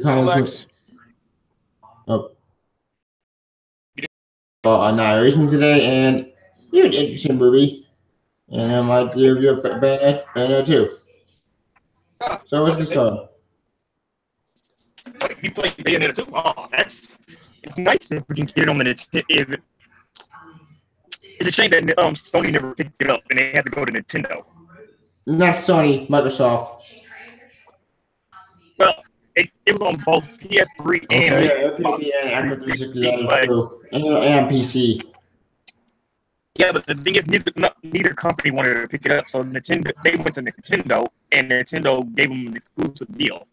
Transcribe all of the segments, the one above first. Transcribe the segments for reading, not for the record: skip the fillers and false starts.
Alex. of Annihilation today, and you an interesting movie. And I might do a review of Bayonetta 2. So let's get started. You play Bayonetta 2? Oh, it's nice if we can get it on the Nintendo. It's a shame that Sony never picked it up and they had to go to Nintendo. Not Sony, Microsoft. Well, it was on both PS3 and Xbox 360, and PC. Yeah, but the thing is, neither company wanted to pick it up, so they went to Nintendo, and Nintendo gave them an exclusive deal.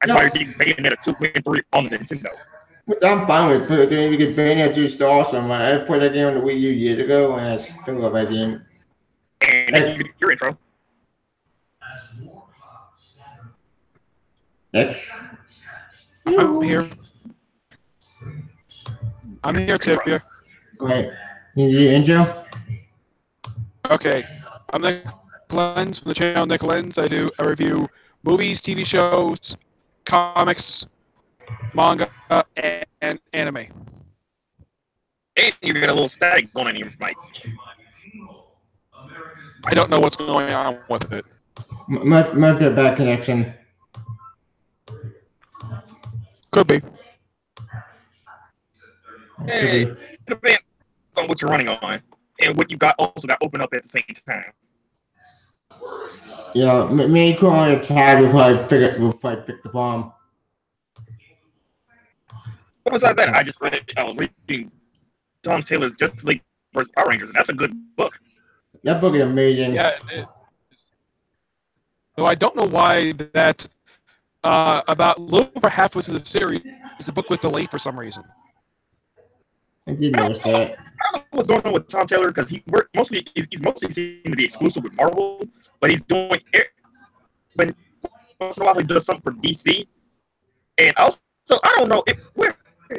That's why they're getting Bayonetta 2 and 3 on the Nintendo. I'm fine with it because Bayonetta 2 is still awesome. I played that game on the Wii U years ago, and I still love that game. And then you get your intro. Nick? I'm here. I'm here, Tipia. Right. You do your intro? Okay. I'm Nick Lens from the channel Nick Lens. I review movies, TV shows, comics, manga, and anime. And you got a little static going on in your mic. I don't know what's going on with it. Might be a bad connection. Could be. Hey, it depends on what you're running on and what you also got open up at the same time. Yeah, me calling a tab if I pick the bomb. But besides that, I was reading Tom Taylor's Justice League vs. Power Rangers, and that's a good book. That book is amazing. Yeah. So I don't know why that about a little over halfway through the series, the book was delayed for some reason. I did notice that. I don't know what's going on with Tom Taylor because he's mostly seem to be exclusive with Marvel, but he's doing it. But once in a while he does something for DC, and also I don't know where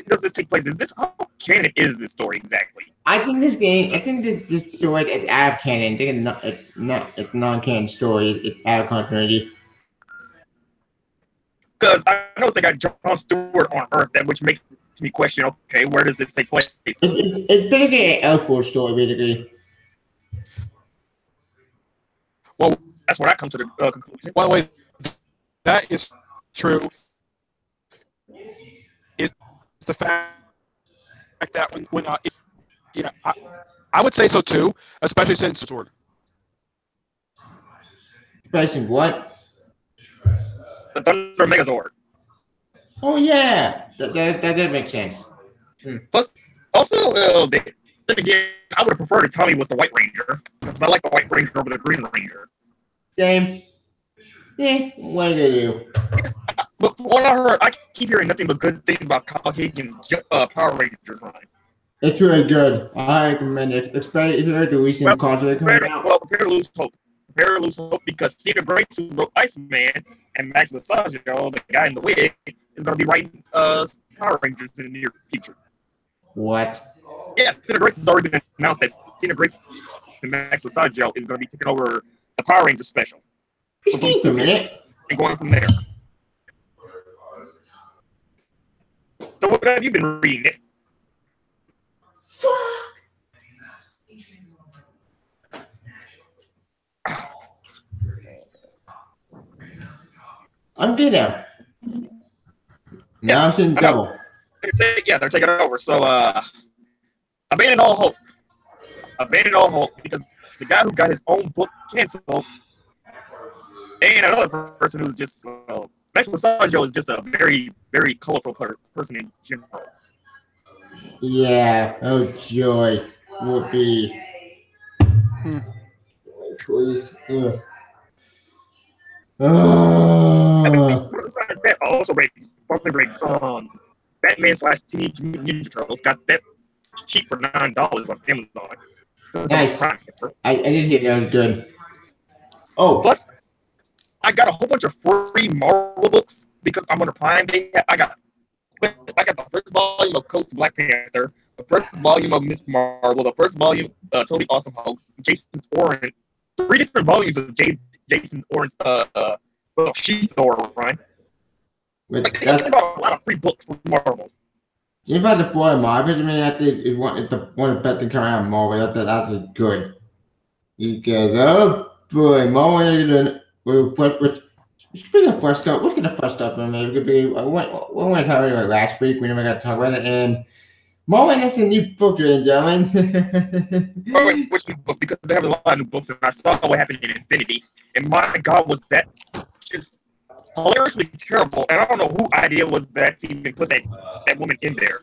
does this take place? How canon is this story exactly? I think this story is out of canon. I think it's non-canon story. It's out of continuity. Because I know they got Jon Stewart on Earth, which makes me question, okay, where does this take place? It's basically an Elseworld story, basically. Well, that's where I come to the conclusion. By the way, that is true. Is the fact that when I would say so too, especially since Sword. Especially what? The Thunder Megazord. Oh yeah, that did make sense. Plus, also, then again, I would prefer that Tommy was the White Ranger because I like the White Ranger over the Green Ranger. Same. Yeah, what do they do? But from what I heard, I keep hearing nothing but good things about Kyle Higgins' Power Rangers run. It's really good. I recommend it, especially if you're the recent cosplay coming out. Well, prepare to lose hope. Prepare to lose hope because Cedar Grace, who wrote Iceman, and Max Massaggio, the guy in the wig, is going to be writing Power Rangers in the near future. What? Yeah, Cedar Grace has already been announced that Cedar Grace and Max Massaggio is going to be taking over the Power Rangers special. Excuse me a minute. And going from there. So what have you been reading, Nick? I'm good now. Now I'm seeing double. They're taking over. So, abandon all hope. Abandon all hope because the guy who got his own book canceled, and another person who's just Max Massaggio is just a very, very colorful person in general. Yeah. Oh joy. Would be. Please. Besides that, I also read Batman / Teenage Mutant Ninja Turtles. Got that cheap for $9 on Amazon. So nice. I did hear that was good. Oh, plus I got a whole bunch of free Marvel books because I'm on a Prime Day. I got the first volume of Coats Black Panther, the first volume of Miss Marvel, the first volume Totally Awesome Hulk, Jason's Orange, 3 different volumes of Jason's Orange Sheet Thor run. Like, he's giving out a lot of free books from Marvel. If I deploy Marvel, I mean, I think it's one of the best things coming out of Marvel. That's good. Because, oh boy, Marvel will flip. Speaking of fresh stuff, what's the fresh stuff? Maybe it could be. We went to talk about it last week. We never got to talk about it. And Marvel has a new book, ladies and gentlemen. Which new book? Because they have a lot of new books, and I saw what happened in Infinity. And my God, was that just hilariously terrible. And I don't know who idea was that to even put that woman in there.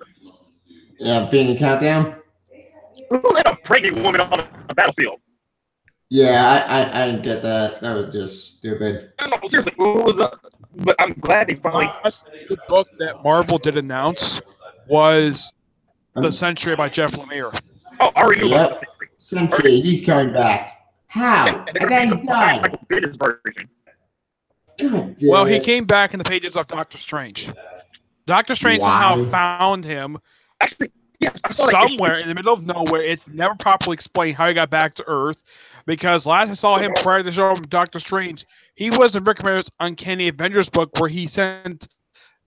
Yeah, Infinity Countdown. Who let a pregnant woman on a battlefield? Yeah, I didn't get that. That was just stupid. No, seriously, who was but I'm glad they finally. The book that Marvel did announce was The Century by Jeff Lemire. Oh, I already knew about the Century. Century, he's coming back. How? Yeah, And then he died. Michael Bendis version. God damn Well, he it. came back in the pages of Doctor Strange. Doctor Strange somehow found him Actually, yes, I saw that somewhere in the middle of nowhere. It's never properly explained how he got back to Earth. Because last I saw him prior to the show of Doctor Strange, he was in Rick Remender's Uncanny Avengers book where he sent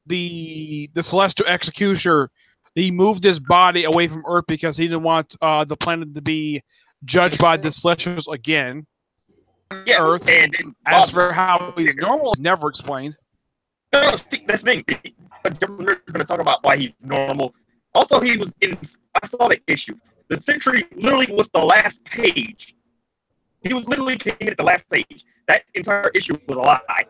the Celestial Executioner. He moved his body away from Earth because he didn't want the planet to be judged by the Celestials again. Yeah, Earth. And then As for how he's normal, never explained. No, see, that's the thing. We're going to talk about why he's normal. Also, he was in. I saw the issue. The Century literally was the last page. He was literally came in at the last page. That entire issue was a lie.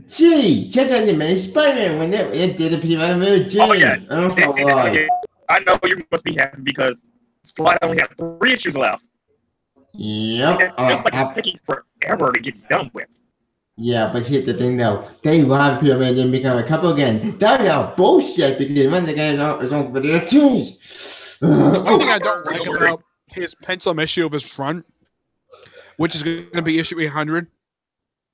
Gee, check out the main Spider-Man when it did appear on the Gee. Oh, yeah. I don't know why. I know you must be happy because Slide only has 3 issues left. Yep. It feels like it's taking forever to get done with. Yeah, but here's the thing though. They robbed Pyramid and then become a couple again. That is all bullshit because when the guy is on for their tunes. One thing I don't like about his pencil issue of his run, which is going to be issue 800,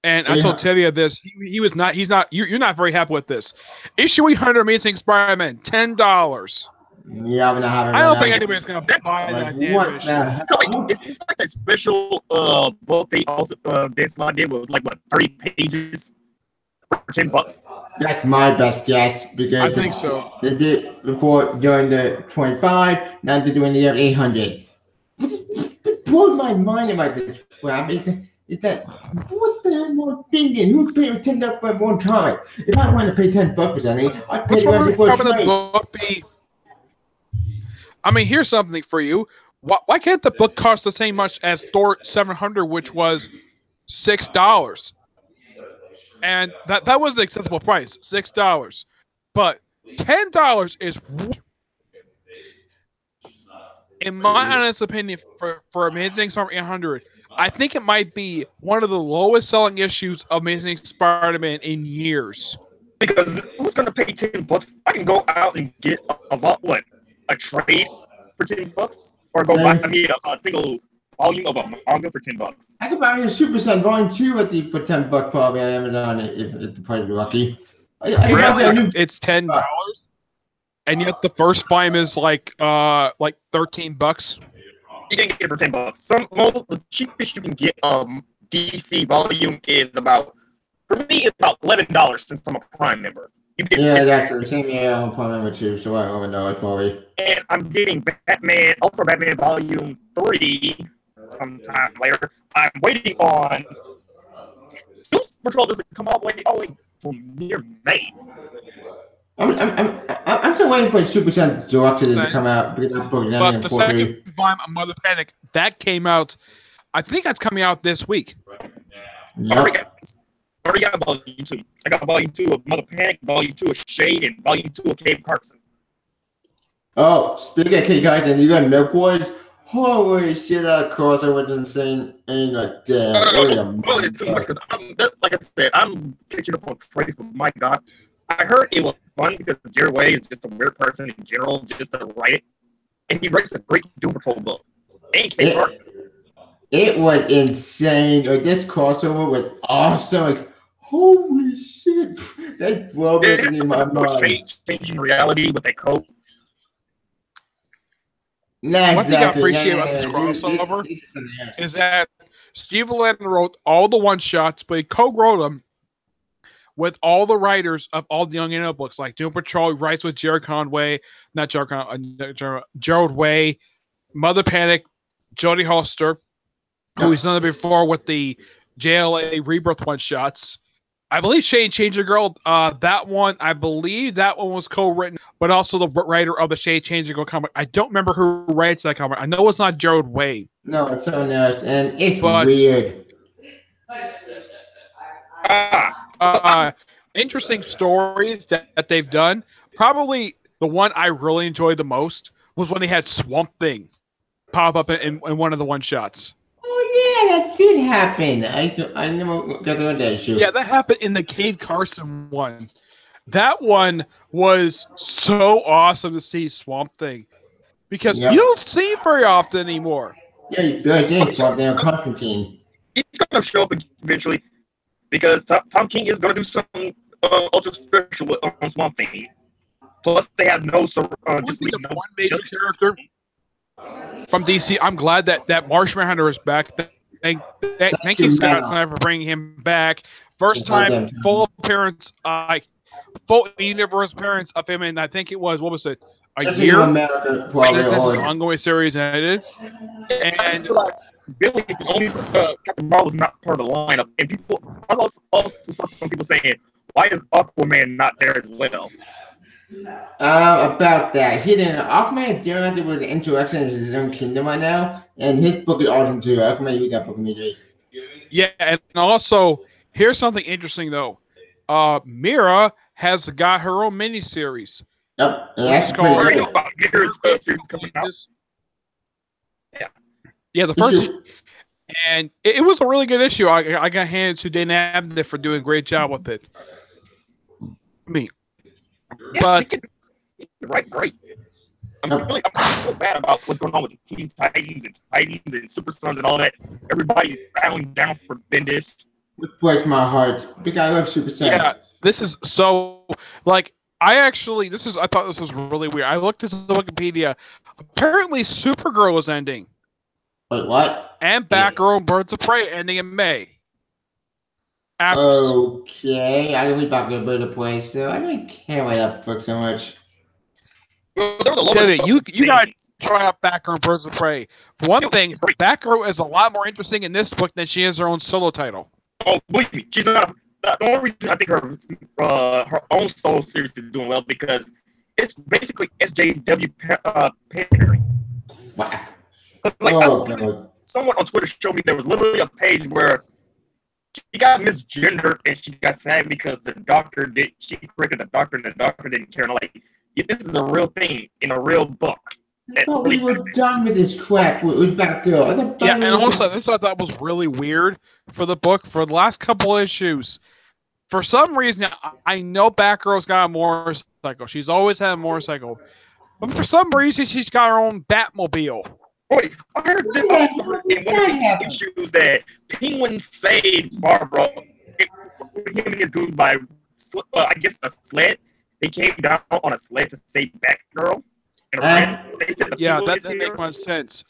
and I told Tevia this, he's not, you're not very happy with this. Issue 800 Amazing Spider-Man, $10. Yeah, I'm not having I don't think anybody's going to buy that damn issue. So it's like that special book they also that Slide did was like what 30 pages for $10. That's my best guess because I think so. They did before during the 25, now they're doing the 800. What blew my mind about this crap is that what the hell am I thinking? Who's paying $10 for one comic? If I wanted to pay $10 for something, I'd pay it before trade. I mean, here's something for you. Why can't the book cost the same much as Thor 700, which was $6? And that was the acceptable price, $6. But $10 is, in my honest opinion, for Amazing Spider-Man 800, I think it might be one of the lowest selling issues of Amazing Spider-Man in years. Because who's going to pay $10? I can go out and get a trade for $10, or go buy a single volume of a manga for $10. I could buy a Super Sun Volume 2 for $10 probably on Amazon if the price is lucky. It's $10, and yet the first volume is like $13. You can get it for $10. The cheapest you can get DC volume is about, for me, it's about $11 since I'm a Prime member. Yeah, that's the same. Yeah, I'm Prime member too, so I don't know. It's probably. And I'm getting Batman Volume 3 sometime later. I'm waiting on. Doom Patrol doesn't come out only till near May. I'm still waiting for Super Sun Deluxe to come out. But the second volume of Mother Panic that came out, I think that's coming out this week. Yep. I already got Volume 2. I got Volume 2 of Mother Panic, Volume 2 of Shade, and Volume 2 of Cave Carson. Oh, speaking of Cave Carson, you got Milk Boys? Holy shit, that crossover was insane. And like, damn. No, too much because like I said, I'm catching up on trades, but my God. I heard it was fun because Jerry Way is just a weird person in general, just to write it. And he writes a great Doom Patrol book. And Cave Carson. It was insane. Like, this crossover was awesome. Like, holy shit. That broke it in my mind. Changing reality with that coat. Nah, one thing I appreciate about this crossover is that Steve Landon wrote all the one-shots, but he co-wrote them with all the writers of all the Young Adult books, like Doom Patrol writes with Gerald Conway, not Gerald Conway, Gerald Way, Mother Panic, Jodie Holster, who he's done it before with the JLA Rebirth one shots. I believe Shade Changer Girl, that one, I believe that one was co-written, but also the writer of the Shade Changer Girl comic. I don't remember who writes that comic. I know it's not Gerald Way. No, it's someone else, and it's weird. Interesting stories that they've done. Probably the one I really enjoyed the most was when they had Swamp Thing pop up in one of the one-shots. Oh, yeah, that did happen. I never got to that issue. Yeah, that happened in the Cade Carson one. That one was so awesome to see Swamp Thing. Because you don't see it very often anymore. Yeah, you barely Swamp Thing on Constantine. He's going to show up eventually because Tom King is going to do something ultra special on Swamp Thing. Plus, they have no just one major character from DC. I'm glad that Martian Manhunter is back. Thank you, Scott Snyder, for bringing him back. First time full appearance, full universe appearance of him, and I think it was, what was it, a year since this ongoing series ended. And Billy's the only Captain Marvel's not part of the lineup, and people also saw some people saying, "Why is Aquaman not there as well?" About that, Aquaman dealing with the insurrection in his own kingdom right now, and his book is awesome too. Aquaman, you that book immediately. Yeah, and also here's something interesting though. Mira has got her own miniseries. Yep, and that's pretty coming out. Yeah, the first, and it was a really good issue. I got handed to Dana Abnett for doing a great job with it. But great. I'm so bad about what's going on with the Teen Titans and Super Sons and all that. Everybody's bowing down for Bendis. It breaks my heart because I love Super Sons. Yeah, this is so like I thought this was really weird. I looked at Wikipedia. Apparently, Supergirl is ending. Wait, what? And Batgirl and Birds of Prey ending in May. Okay, I didn't read Batgirl and Birds of Prey, so I don't care about that book so much. You got to try out Batgirl and Birds of Prey. For one thing, Batgirl is a lot more interesting in this book than she is her own solo title. Oh, believe me, she's not. The only reason I think her own solo series is doing well because it's basically SJW pandering. Wow. Someone on Twitter showed me there was literally a page where she got misgendered and she got sad because she corrected the doctor and the doctor didn't care. And this is a real thing in a real book. I thought we were done with this crap with Batgirl. Yeah, and also this I thought was really weird for the book for the last couple issues. For some reason, I know Batgirl's got a motorcycle. She's always had a motorcycle. But for some reason, she's got her own Batmobile. Wait, I heard this in one of the issues that Penguin saved Barbara, him and his goons by, I guess, a sled. They came down on a sled to save Batgirl. That makes much sense.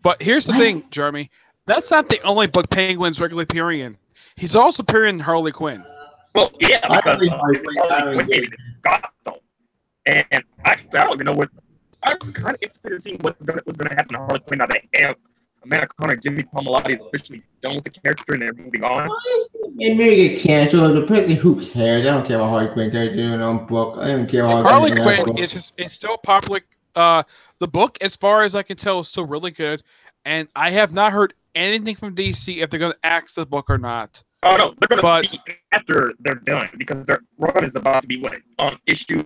But here's the thing, Jeremy. That's not the only book Penguin's regularly appearing in. He's also appearing in Harley Quinn. Well, yeah, because Harley Quinn gave it Gotham. And actually, I don't even know what. I'm kind of interested in seeing what's going to happen to Harley Quinn now that Amanda Conner and Jimmy Palmiotti is officially done with the character and they're moving on. It may get canceled. Depending who cares. I don't care about Harley Quinn. They're doing their own book. I don't care about Harley Quinn is still popular. The book, as far as I can tell, is still really good. And I have not heard anything from DC if they're going to axe the book or not. Oh, no. They're going to speak after they're done because their run is about to be on issue...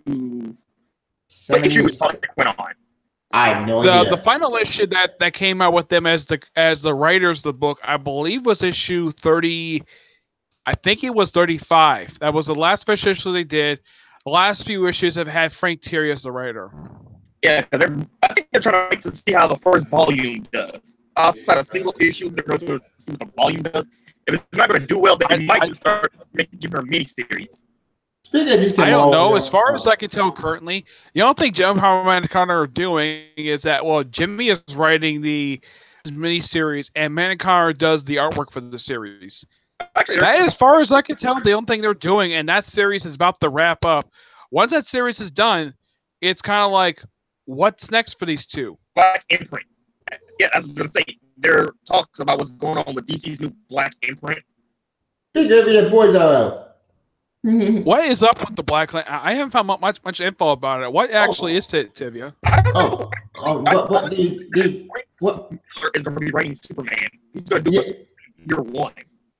What issue was Harley Quinn on? I have no idea. The final issue that came out with them as the writers of the book, I believe, was issue 30. I think it was 35. That was the last special issue they did. The last few issues have had Frank Thierry as the writer. Yeah, because I think they're trying to see how the first volume does. Outside a single issue, they're going to see what the volume does. If it's not going to do well, then they might just start giving her mini-series. I don't know. As far as I can tell currently, the only thing Jim Amanda Conner are doing is that, Jimmy is writing the miniseries and Amanda Conner does the artwork for the series. Actually, That, as far as I can tell, the only thing they're doing, and that series is about to wrap up. Once that series is done, it's kind of like, what's next for these two? Black Imprint. Yeah, I was gonna say there are talks about what's going on with DC's new Black Imprint. Think of your boys are. What is up with the Black Lantern? I haven't found much info about it. What actually is it, Tivia? I don't know. But what? Is going to be writing Superman. He's going to do year one.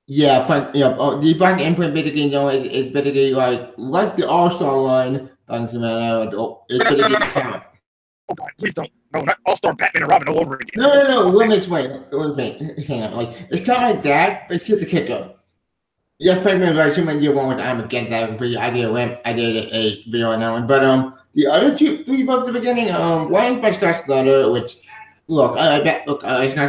Yeah, the Black Imprint basically, is basically like the All-Star line. It's basically Oh God, please don't. No, not All-Star Batman and Robin all over again. No. Let me explain. Hang on. It's kind of like that, but it's just a kicker. Yeah, Franklin like Superman year one, which I'm against that. I did a video on that one. But the other three books at the beginning, one is by Scott Snyder, which Scott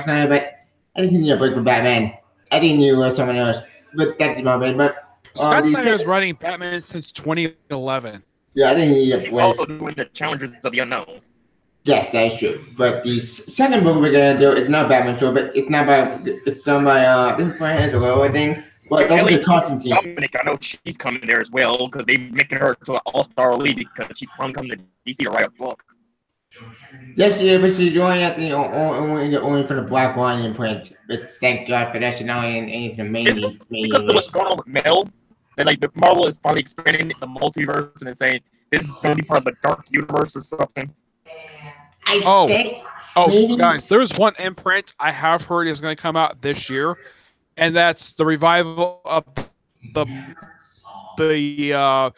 Snyder, but I think he needed a break with Batman. I think he knew someone else, but that's my bad. But Scott Snyder was writing Batman since 2011. Yeah, I think he needed a He's break. also doing the Challengers of the Unknown. Yes, that is true. But the second book we're gonna do, it's not Batman show, but it's not by it's done by I think Brian Azzarello, I think. But that's the Constantine. Dominic, I know she's coming there as well because they're making her to an all-star lead because she's probably coming to DC to write a book. Yes, yeah, but she's only at the only for the Black Lion imprint. But thank God for that. She's not in anything amazing. Because of what's going on with Mel, and like the Marvel is probably expanding the multiverse and saying this is going to be part of the Dark Universe or something. Guys, there's one imprint I have heard is going to come out this year, and that's the revival of the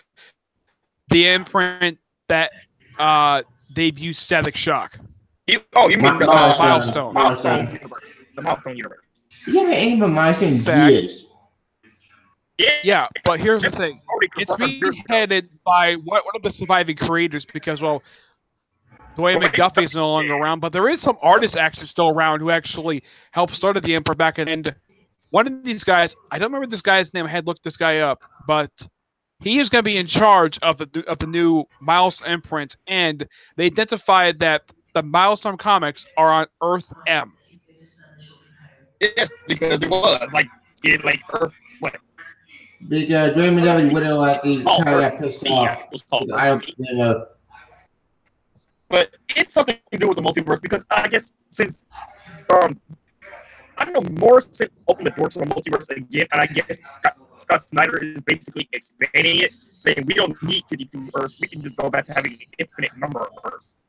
imprint that debuted Static Shock. You mean the Milestone. Universe. The Milestone Universe. You haven't any of Milestone years. Yeah, but here's the thing. It's being headed by one of the surviving creators because, well, Dwayne McDuffie is no longer around, but there is some artists actually still around who actually helped start the Emperor back in. And one of these guys, I don't remember this guy's name. I had looked this guy up, but he is going to be in charge of the new Milestone imprint, and they identified that the Milestone comics are on Earth M. Yes, because it was like Earth. What? Because Dwayne McDuffie would actually kind of got pissed off. I don't know. But it's something to do with the multiverse because I guess since I don't know, Morrison opened the door to the multiverse again, and I guess Scott Snyder is basically expanding it, saying we don't need 52 Earths, we can just go back to having an infinite number of Earths.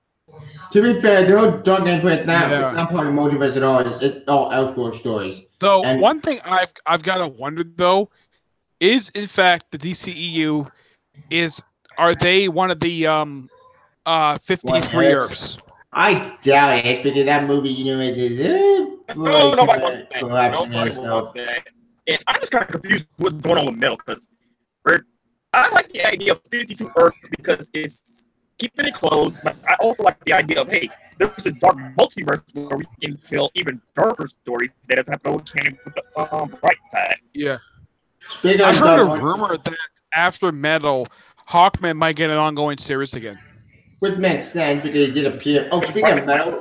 To be fair, the whole Dark Imprint not part of the multiverse at all. It's all Elseworld stories. So one thing I've got to wonder though is, in fact, the DCEU are they one of the 53 Earths? I doubt it because that movie, Nobody wants that. And I'm just kind of confused what's going on with Mel because I like the idea of 52 Earths because it's keeping it closed, but I also like the idea of, hey, there's this dark multiverse where we can tell even darker stories that doesn't have to go canon with the bright side. Yeah. I heard a rumor that after Metal, Hawkman might get an ongoing series again. Which makes sense because he did appear. Oh, speaking of Metal,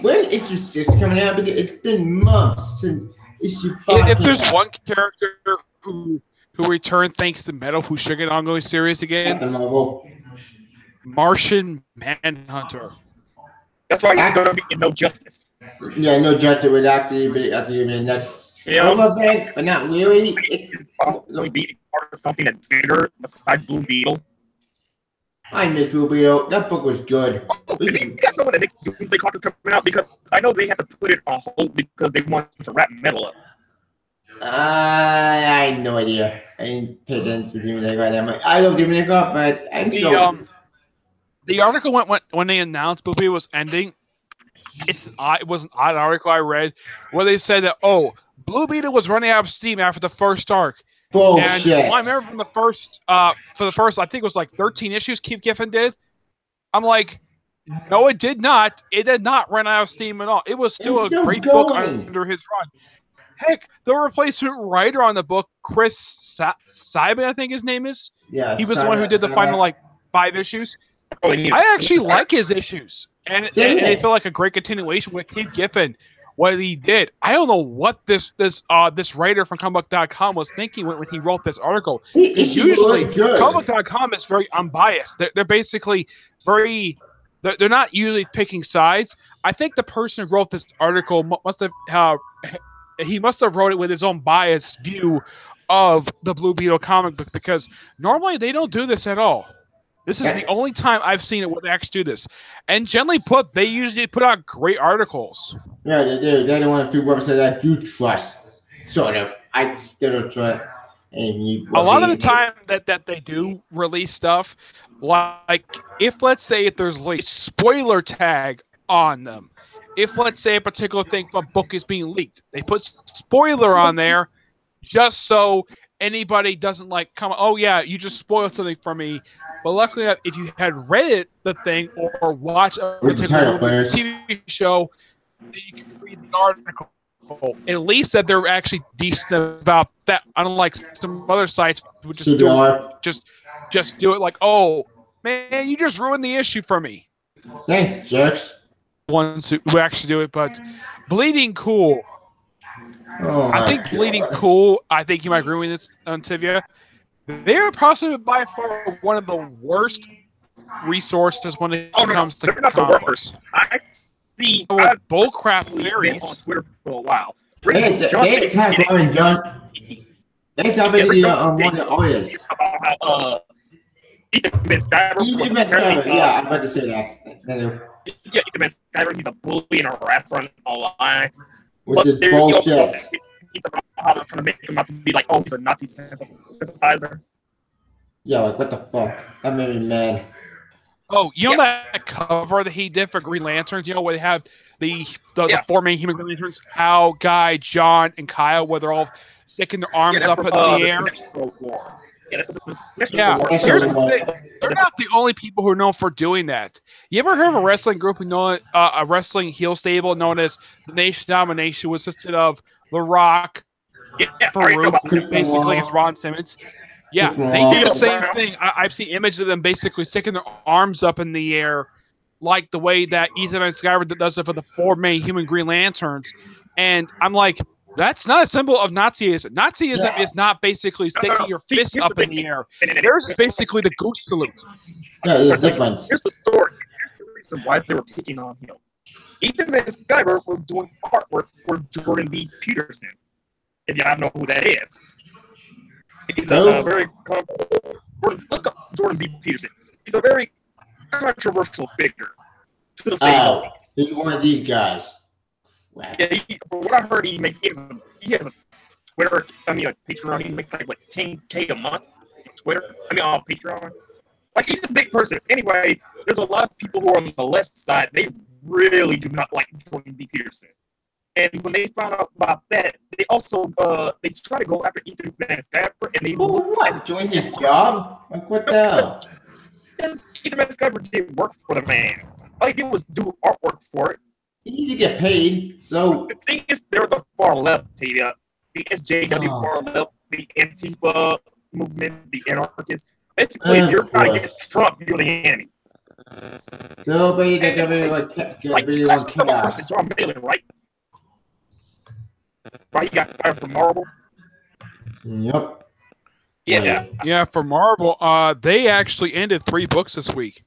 when is issue 6 coming out? Because it's been months since issue 5. If there's one character who returned thanks to Metal who should get an ongoing series again, Martian Manhunter. That's why he's going to be in No Justice. Yeah, No Justice would actually be next. But not really. It's probably be part of something that's bigger besides Blue Beetle. I miss Blue Beetle. That book was good. You guys know when the next Doomsday Clock is coming out? Because I know they had to put it on hold because they want to wrap Metal up. I had no idea. I didn't pay attention to Doomsday Clock. I love Doomsday Clock, but I'm still... The article when they announced Blue Beetle was ending. It was an odd article I read where they said that, Blue Beetle was running out of steam after the first arc. Bullshit. And I remember from the first, I think it was like 13 issues Keith Giffen did. I'm like, no, it did not. It did not run out of steam at all. It was still a great book under his run. Heck, the replacement writer on the book, Chris Simon, I think his name is. Yeah, he was the one who did the final 5 issues. I actually like his issues, and they feel like a great continuation with Keith Giffen what he did. I don't know what this writer from comicbook.com was thinking when he wrote this article. It's Usually, really good. comicbook.com is very unbiased. They're basically very. They're not usually picking sides. I think the person who wrote this article must have wrote it with his own biased view of the Blue Beetle comic book, because normally they don't do this at all. This is the only time I've seen it where they actually do this. And generally put, they usually put out great articles. Yeah, they do. They're the one of the few websites I do trust. Sort of. I still don't trust. A lot of the time that they do release stuff, like if let's say if there's a spoiler tag on them, if let's say a particular thing from a book is being leaked, they put spoiler on there just so anybody doesn't like come, oh yeah, you just spoiled something for me. But luckily, if you had read the thing or watched a particular TV show, you can read the article. At least that they're actually decent about that, unlike some other sites who just do it like, oh man, you just ruined the issue for me. Thanks, jerks. Ones who actually do it, but Bleeding Cool. Oh, I think Bleeding Cool. I think you might agree with this, Tivia. They're possibly by far one of the worst resources when it comes to they're not the worst. I see. Bullcrap theories on Twitter for a while. They attack Ryan John. They tell me the audience. About how Ethan Van Sciver. Yeah, I'm about to say that. Yeah, Ethan Van Sciver. He's a bully and a harasser online. Which is bullshit. He's about how they're trying to make him out to be like, oh, he's a Nazi sympathizer. Yeah, like what the fuck? That made me mad. Oh, you know that cover that he did for Green Lanterns? You know where they have the four main human Green Lanterns, Hal, Guy, John, and Kyle, where they're all sticking their arms up in the air. Here's the thing. They're not the only people who are known for doing that. You ever heard of a wrestling group a wrestling heel stable known as the Nation Domination, which consisted of The Rock, Farouk, who basically is Ron Simmons? Yeah, they do the same thing. I've seen images of them basically sticking their arms up in the air, like the way that Ethan Van Sciver does it for the four main human Green Lanterns. And I'm like, that's not a symbol of Nazism. Nazism is not basically sticking your fist up in the air. Theirs is basically the goose salute. Yeah, it's different. Here's the story. Here's the reason why they were picking on him. Ethan Van Sciver was doing artwork for Jordan B. Peterson. If y'all know who that is. He's a very look up Jordan B. Peterson. He's a very controversial figure. He's one of these guys. Yeah, from what I heard, he has a Twitter. I mean, a Patreon. He makes like what, $10K a month on Twitter. I mean, on Patreon. Like, he's a big person. Anyway, there's a lot of people who are on the left side. They really do not like Jordan B. Peterson. And when they found out about that, they also they try to go after Ethan Van Sciver, and they doing his job? Like, what the hell? Ethan Van Sciver did work for the man. All he did was do artwork for it. He needs to get paid. So the thing is, they're the far left, Tavia. The SJW far left, the Antifa movement, the anarchists. Basically, if you're trying to get Trump, you're the enemy. So, but you got really like chaos. John Malin, right? Right, he got fired from Marvel. Yep. Yeah. Yeah, for Marvel, they actually ended 3 books this week.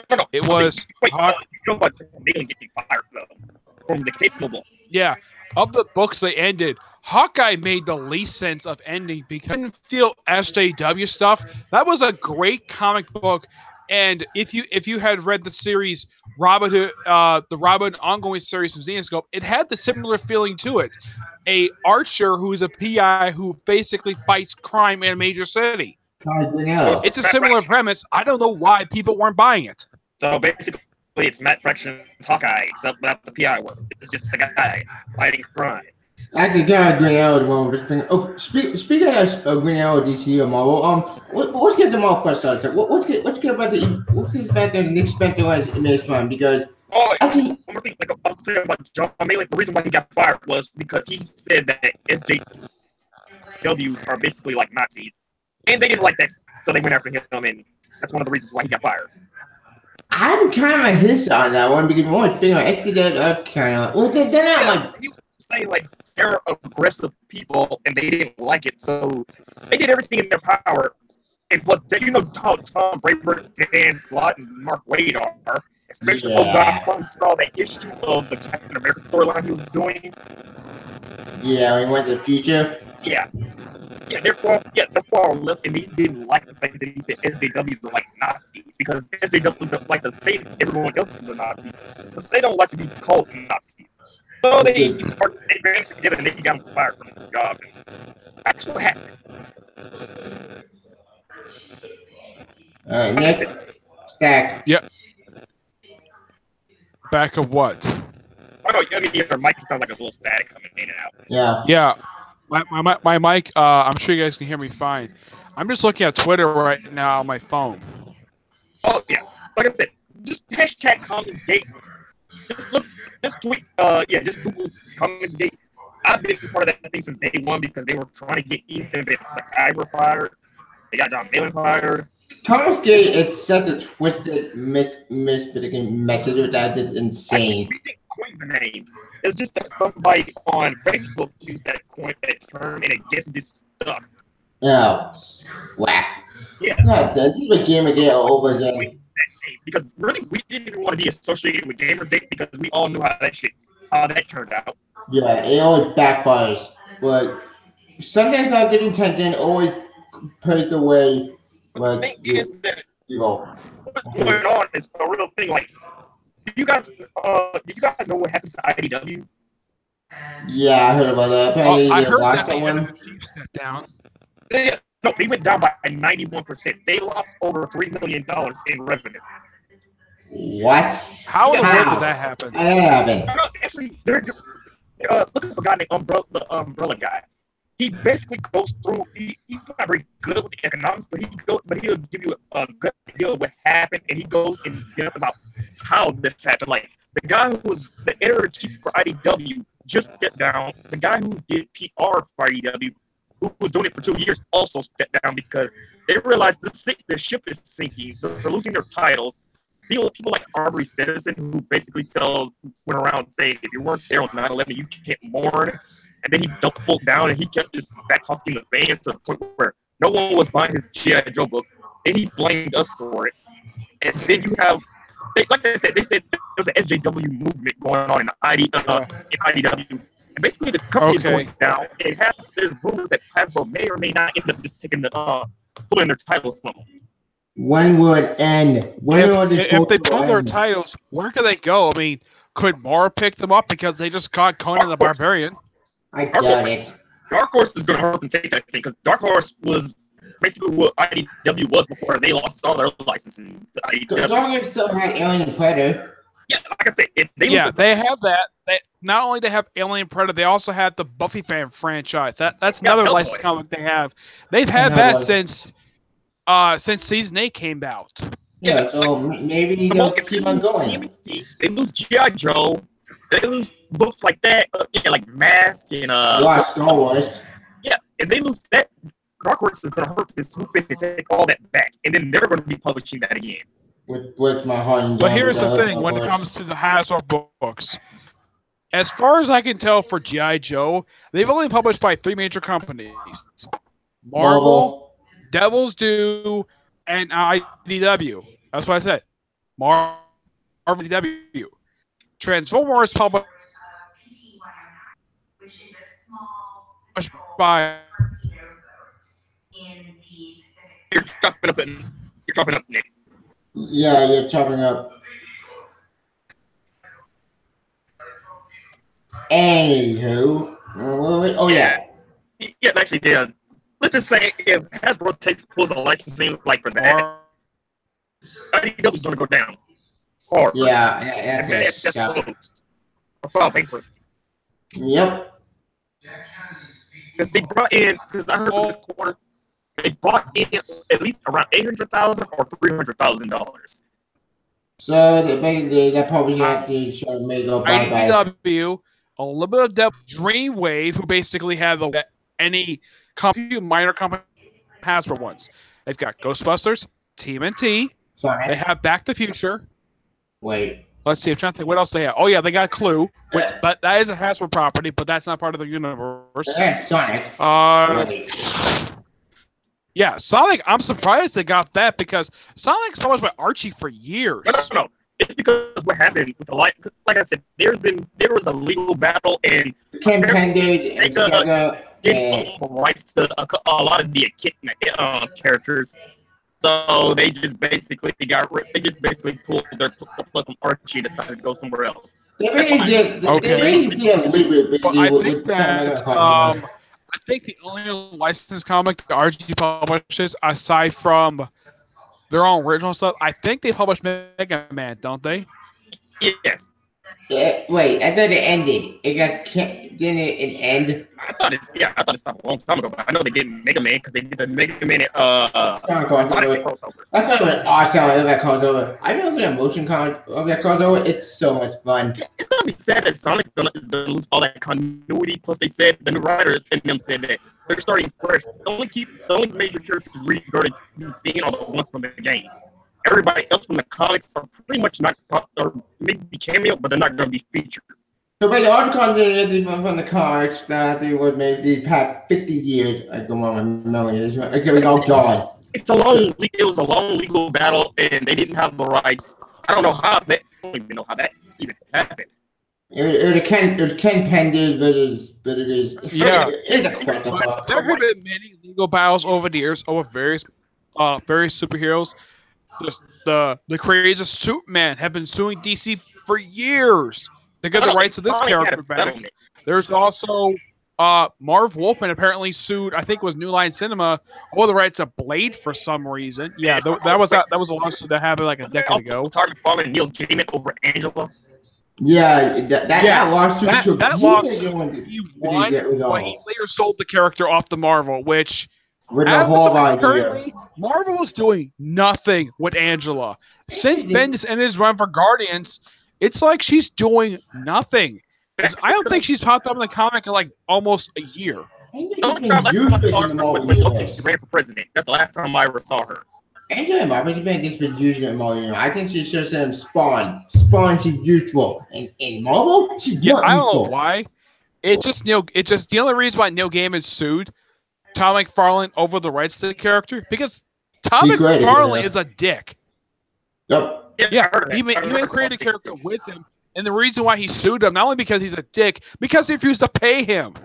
No. It was. You know about John Malin getting fired though from the Capable. Yeah, of the books they ended, Hawkeye made the least sense of ending because I didn't feel SJW stuff. That was a great comic book. And if you had read the series Robin Hood, the Robin ongoing series from Zenescope, it had the similar feeling to it. A archer who's a PI who basically fights crime in a major city. It's a similar premise. I don't know why people weren't buying it. So basically, it's Matt Fraction's Hawkeye, except without the PI work. It's just the guy fighting crime. I think Green Arrow one of thing. Oh, speaking of Green Arrow, DC or Marvel, let's get them all first started. Let's get about the Nick Spencer as Mace Man, because actually, one more thing, like I'll say about John Malin, the reason why he got fired was because he said that SJW are basically like Nazis, and they didn't like that, so they went after him, and that's one of the reasons why he got fired. I'm kind of on his side on that one, because one thing I acted that kind of. Well, they're not like. say like they're aggressive people and they didn't like it, so they did everything in their power. And plus, you know how Tom Braver, Dan Slott, and Mark Waid are. Especially when saw that issue of the Captain America storyline he was doing. Yeah, we went to the future. Yeah, they're far left, and they didn't like the fact that he said SJWs were like Nazis because SJWs don't like to say everyone else is a Nazi, but they don't like to be called Nazis. So they band together and they got him fired from his job. And that's what happened. All right, next stack. Yep. Back of what? Oh no, I mean your mic sounds like a little static coming in and out. Yeah. Yeah. My mic, I'm sure you guys can hear me fine. I'm just looking at Twitter right now on my phone. Oh yeah, like I said, just hashtag CommonSgate. Just tweet, just Google CommonSgate. I've been part of that thing since day one because they were trying to get Ethan Van Sciver fired. They got John Malin fired. CommonSgate is such a twisted, misbehaving message that is insane. Actually, we didn't coin the name. It's just that somebody on Facebook used that term and it just stuck. Oh, whack. Yeah. Not done. You would game again over again. Because really, we didn't even want to be associated with Gamersgate because we all knew how that turned out. Yeah, it always backfires. But sometimes not good intention always paved the way. The thing is that what's going on is a real thing. Like, do you guys know what happened to IDW? Yeah, I heard about that. Apparently, I they heard lost that someone. stepped down. They went down by 91%. They lost over $3 million in revenue. What? How in the world did that happen? That happened. No, actually, they're looking for a guy named the Umbrella Guy. He basically goes through. He's not very good with the economics, but he'll give you a good idea of what happened, and he goes in depth about how this happened. Like the guy who was the editor-in-chief for IDW just stepped down. The guy who did PR for IDW, who was doing it for 2 years, also stepped down because they realized the ship is sinking. So they're losing their titles. People like Arbery Citizen, who basically went around saying, if you weren't there on 9/11, you can't mourn. And then he doubled down and he kept just back talking to fans to the point where no one was buying his G.I. Joe books. And he blamed us for it. And then you have, like I said, they said there's an SJW movement going on in IDW. And basically the company is going down. There's rumors that Hasbro may or may not end up just taking pulling their titles from them. When will it end? If they pull their titles, where could they go? I mean, could Mara pick them up because they just got Conan the Barbarian? I doubt it. Dark Horse is going to help them take that thing because Dark Horse was basically what IDW was before they lost all their licensing to IDW. Dark Horse still had Alien and Predator. Yeah, like I said, they have that. Not only they have Alien Predator, they also had the Buffy franchise. That's another licensed comic they have. They've had that since season 8 came out. Yeah, so maybe they'll keep on going. They lose G.I. Joe. They lose books like that, like Mask and Star Wars. Yeah, if they lose that, Dark Horse is gonna hurt this swoop in and take all that back, and then they're gonna be publishing that again. With my heart. But here's the thing: when it comes to the Hasbro books, as far as I can tell, for G.I. Joe, they've only published by 3 major companies: Marvel, Devil's Due, and IDW. That's what I said. Marvel, IDW. Transformers published by. You're chopping up, Nick. Yeah, you're chopping up. Anywho, yeah, actually, yeah. Let's just say if Hasbro pulls a licensing like for that, IDW is going to go down. Hard. Yeah, that's file paper. Yep. Because they brought in, because I heard this quarter, they brought in at least around $800,000 or $300,000. So basically, that probably have to show me go bye bye. IDW, a little bit of depth, Dreamwave, who basically have any minor company Hasbro ones. They've got Ghostbusters, TMNT. Sorry. They have Back to the Future. Wait. Let's see. I'm trying to think what else they have. Oh yeah, they got Clue, but that is a Hasbro property, but that's not part of the universe. And Sonic. Really? Yeah, Sonic. I'm surprised they got that because Sonic's published by Archie for years. No. It's because what happened with the like I said, there was a legal battle and Ken Penders and Sega getting all the rights to a lot of the Echidna characters. So they just basically pulled their plug from Archie to try to go somewhere else. They really did. They really did a little bit. But I think that I think the only licensed comic that Archie publishes, aside from their own original stuff, I think they publish Mega Man, don't they? Yes. Yeah, wait, I thought it ended. Didn't it end? I thought it stopped a long time ago, but I know they did Mega Man because they did the Mega Man crossovers. I thought it was awesome. I love that crossover. I know that motion of that crossover. It's so much fun. It's gonna be sad that Sonic is gonna lose all that continuity. Plus, they said the new writer and them said that they're starting fresh. The only major characters we're going to be seeing are the ones from the games. Everybody else from the comics are pretty much not, or maybe cameo, but they're not going to be featured. So, by the article from the comics that they would make the past 50 years, I go on my memory, it's all gone. It was a long legal battle, and they didn't have the rights. I don't even know how that even happened. It was Ken Penders, but it is. Yeah. It's a clusterfuck. There have been many legal battles over the years over various superheroes. The creators of Superman have been suing DC for years to get the rights of this character back. There's also Marv Wolfman apparently sued, I think it was New Line Cinema, over the rights of Blade for some reason. Yeah, that was a lawsuit that happened like a decade ago. Target following Neil Gaiman over Angela. Yeah, that lawsuit. That lawsuit he won, but he later sold the character off to Marvel, which. With the whole idea. Marvel is doing nothing with Angela. Since Bendis and his run for Guardians, it's like she's doing nothing. I don't think she's popped up in the comic in like almost a year. She ran for president. That's the last time I ever saw her. Angela Marvel has been using it more. I think she's just in Spawn. Spawn, she's useful. In Marvel, she's not useful. I don't know why. It's just the only reason why Neil Gaiman sued Todd McFarlane over the rights to the character because Todd McFarlane is a dick. Yep. Yeah, he created a character with him, and the reason why he sued him not only because he's a dick, because he refused to pay him.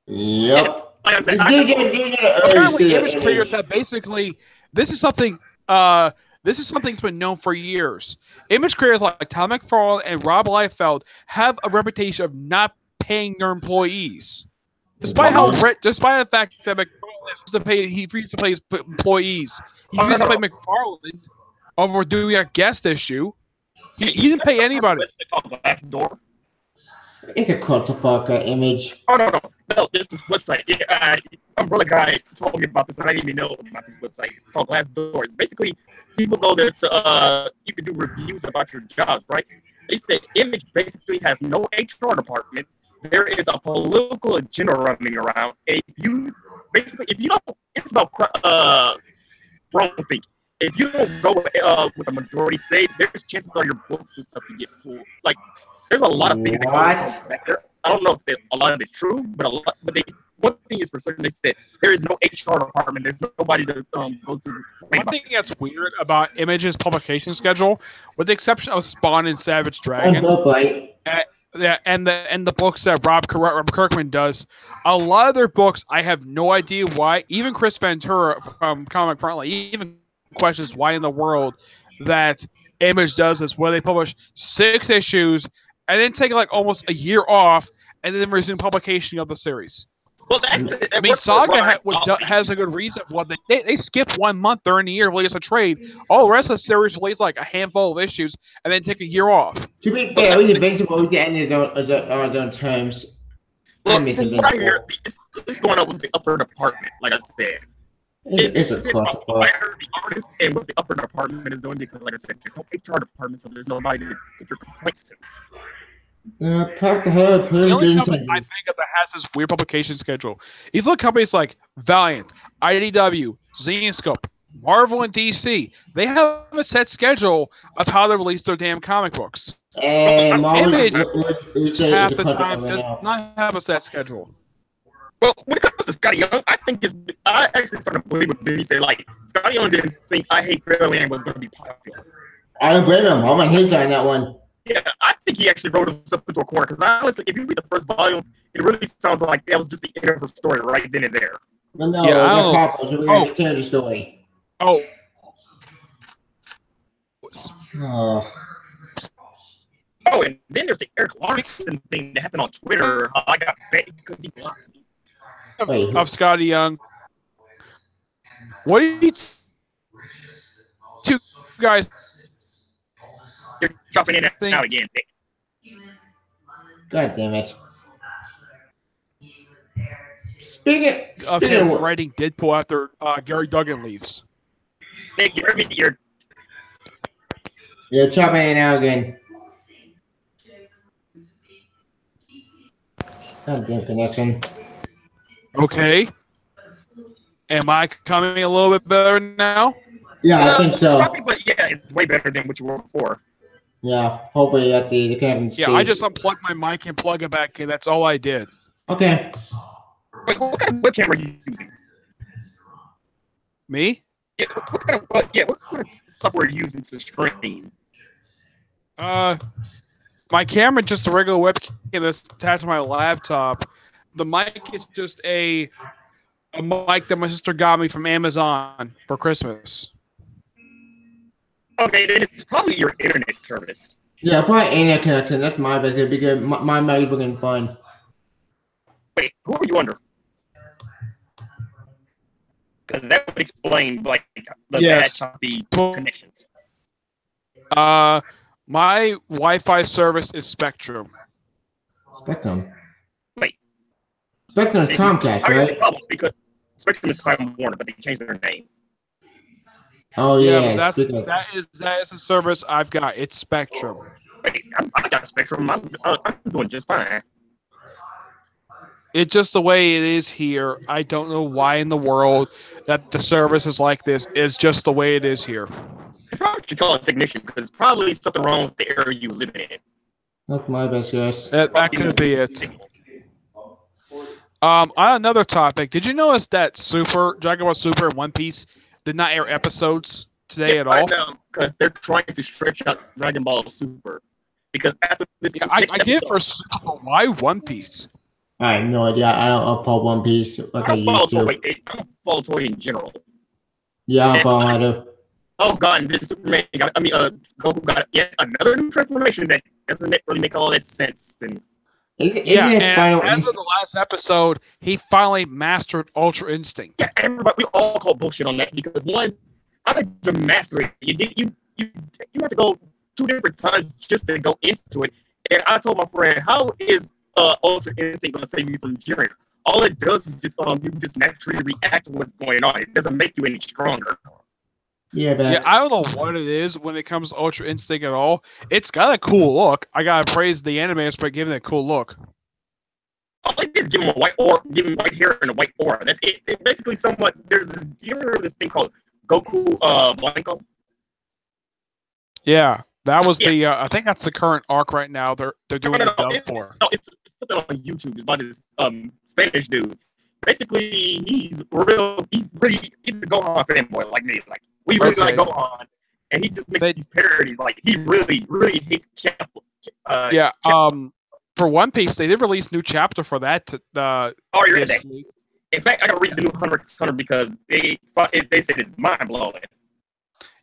Yep. Apparently, Image Creators have basically this is something that's been known for years. Image Creators like Todd McFarlane and Rob Liefeld have a reputation of not paying their employees. Despite the fact that he refused to pay his employees, he refused to pay McFarlane over doing a guest issue. He didn't pay anybody. It's a clusterfuck Image. Oh no! This is website. Yeah, Umbrella Guy told me about this, and I didn't even know about this website. It's called Glassdoor. Basically, people go there to you can do reviews about your jobs, right? They say Image basically has no HR department. There is a political agenda running around. If you don't, it's about wrong thing. If you don't go with a majority say, there's chances are your books and stuff to get pulled. Like, there's a lot of things that go back there. I don't know if a lot of it's true, but one thing is for certain, they said there is no HR department. There's nobody to go to. One thing that's weird about Image's publication schedule, with the exception of Spawn and Savage Dragon. Yeah, and the books that Rob Kirkman does, a lot of their books, I have no idea why. Even Chris Ventura from Comic Frontline even questions why in the world that Image does this, where they publish 6 issues and then take like almost a year off and then resume publication of the series. Well, Saga has a good reason for what they skip 1 month during the year to release a trade. All the rest of the series release like a handful of issues and then take a year off. To be fair, we basically the end of his own terms. Well, from what I hear, it's going on with the upper department, like I said. It's a clusterfuck. I heard the artist and what the upper department is doing because, like I said, there's no HR department, so there's nobody to take your complaints to. The only company I think of that has this weird publication schedule. If you look at companies like Valiant, IDW, Zenescope, Marvel, and DC, they have a set schedule of how they release their damn comic books. And Marvel, Image we say half it's a the contract time right does now. not have a set schedule. Well, when it comes to Scotty Young, I actually started to believe what Vinny said. Like, Scotty Young didn't think I Hate Fairyland was going to be popular. I don't blame him. I'm on his side on that one. Yeah, I think he actually wrote himself into a corner. Because honestly, if you read the first volume, it really sounds like that was just the end of her story right then and there. But no, Yeah, I they're don't- Papa, so we're going to continue the story. Oh, Oh. Oh, and then there's the Eric Larson thing that happened on Twitter. How I got banned because he blocked me. Wait, of Scotty Young. What do you two guys You're jumping in and think? out again, Nick. God damn it. Speaking Of him writing Deadpool after Gary Duggan leaves? Nick, you're you're chopping in and out again. God damn connection. Okay. Am I coming a little bit better now? Yeah, I think so. Probably, but yeah, it's way better than what you were before. Yeah, hopefully that the connection Yeah, I just unplugged my mic and plug it back in. That's all I did. Okay. Wait, what kind of webcam are you using? Me? Yeah, what kind of software are you using to stream? My camera just a regular webcam that's attached to my laptop. The mic is just a mic that my sister got me from Amazon for Christmas. Okay, then it's probably your internet service. Yeah, probably internet connection. That's my best because my mic looking fine. Wait, who are you under? Because that would explain like the Yes. bad choppy connections. My Wi-Fi service is Spectrum. Spectrum. Wait. Spectrum is Comcast, right? Problems because Spectrum is Time Warner, but they changed their name. Oh yeah. But that is the service I've got. It's Spectrum. Wait, I got Spectrum. I'm doing just fine. It's just the way it is here. I don't know why in the world that the service is like this. It's just the way it is here. You probably should call a technician because it's probably something wrong with the area you live in. That's my best guess. That could be it. On another topic, did you notice that Dragon Ball Super and One Piece did not air episodes today at all? I know, because they're trying to stretch out Dragon Ball Super. Because after this, Yeah, I get for Super, but why One Piece? I have no idea. I don't follow One Piece like I used to. I don't follow Toy in general. Yeah, I'm following I do. Oh god, and then Superman got, Goku got yet another new transformation that doesn't really make all that sense. And as of the last episode, he finally mastered Ultra Instinct. Yeah, everybody, we all call bullshit on that because one, how did you master it? You have to go 2 different times just to go into it. And I told my friend, how is Ultra Instinct going to save you from Jiren? All it does is just you just naturally react to what's going on. It doesn't make you any stronger. Yeah, I don't know what it is when it comes to Ultra Instinct at all. It's got a cool look. I gotta praise the animators for giving it a cool look. All it is give him a white aura, give him white hair and a white aura. That's it. It's basically somewhat. There's this. You ever heard of this thing called Goku Blanco? Yeah, that was the. I think that's the current arc right now. They're doing a dub for. No, it's something on YouTube. It's about this Spanish dude. Basically, he's a Gohan fanboy like me. Like we really like Gohan, and he just makes these parodies. Like he really hates Cap. For One Piece, they did release new chapter for that. You read that? In fact, I gotta read the new Hunter because they said it's mind blowing.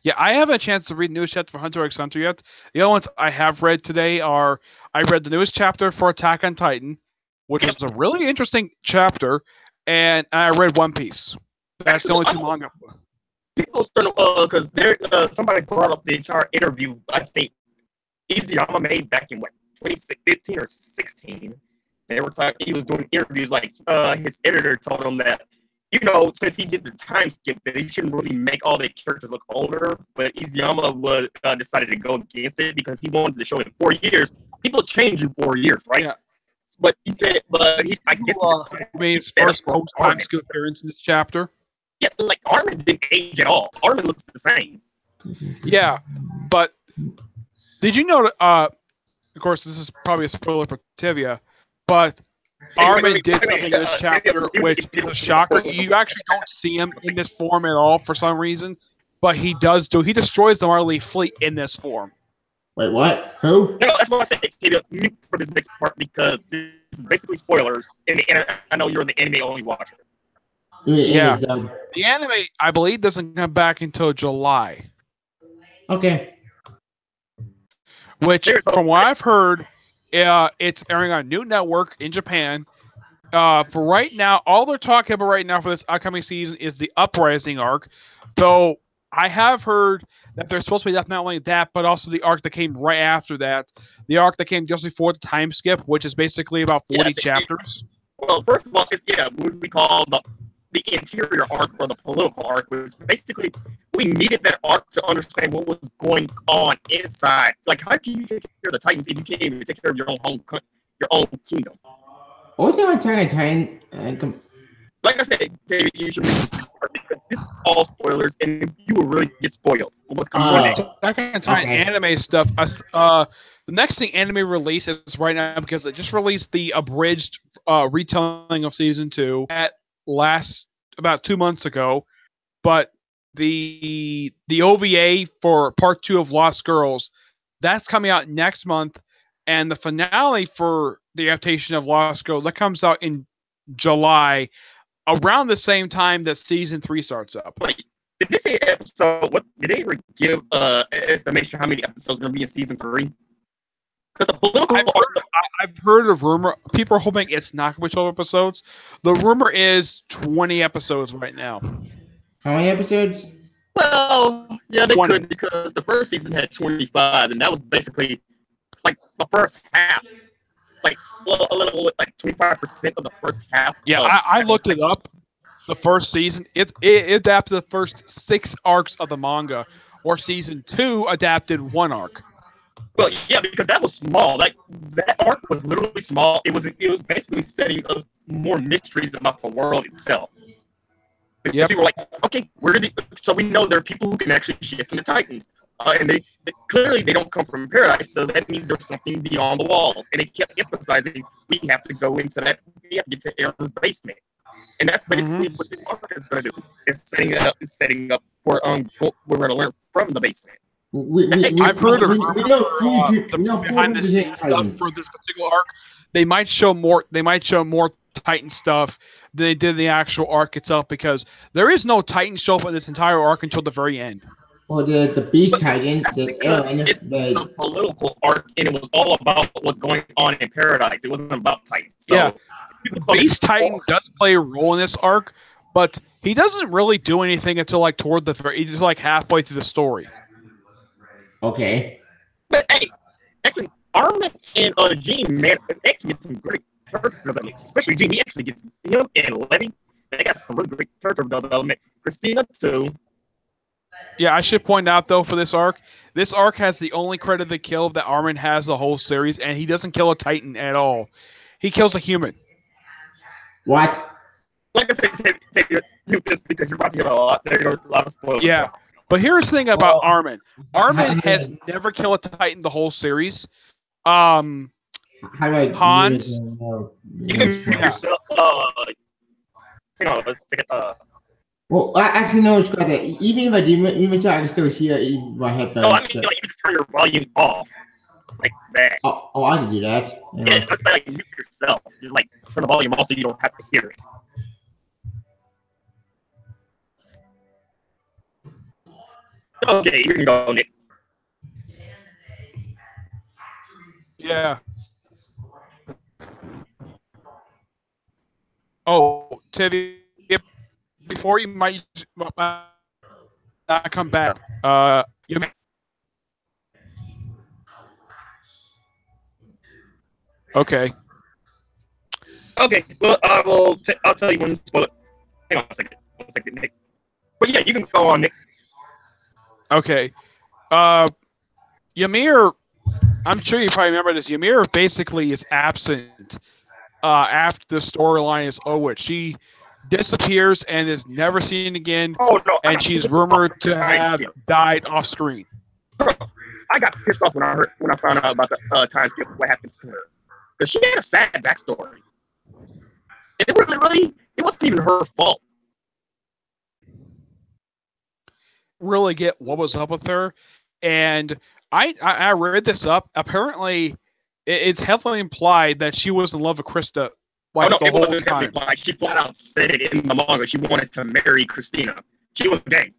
Yeah, I haven't a chance to read news chapter for Hunter x Hunter yet. The only ones I have read today are I read the newest chapter for Attack on Titan, which was a really interesting chapter, and I read One Piece. That's the only 2 manga. People start because somebody brought up the entire interview. I think Izuyama made back in 2015 or 16. They were talking. He was doing interviews like his editor told him that. Since he did the time skip, that he shouldn't really make all the characters look older. But Izuyama decided to go against it because he wanted to show in 4 years. People change in 4 years, right? Yeah. But he said, I guess he made his first post-time skip appearance in this chapter. Yeah, like Armin didn't age at all. Armin looks the same. Yeah, but did you know of course, this is probably a spoiler for Tivia, but Armin did something in this chapter which is a shocker. You actually don't see him in this form at all for some reason, but he does do. He destroys the Marley fleet in this form. Wait, what? Who? No, that's why I said mute for this next part because this is basically spoilers. I know you're the anime only watcher. Yeah. The anime, I believe, doesn't come back until July. Okay. Which, from what I've heard, it's airing on a new network in Japan. For right now, all they're talking about right now for this upcoming season is the Uprising arc. Though I have heard that there's supposed to be not only that, but also the arc that came right after that. The arc that came just before the time skip, which is basically about 40 chapters. Well, first of all, it's what we call the interior arc or the political arc, which basically we needed that arc to understand what was going on inside. Like, how can you take care of the Titans if you can't even take care of your own kingdom? What was I trying to Titan? Like I said, David, you should read this part because this is all spoilers, and you will really get spoiled. What's coming on next? That kind of time anime stuff. The next thing anime releases right now, because it just released the abridged retelling of season 2 at about 2 months ago, but the OVA for part 2 of Lost Girls, that's coming out next month, and the finale for the adaptation of Lost Girls that comes out in July, around the same time that season 3 starts up. Wait, did they say episode? What did they ever give estimation how many episodes are going to be in season 3? Because the political I've heard a rumor. People are hoping it's not going to be 12 episodes. The rumor is 20 episodes right now. How many episodes? Well, yeah, they 20. could because the first season had 25, and that was basically like the first half. Like, well, a little like 25% of the first half. Yeah, I looked it up. The first season, it adapted the first 6 arcs of the manga, or season 2 adapted 1 arc. Well, yeah, because that was small. Like that arc was literally small. It was basically setting up more mysteries about the world itself. Yeah, we were like, okay, so we know there are people who can actually shift into Titans, and they clearly they don't come from paradise, so that means there's something beyond the walls. And they kept emphasizing we have to go into that. We have to get to Aaron's basement, and that's basically what this arc is going to do. It's setting up for what we're going to learn from the basement. I've heard of behind the scenes stuff for this particular arc. They might show more. They might show more Titan stuff than they did in the actual arc itself, because there is no Titan show up in this entire arc until the very end. Well, the Beast Titan, it's the political arc, and it was all about what's going on in Paradise. It wasn't about Titans. So, yeah, Beast Titan does play a role in this arc, but he doesn't really do anything until like toward the very, he's like halfway through the story. Okay. But hey, actually, Armin and Gene, man, actually get some great character development. Especially Gene, he actually gets him and Levy. They got some really great character development. Christina too. Yeah, I should point out though, for this arc has the only credited kill that Armin has the whole series, and he doesn't kill a Titan at all. He kills a human. What? Like I said, take this because you're about to get a lot. There are a lot of spoilers. Yeah. But here's the thing about Armin. Armin has never killed a Titan the whole series. Hans. You can mute yourself. Hang on, let's take it. Well, I actually know it's got that. Even if I do mute myself, I can still hear it if I have. No, I mean, you can just turn your volume off, like that. Oh, I can do that. Yeah, it's like mute yourself. Just like turn the volume off so you don't have to hear it. Okay, you can go, Nick. Yeah. Oh, Tivy, before you might come back, you may... Okay. Okay, well, I'll tell you when to spoil it. Hang on a second. 1 second, Nick. But yeah, you can go on, Nick. Okay. Ymir, I'm sure you probably remember this. Ymir basically is absent after the storyline is over. She disappears and is never seen again, Oh, no, and she's rumored to have died off screen. I I got pissed off when I found out about the time skip, what happened to her, because she had a sad backstory. It really, it wasn't even her fault. Really get what was up with her, and I read this up. Apparently, it's heavily implied that she was in love with Krista like the whole time. Like, she flat out said it in the manga. She wanted to marry Christina. She was gay.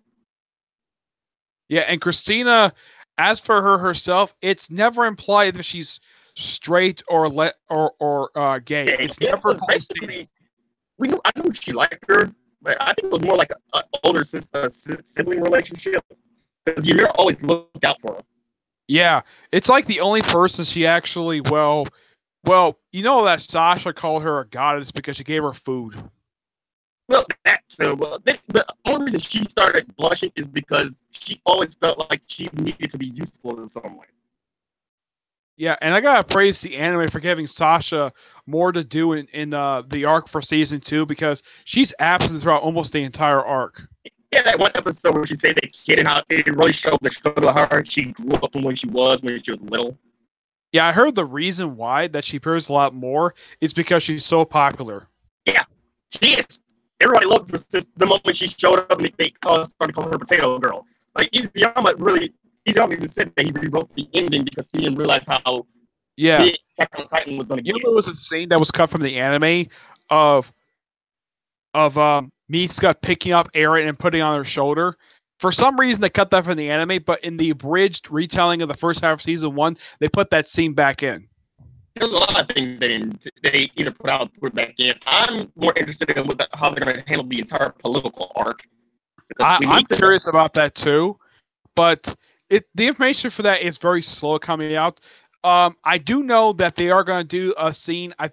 Yeah, and Christina, as for her herself, it's never implied that she's straight or gay. Yeah, it's never basically. I knew she liked her, but I think it was more like an older sibling relationship, because Ymir always looked out for her. Yeah, it's like the only person she actually well, you know that Sasha called her a goddess because she gave her food. Well, that too. But the only reason she started blushing is because she always felt like she needed to be useful in some way. Yeah, and I gotta praise the anime for giving Sasha more to do in the arc for season 2, because she's absent throughout almost the entire arc. Yeah, that one episode where she said that kid and how it really showed the struggle of her. She grew up from when she was little. Yeah, I heard the reason why that she appears a lot more is because she's so popular. Yeah, she is. Everybody loved her since the moment she showed up and they started calling her Potato Girl. Like, Izuyama even said that he rewrote the ending because he didn't realize how big Attack on Titan was going to get. There was a scene that was cut from the anime of Mitsuka picking up Eren and putting on her shoulder. For some reason, they cut that from the anime, but in the abridged retelling of the first half of season 1, they put that scene back in. There's a lot of things they either put out or put back in. I'm more interested in how they're going to handle the entire political arc. I'm curious about that too, but the information for that is very slow coming out. I do know that they are going to do a scene. I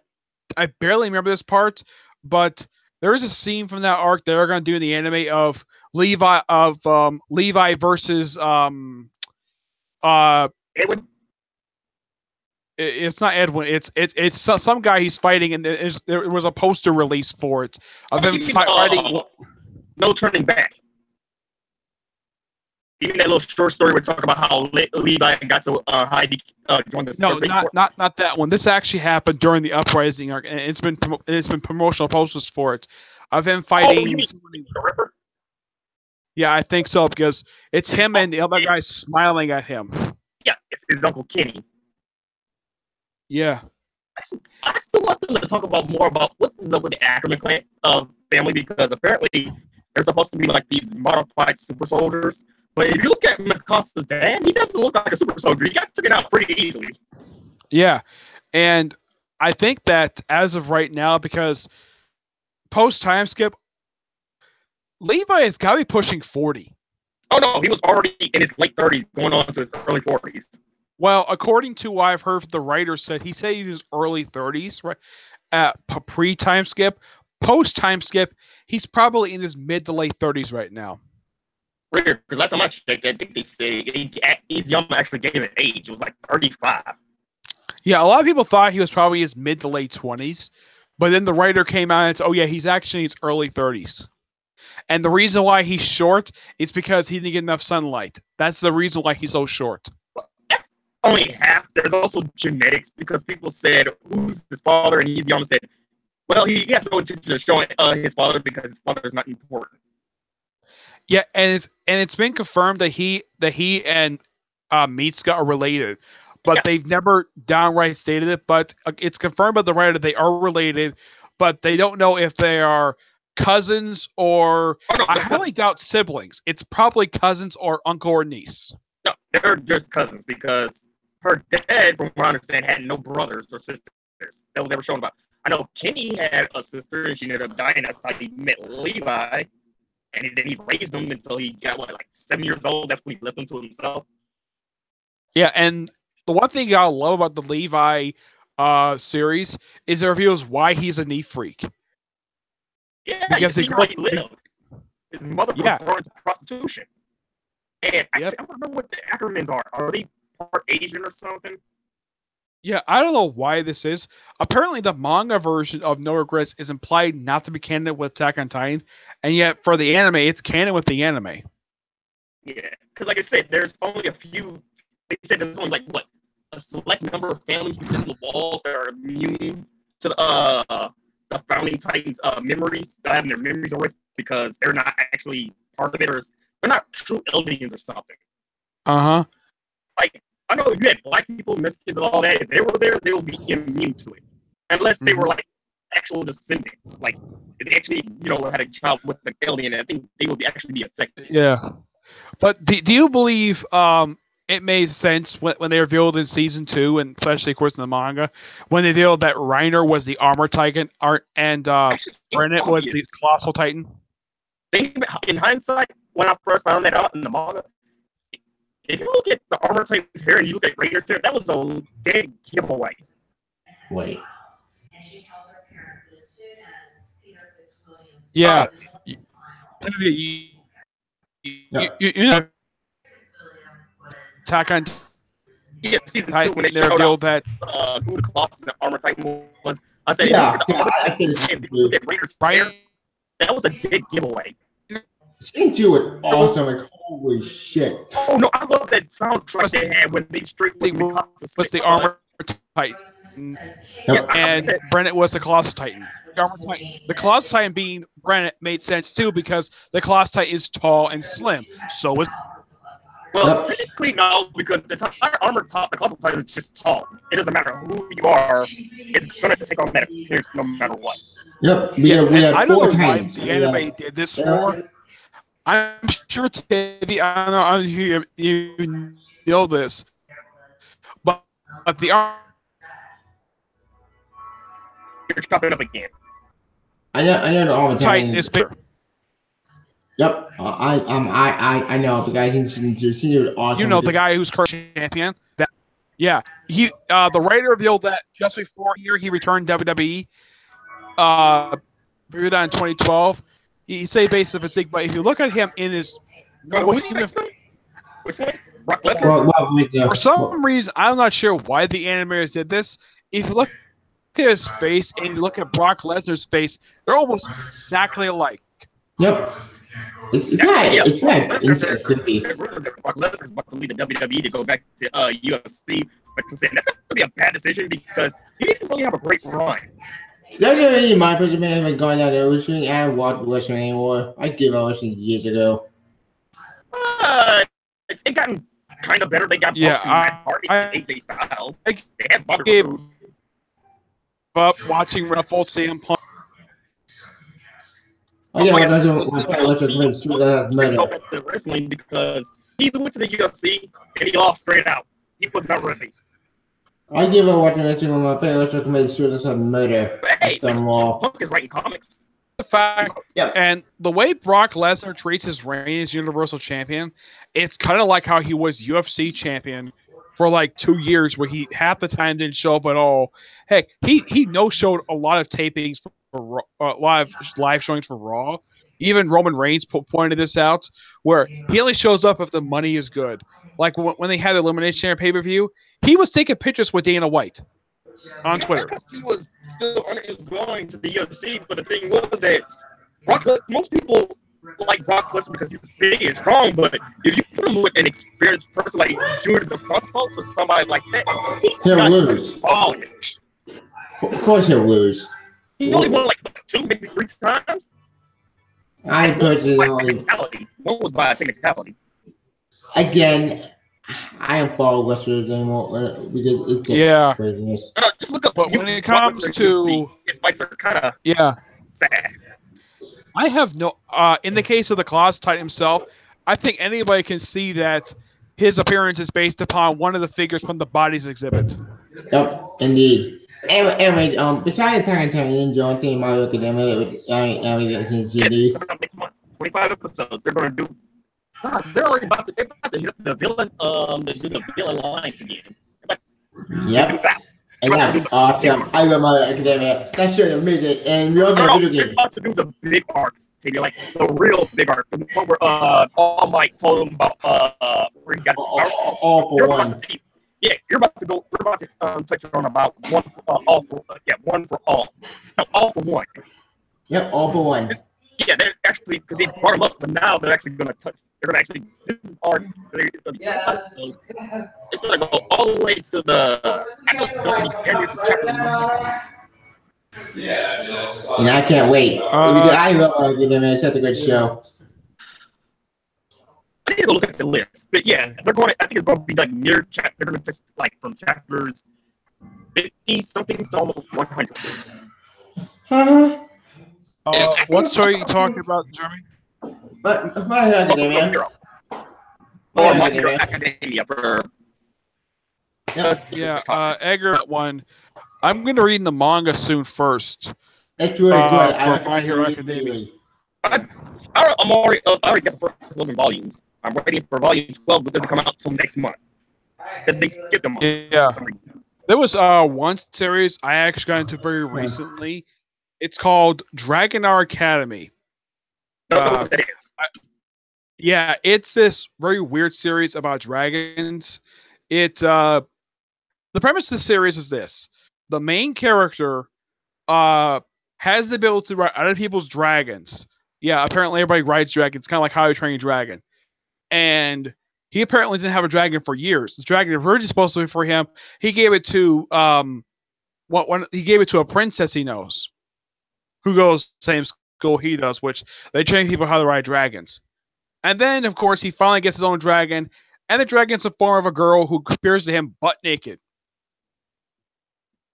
barely remember this part, but there is a scene from that arc they're going to do in the anime of Levi versus Edwin. It's not Edwin. It's some guy he's fighting, and there was a poster release for it of him fighting. No Turning Back. You mean that little short story we talk about how Levi got to join the? No, not that one. This actually happened during the Uprising arc, and it's been promotional posters for it of him fighting. Oh, you mean the Ripper? Yeah, I think so, because it's him and the other guy smiling at him. Yeah, it's his Uncle Kenny. Yeah. I still want them to talk about more about what's up with the Ackerman clan family, because apparently they're supposed to be like these modified super soldiers. But if you look at Mikasa's dad, he doesn't look like a super soldier. He got taken out pretty easily. Yeah, and I think that as of right now, because post time skip, Levi has got to be pushing 40. Oh no, he was already in his late 30s, going on to his early 40s. Well, according to what I've heard, the writer said he's in his early 30s, right? At pre-time skip, post-time skip, he's probably in his mid to late 30s right now. Weird, because last time I checked, I think they say Izuyama actually gave an age. It was like 35. Yeah, a lot of people thought he was probably his mid to late 20s, but then the writer came out and said, oh yeah, he's actually in his early 30s. And the reason why he's short is because he didn't get enough sunlight. That's the reason why he's so short. That's only half. There's also genetics, because people said, who's his father? And Izuyama said, well, he has no intention of showing his father because his father is not important. Yeah, and it's been confirmed that he and Mitsuka are related, but they've never downright stated it. But it's confirmed by the writer they are related, but they don't know if they are cousins or I highly doubt siblings. It's probably cousins or uncle or niece. No, they're just cousins, because her dad, from what I understand, had no brothers or sisters that was ever shown about. I know Kenny had a sister and she ended up dying. That's how he met Levi. And then he raised him until he got, like 7 years old. That's when he left him to himself. Yeah, and the one thing I love about the Levi series is it reveals why he's a neat freak. Yeah, because he lived. His mother was born into prostitution. And I don't know what the Ackermans are. Are they part Asian or something? Yeah, I don't know why this is. Apparently, the manga version of No Regrets is implied not to be canon with Attack on Titan, and yet for the anime, it's canon with the anime. Yeah, because like I said, there's only a few they said there's only like what a select number of families within the walls that are immune to the founding Titans' memories, having their memories erased because they're not actually part of it, or they're not true aliens or something. Like, I know you had black people, Mexicans, and all that. If they were there, they would be immune to it, unless they were like actual descendants. Like, if they actually, had a child with the alien, I think they would actually be affected. Yeah, but do you believe it made sense when they revealed in season 2, and especially, of course, in the manga, when they revealed that Reiner was the Armor Titan, and Brennet was the Colossal Titan? In hindsight, when I first found that out in the manga, if you look at the Armor Titan's hair and you look at Rainer's hair, that was a dead giveaway. Wait. Yeah. You know, Attack on season Titan, 2 when they they showed revealed that who the Colossus and Armor Titan was. I said, look at Rainer's hair, that was a dead giveaway. Season 2 was awesome. Like, holy shit. Oh, no, I love that soundtrack they had when they straight with was the Armor Titan. And Brennet was the Colossal Titan. The Colossal Titan being Brennet made sense too because the Colossal Titan is tall and slim. So is technically no, because the entire armor top, the Colossal Titan is just tall. It doesn't matter who you are; it's gonna take on that appearance no matter what. Yep. We have I don't know why times. the anime did this for. I'm sure Teddy, I don't know you know this, but the armor. You're chopping up again. I know the Armor Titan is bigger. Yep, I know the guys in season 2 was awesome. You know the guy who's current champion. He the writer revealed that just before he returned WWE. Reviewed that in 2012. He say based on physique, but if you look at him in his, Which one? Brock Lesnar? For some reason, I'm not sure why the animators did this. If you look at his face and you look at Brock Lesnar's face, they're almost exactly alike. Yep. It's right. Could be. Brock Lesnar's about to leave the WWE to go back to UFC, but to say that's going to be a bad decision because he didn't really have a great run. WWE, in my opinion, haven't gone down there wrestling. I don't watch wrestling anymore. I gave up wrestling years ago. It gotten kind of better. They got Matt Hardy and AJ Styles. They had I gave up watching Ruffle CM Punk. Let's go back to wrestling because he went to the UFC and he lost straight out. He was not ready. I give up watching wrestling when my favorite wrestler committed suicide murder. But hey, Punk is writing comics. The fact, and the way Brock Lesnar treats his reign as Universal Champion, it's kind of like how he was UFC champion for like 2 years, where he half the time didn't show up at all. Heck, he no-showed a lot of tapings for live showings for Raw. Even Roman Reigns pointed this out, where he only shows up if the money is good. Like when they had the Elimination Chamber pay-per-view, he was taking pictures with Dana White on Twitter. Because he was still going to the UFC, but the thing was that most people like Brock Lesnar because he was big and strong, but if you put him with an experienced person like Junior the Santos or somebody like that, he'll lose. Of course he'll lose. He only won like 2, maybe 3 times. I personally, one was by a technicality. Again, I don't follow wrestlers anymore because it gets craziness. Just look up. But when it comes to his fights are kind of sad. I have no. In the case of the Colossal Titan himself, I think anybody can see that his appearance is based upon one of the figures from the Bodies exhibit. Yep, indeed. Anyway, besides Attack on Titan, enjoying thing My Hero Academia with in CD. Next month, 25 episodes. They're going to do. God, they're already about to hit up the villain. The villain lines again. Yep. And that's awesome. I love My Hero Academia. That's sure amazing. And we're going to do They're about to do the big arc. Like the real big arc. The one where All Might told him about where he got all for one. Yeah, you're about to go. We're about to touch on about one for all. No, all for one. Yep, all for one. Yeah, they're actually because they brought them up, but now they're actually going to touch. They're going to actually this is art. It's going to be it's going to go all the way to the. I know it's going to be every chapter. And I can't wait. I love Arcane, man. It's such a good show. I need to go look at the list, but yeah, they're going. I think it's going to be like near chapter. They're going to just like from chapters 50 something to almost 100. What story are you talking about, Jeremy? My Academia. Or My Hero Academia for. Yeah, Edgar, that one. I'm going to read the manga soon first. It's really good. For My Hero Academia. I already got the first 11 volumes. I'm waiting for volume 12 because it come out until next month. Because they skipped them yeah. for some reason. There was one series I actually got into very recently. It's called Dragon Art Academy. I don't know what that is. Yeah, it's this very weird series about dragons. The premise of the series is this: the main character has the ability to ride other people's dragons. Yeah, apparently everybody rides dragons, kind of like How to Train Your Dragon. And he apparently didn't have a dragon for years. The dragon originally supposed to be for him. He gave it to he gave it to a princess he knows, who goes same school he does, which they train people how to ride dragons. And then, of course, he finally gets his own dragon, and the dragon's the form of a girl who appears to him butt naked.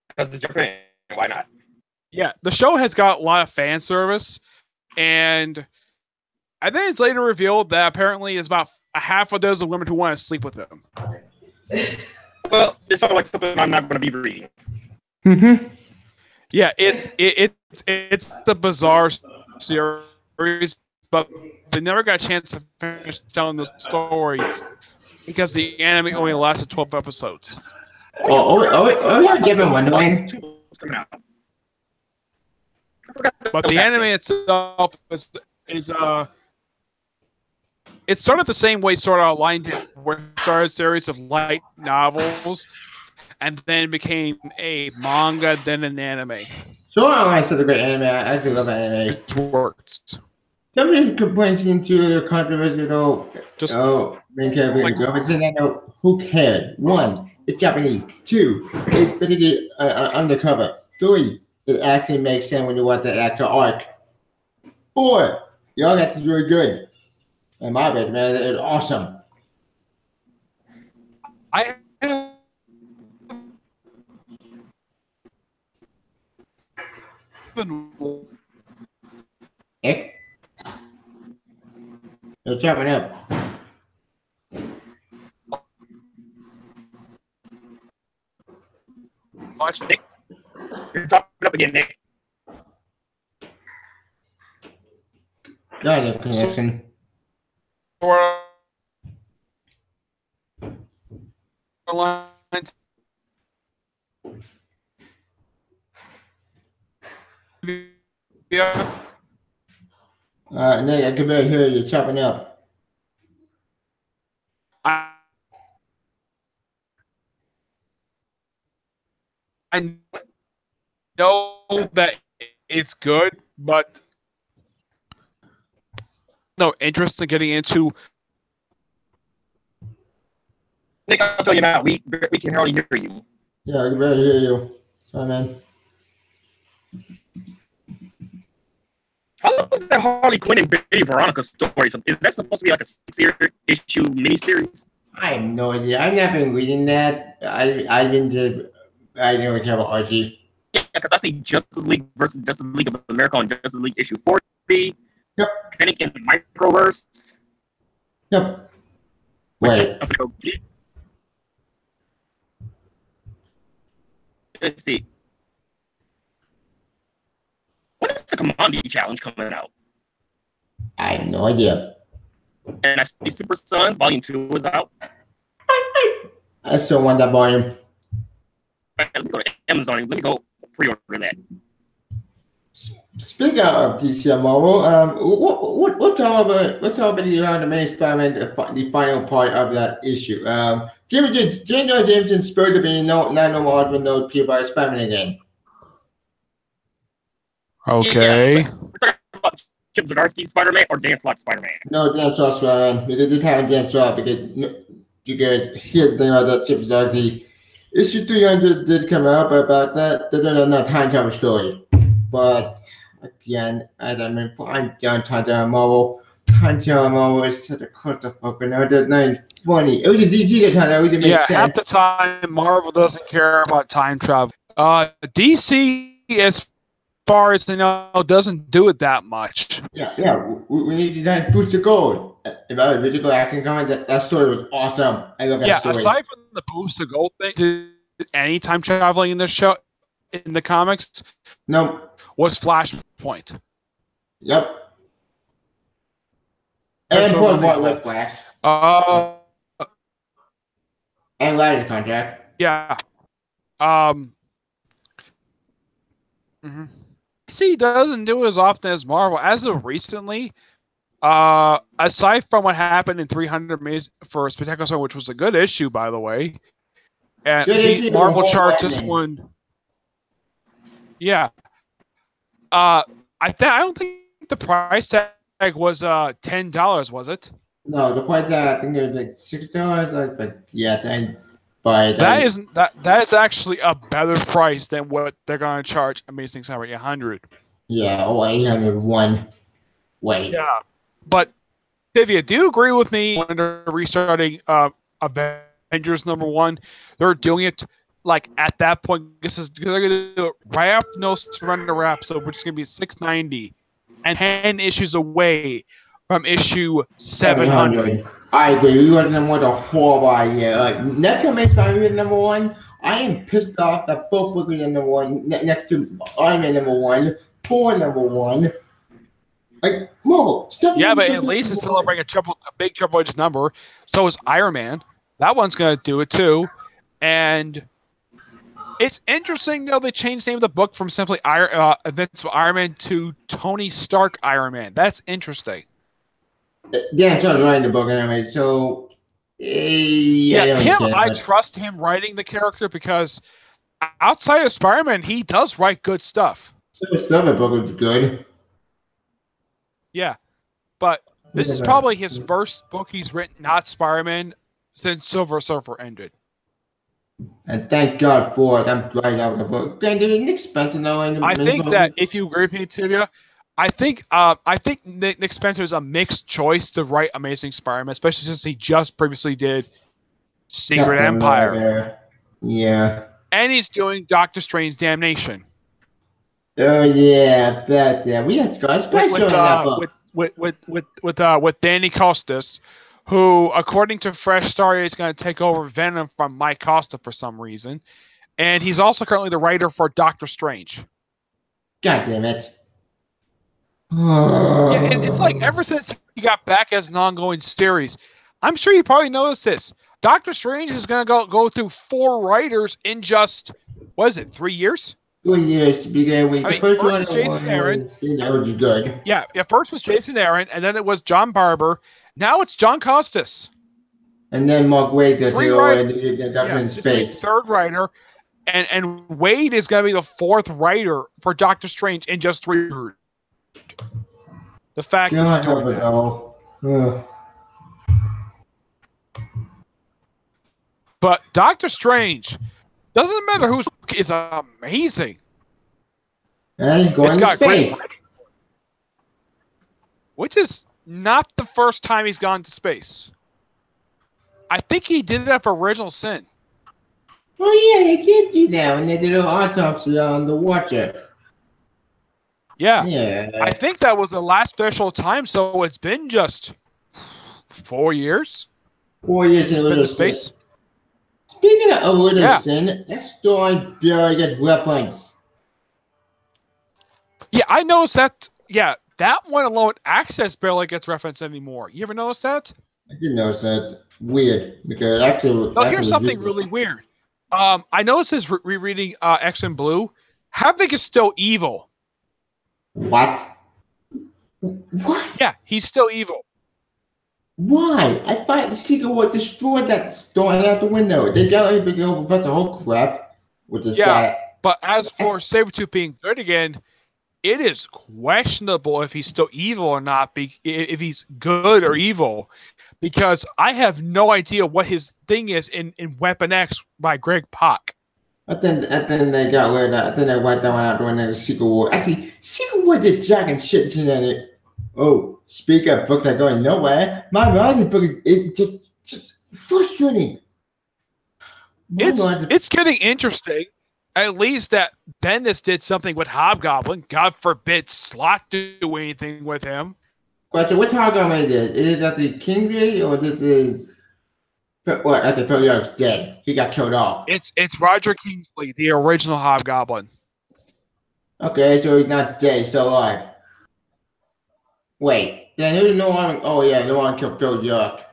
Because it's Japan. Why not? Yeah, the show has got a lot of fan service, and then it's later revealed that apparently there's about a half a dozen women who want to sleep with him. Well, it sounds like something I'm not going to be reading. Yeah, it's a bizarre series, but they never got a chance to finish telling the story because the anime only lasted 12 episodes. Yeah, given one way. But the anime itself is it started the same way Sword Art Online did, where it started a series of light novels, and then became a manga, then an anime. Sword Art Online is such a great anime. I do love anime. It works. Somebody complains into the controversial main character, but then I know who cares. 1, it's Japanese. 2, it's particularly undercover. 3, it actually makes sense when you watch the actual arc. 4, y'all got to do really good. And my bad, man, it's awesome. I Nick? You're chopping up. Watch Nick. You're chopping up again, Nick. Got a connection. Yeah. Nick, I can barely hear you chopping up. I know that it's good, but no interest in getting into. Nick, I'll tell you now, we can hardly hear you. Yeah, I can barely hear you. Sorry, man. How long is that Harley Quinn and Betty Veronica story? Is that supposed to be like a 6-issue miniseries? I have no idea. I've not been reading that. I don't really care about RG. Yeah, because I see Justice League versus Justice League of America on Justice League issue 40. Yep. Panic in Microverse. Yep. Wait. Let's see. When is the Commodity Challenge coming out? I have no idea. And I see Super Sons Volume 2 is out. I still want that volume. Right, let me go to Amazon. Let me go pre-order that. Speaking of DC and Marvel, what topic do you have the main Spider-Man, the final part of that issue? Jonah Jameson spurred to be not no more than no Peter Spider-Man again. Okay. Yeah, we're talking about Chip Zdarsky Spider-Man or Dan Slott Spider-Man? No, Dan Shaw Spider-Man. Because they haven't Dan Shaw because here's the thing about that Chip Zdarsky. Issue 300 did come out, but about that, there's another time travel story. But again, as I mean, I'm done time travel Marvel. Time travel Marvel is such a clusterfuck. No, that's not even funny. It was a DC that time that really makes sense. Half the time Marvel doesn't care about time travel. DC, as far as I know, doesn't do it that much. Yeah. We need to boost the gold. About physical action comic, that story was awesome. I love that story. Aside from the boost the gold thing, did any time traveling in this show, in the comics? No. Was Flashpoint. Yep. And Paul Blart with Flash. And Ryder's contract. Yeah. DC doesn't do it as often as Marvel. As of recently, aside from what happened in 300 for Spectacular Spider-Man, which was a good issue, by the way, and Marvel charged this one. Yeah. I don't think the price tag was $10, was it? No, the price tag I think it was like $6. But yeah, that is actually a better price than what they're gonna charge Amazing Spider-Man 800. Yeah, 801. Wait. Yeah, but Divya, do you agree with me when they're restarting Avengers #1? They're doing it like at that point. They're gonna do it right after No Surrender wraps, so which is gonna be $690 and 10 issues away from issue 700. I agree. We want them with a horrible idea. Next time Spider-Man #1, I am pissed off that both books are #1 next to Iron Man #1, Thor #1. Like, Marvel, stuff. Yeah, but at least it's celebrating a big Triple H number. So is Iron Man. That one's gonna do it too, and it's interesting though they changed the name of the book from simply Invincible Iron Man to Tony Stark Iron Man. That's interesting. Dan Shaw's writing the book anyway, so I trust him writing the character because outside of Spider-Man, he does write good stuff. So the Silver book was good. Yeah, but this is probably his first book he's written, not Spider-Man, since Silver Surfer ended. And thank God for it. I'm glad out of the book. Granted, it's expensive though. I think that if you agree with me, Tivia, I think Nick Spencer is a mixed choice to write Amazing Spider-Man, especially since he just previously did Secret Empire. Yeah. And he's doing Doctor Strange Damnation. Oh yeah, we had Scott with Danny Costas, who, according to Fresh Start, is going to take over Venom from Mike Costa for some reason, and he's also currently the writer for Doctor Strange. God damn it! Yeah, it's like ever since he got back as an ongoing series, I'm sure you probably noticed this. Doctor Strange is going to go through 4 writers in just 3 years? 2 years to begin with. The first one was Jason Aaron. That was good. Yeah. First was Jason Aaron, and then it was John Barber. Now it's John Costas. And then Mark Waid to Doctor in Space. Third writer, and Waid is going to be the 4th writer for Doctor Strange in just 3 years. The fact that he's doing that. But Doctor Strange, doesn't matter who's is amazing. And he's going to space. Which is not the first time he's gone to space. I think he did that for Original Sin. Oh yeah, they did do that when they did an autopsy on the Watcher. Yeah. I think that was the last special time, so it's been just 4 years. 4 years in Little Space. Speaking of Little Sin, that story barely gets reference. Yeah, I noticed that. Yeah, that one alone, Access barely gets referenced anymore. You ever notice that? I did notice that. Weird, because actually. No, here's something really weird. I noticed his rereading X-Men Blue. Havoc is still evil. What? Yeah, he's still evil. Why? I thought Secret War destroyed that store out the window. They got everything over the whole crap with the But as for Sabretooth being good again, it is questionable if he's still evil or not, if he's good or evil, because I have no idea what his thing is in Weapon X by Greg Pak. I think they got rid of that. I think they wiped that one out during the Secret War. Actually, Secret War did jack and shit in it. Oh, speak of books that are going nowhere, my Rising book is just frustrating. It's getting interesting. At least that Bendis did something with Hobgoblin. God forbid Slott do anything with him. Question: which Hobgoblin is it? Is it at the Kingsley or this is what? After Phil York's dead, he got killed off. It's Roger Kingsley, the original Hobgoblin. Okay, so he's not dead; he's still alive. Wait, then who's no one? Oh yeah, no one killed Phil York.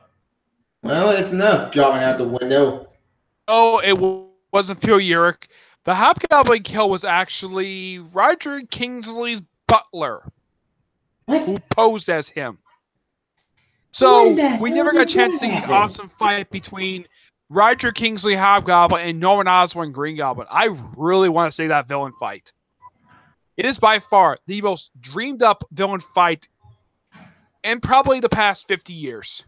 Well, it's enough going out the window. Oh, it wasn't Phil Urich. The Hobgoblin kill was actually Roger Kingsley's butler, who posed as him. So we never got a chance to see the awesome fight between Roger Kingsley Hobgoblin and Norman Osborn Green Goblin. I really want to see that villain fight. It is by far the most dreamed up villain fight in probably the past 50 years.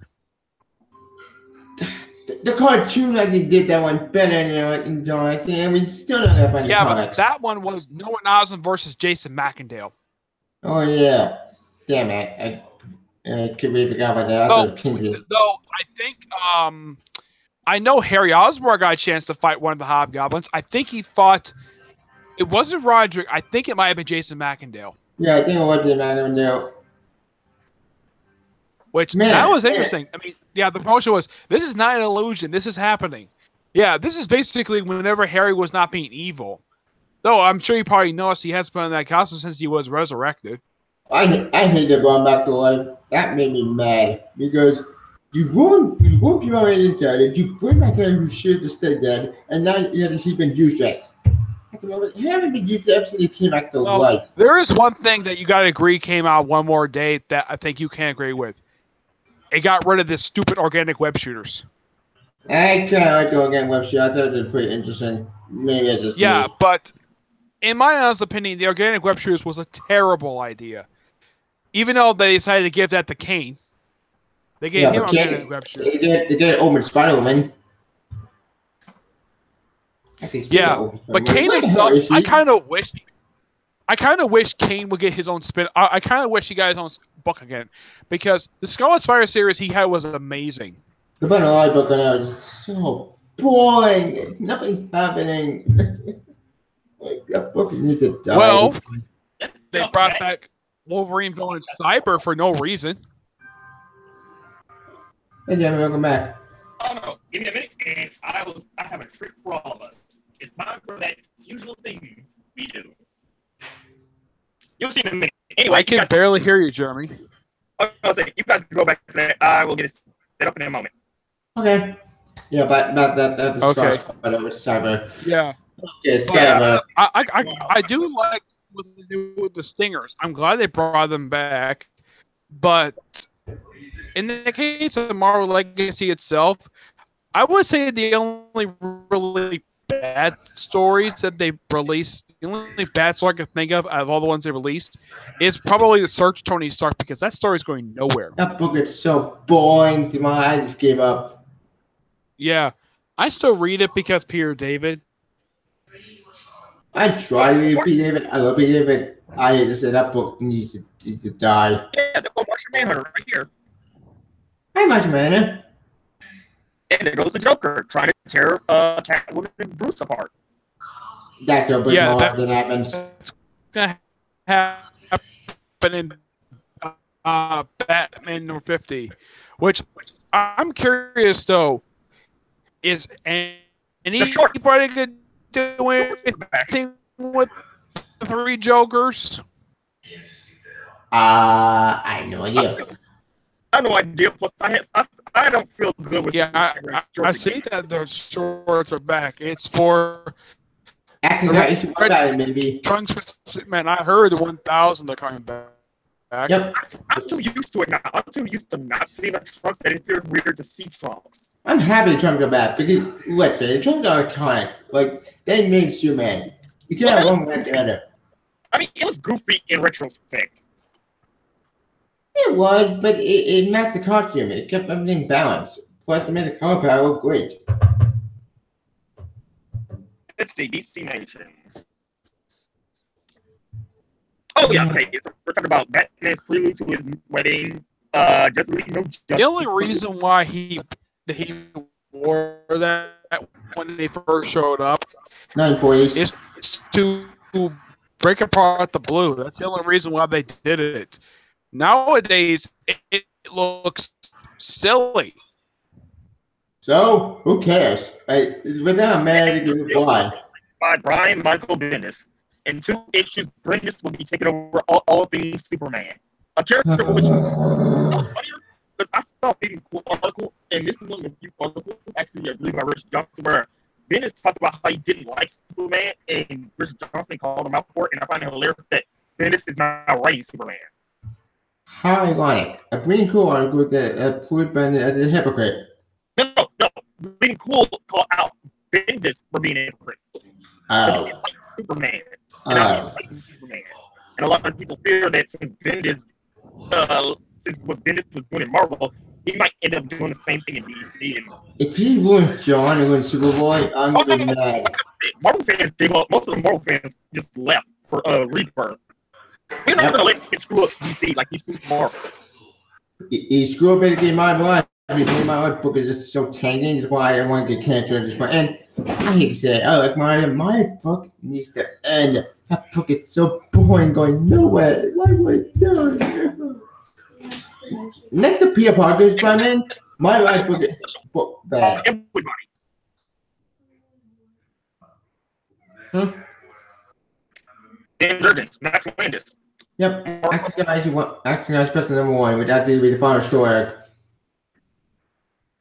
The cartoon actually did that one better than John. I mean, still not that by the comics. But that one was Norman Osborn versus Jason Macendale. Oh yeah, damn it! I completely forgot about that. Though I think I know Harry Osborn got a chance to fight one of the Hobgoblins. I think he fought. It wasn't Roderick. I think it might have been Jason Macendale. Yeah, I think it was Jason Macendale. That was interesting. I mean, yeah, the promotion was, this is not an illusion. This is happening. Yeah, this is basically whenever Harry was not being evil. Though I'm sure you probably noticed he has been in that costume since he was resurrected. I hate that brought back to life. That made me mad because you ruined people already dead. You bring back Harry who should have stayed dead, and now you have to see him useless. He haven't been used ever since he came back to life. There is one thing that you got to agree came out one more day that I think you can agree with. It got rid of this stupid organic web shooters. I kind of like the organic web shooters. I thought they were pretty interesting. Maybe I just but in my honest opinion, the organic web shooters was a terrible idea. Even though they decided to give that to Kane. They gave him organic web shooters. They get Omen Spider-Man. Yeah, but Kane himself, I kind of wish Kane would get his own spin. I kind of wish he got his own book again, because the Scarlet Spider series he had was amazing. The Butterfly book is so boring. Nothing's happening. That book needs to die. Well, they brought back Wolverine villain Cyber for no reason. Hey, Jeremy, welcome back. Oh no, give me a minute, and I have a trick for all of us. It's time for that usual thing we do. You'll see in a minute. Anyway, I can barely hear you, Jeremy. I'll say, you guys can go back to that. I will get it set up in a moment. Okay. Yeah, but that okay. But over Cyber. Yeah. Okay, Cyber. I do like what they do with the Stingers. I'm glad they brought them back, but in the case of Marvel Legacy itself, I would say the only really bad stories that they released, the only bad story I can think of out of all the ones they released, is probably the Search Tony Stark, because that story is going nowhere. That book is so boring to my. I just gave up. Yeah, I still read it because Peter David. I try to read Peter David. I love Peter David. I hate to say that book needs to die. Yeah, the Martian Manhunter right here. Hi, Martian Manhunter. And there goes the Joker trying to tear Catwoman and Bruce apart. That's no big more than happens. That's gonna happen in Batman number 50, which I'm curious though. Is anybody gonna do anything with the three Jokers? I have no idea. I have no idea. Plus, I don't feel good with. Yeah, I see that the shorts are back. It's for maybe. Trunks, man, I heard the 1,000 are coming back. Yep. I'm too used to it now. I'm too used to not seeing the Trunks that it feels weird to see Trunks. I'm happy Trunks go back because look, the Trunks are iconic. Like they made Superman. You can't have one without the other. I mean, it was goofy in retrospect. It was, but it matched the costume. It kept everything balanced. Plus, it made the color palette look great. Let's see, DC Nation. Oh yeah, okay. So we're talking about Batman's prelude to his wedding. Justice League No Justice. The only reason why he wore that when they first showed up 940s. is to break apart the blue. That's the only reason why they did it. Nowadays, it looks silly. So, who cares? Right? Without mad, you can fly. By Brian Michael Bendis. In 2 issues, Bendis will be taking over all things Superman. A character which was funnier because I saw a big article, and this is one of the few articles actually I believe by Rich Johnson where Bendis talked about how he didn't like Superman, and Rich Johnson called him out for it, and I find it hilarious that Bendis is now writing Superman. How ironic. A pretty cool article that proved Bendis as a hypocrite. No. Being cool called out Bendis for being a hypocrite. Oh. He liked Superman. And now he's fighting Superman. And a lot of people fear that since what Bendis was doing in Marvel, he might end up doing the same thing in DC. And if he ruined John and ruined Superboy, I'm gonna be mad. Marvel fans gave up. Most of the Marvel fans just left for Rebirth. We're not gonna let him screw up DC like he screwed Marvel. He screwed up basically my blood. I mean, my book is just so tangy. That's why I want to get cancer at this point. And I hate to say it, my book needs to end. That book is so boring, going nowhere. Why would I do it? Next to Peter Parker's Batman, my life book is bad. Everybody. Huh? Dan Jurgens, Max Landis. Yep. Action Guys Special Number 1, which actually be the final story.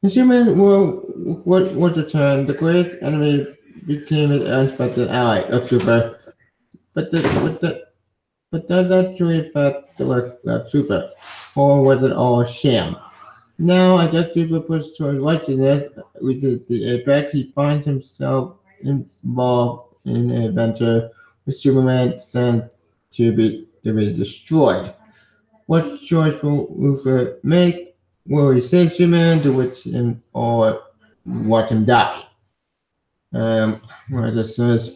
Human was returned. The great enemy became an unexpected ally of Super. But does that truly affect the Super? Or was it all a sham? Now, as that Super pushes towards righteousness, which is the apex, he finds himself involved in an adventure with Superman sent to be destroyed. What choice will Luthor make? Will he save Superman, do which him, or watch him die? Where this says,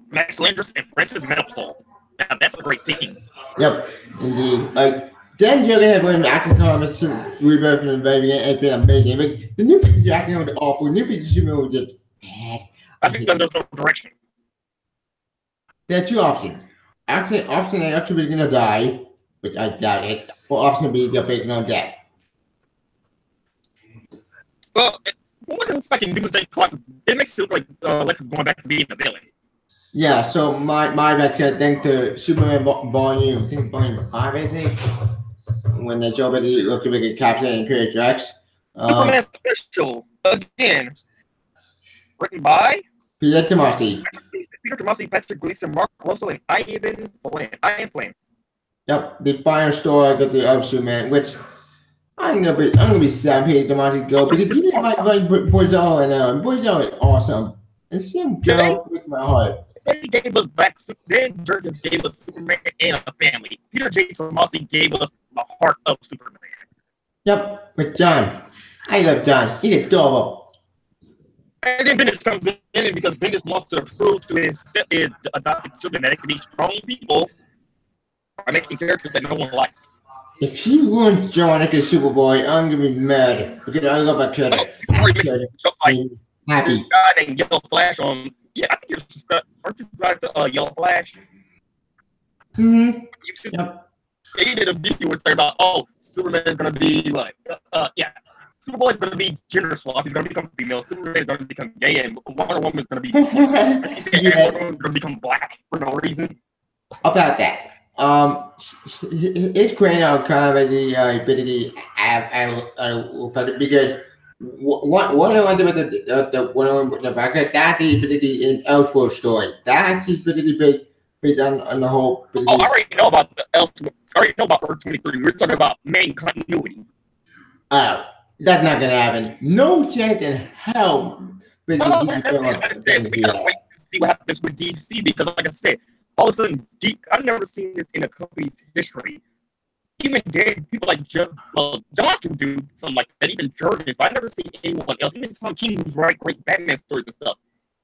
Max Landis and Francis Manapul. Now that's a great team. yep, indeed. Like Dan Jurgens had written Action Comics Rebirth and Baby, and it's been amazing. But the new pictures acting was awful. New pictures Superman was just bad. I think there's no direction. There are 2 options. Option A, actually gonna die, which I doubt it, or option B, they're faking on death. Well, what does fucking Doomsday Clock? It makes it look like Lex is going back to being the villain. Yeah, so my bet, I think the Superman volume 5, I think, when they show that he looks like a Captain Imperial Rex. Superman Special again, written by Peter Tomasi. Patrick Gleason, Mark Russell, and Ian Flynn. Yep, the final story of Superman, which I'm gonna be sad Peter Tomasi go because he didn't like Boyzal, and Boyzal is awesome. And see him go with my heart. They gave us back. Dan Jurgens gave us Superman and a family. Peter J. Tomasi gave us the heart of Superman. Yep, with John. I love John. He's adorable. And then Bendis comes in because Bendis wants to prove to his adopted children that they can be strong people by making characters that no one likes. If he ruins John like a Superboy, I'm gonna be mad because I love that character. Jokes like Happy. God and Yellow Flash on. Yeah, I think aren't you subscribed to Yellow Flash? Mm-hmm. YouTube. Yep. He did a video where say about, Superman is gonna be like, Superboy is gonna be gender swap. He's gonna become female. Superman is gonna become gay, and Wonder Woman is gonna be. Wonder Woman is gonna become black for no reason. About that, it's great out kind of the ability because one of the one of the back that's the ability in Elseworld story. That's the ability based on the whole. I already know about the Elseworld. I already know about Earth 23. We're talking about main continuity. That's not gonna happen. No chance in hell. Like I said, we gotta wait and see what happens with DC because, like I said, all of a sudden, I've never seen this in a company's history. Even dead people like Johns can do something like that, even Jurgens, but I've never seen anyone else. Even Tom King, who's write great Batman stories and stuff,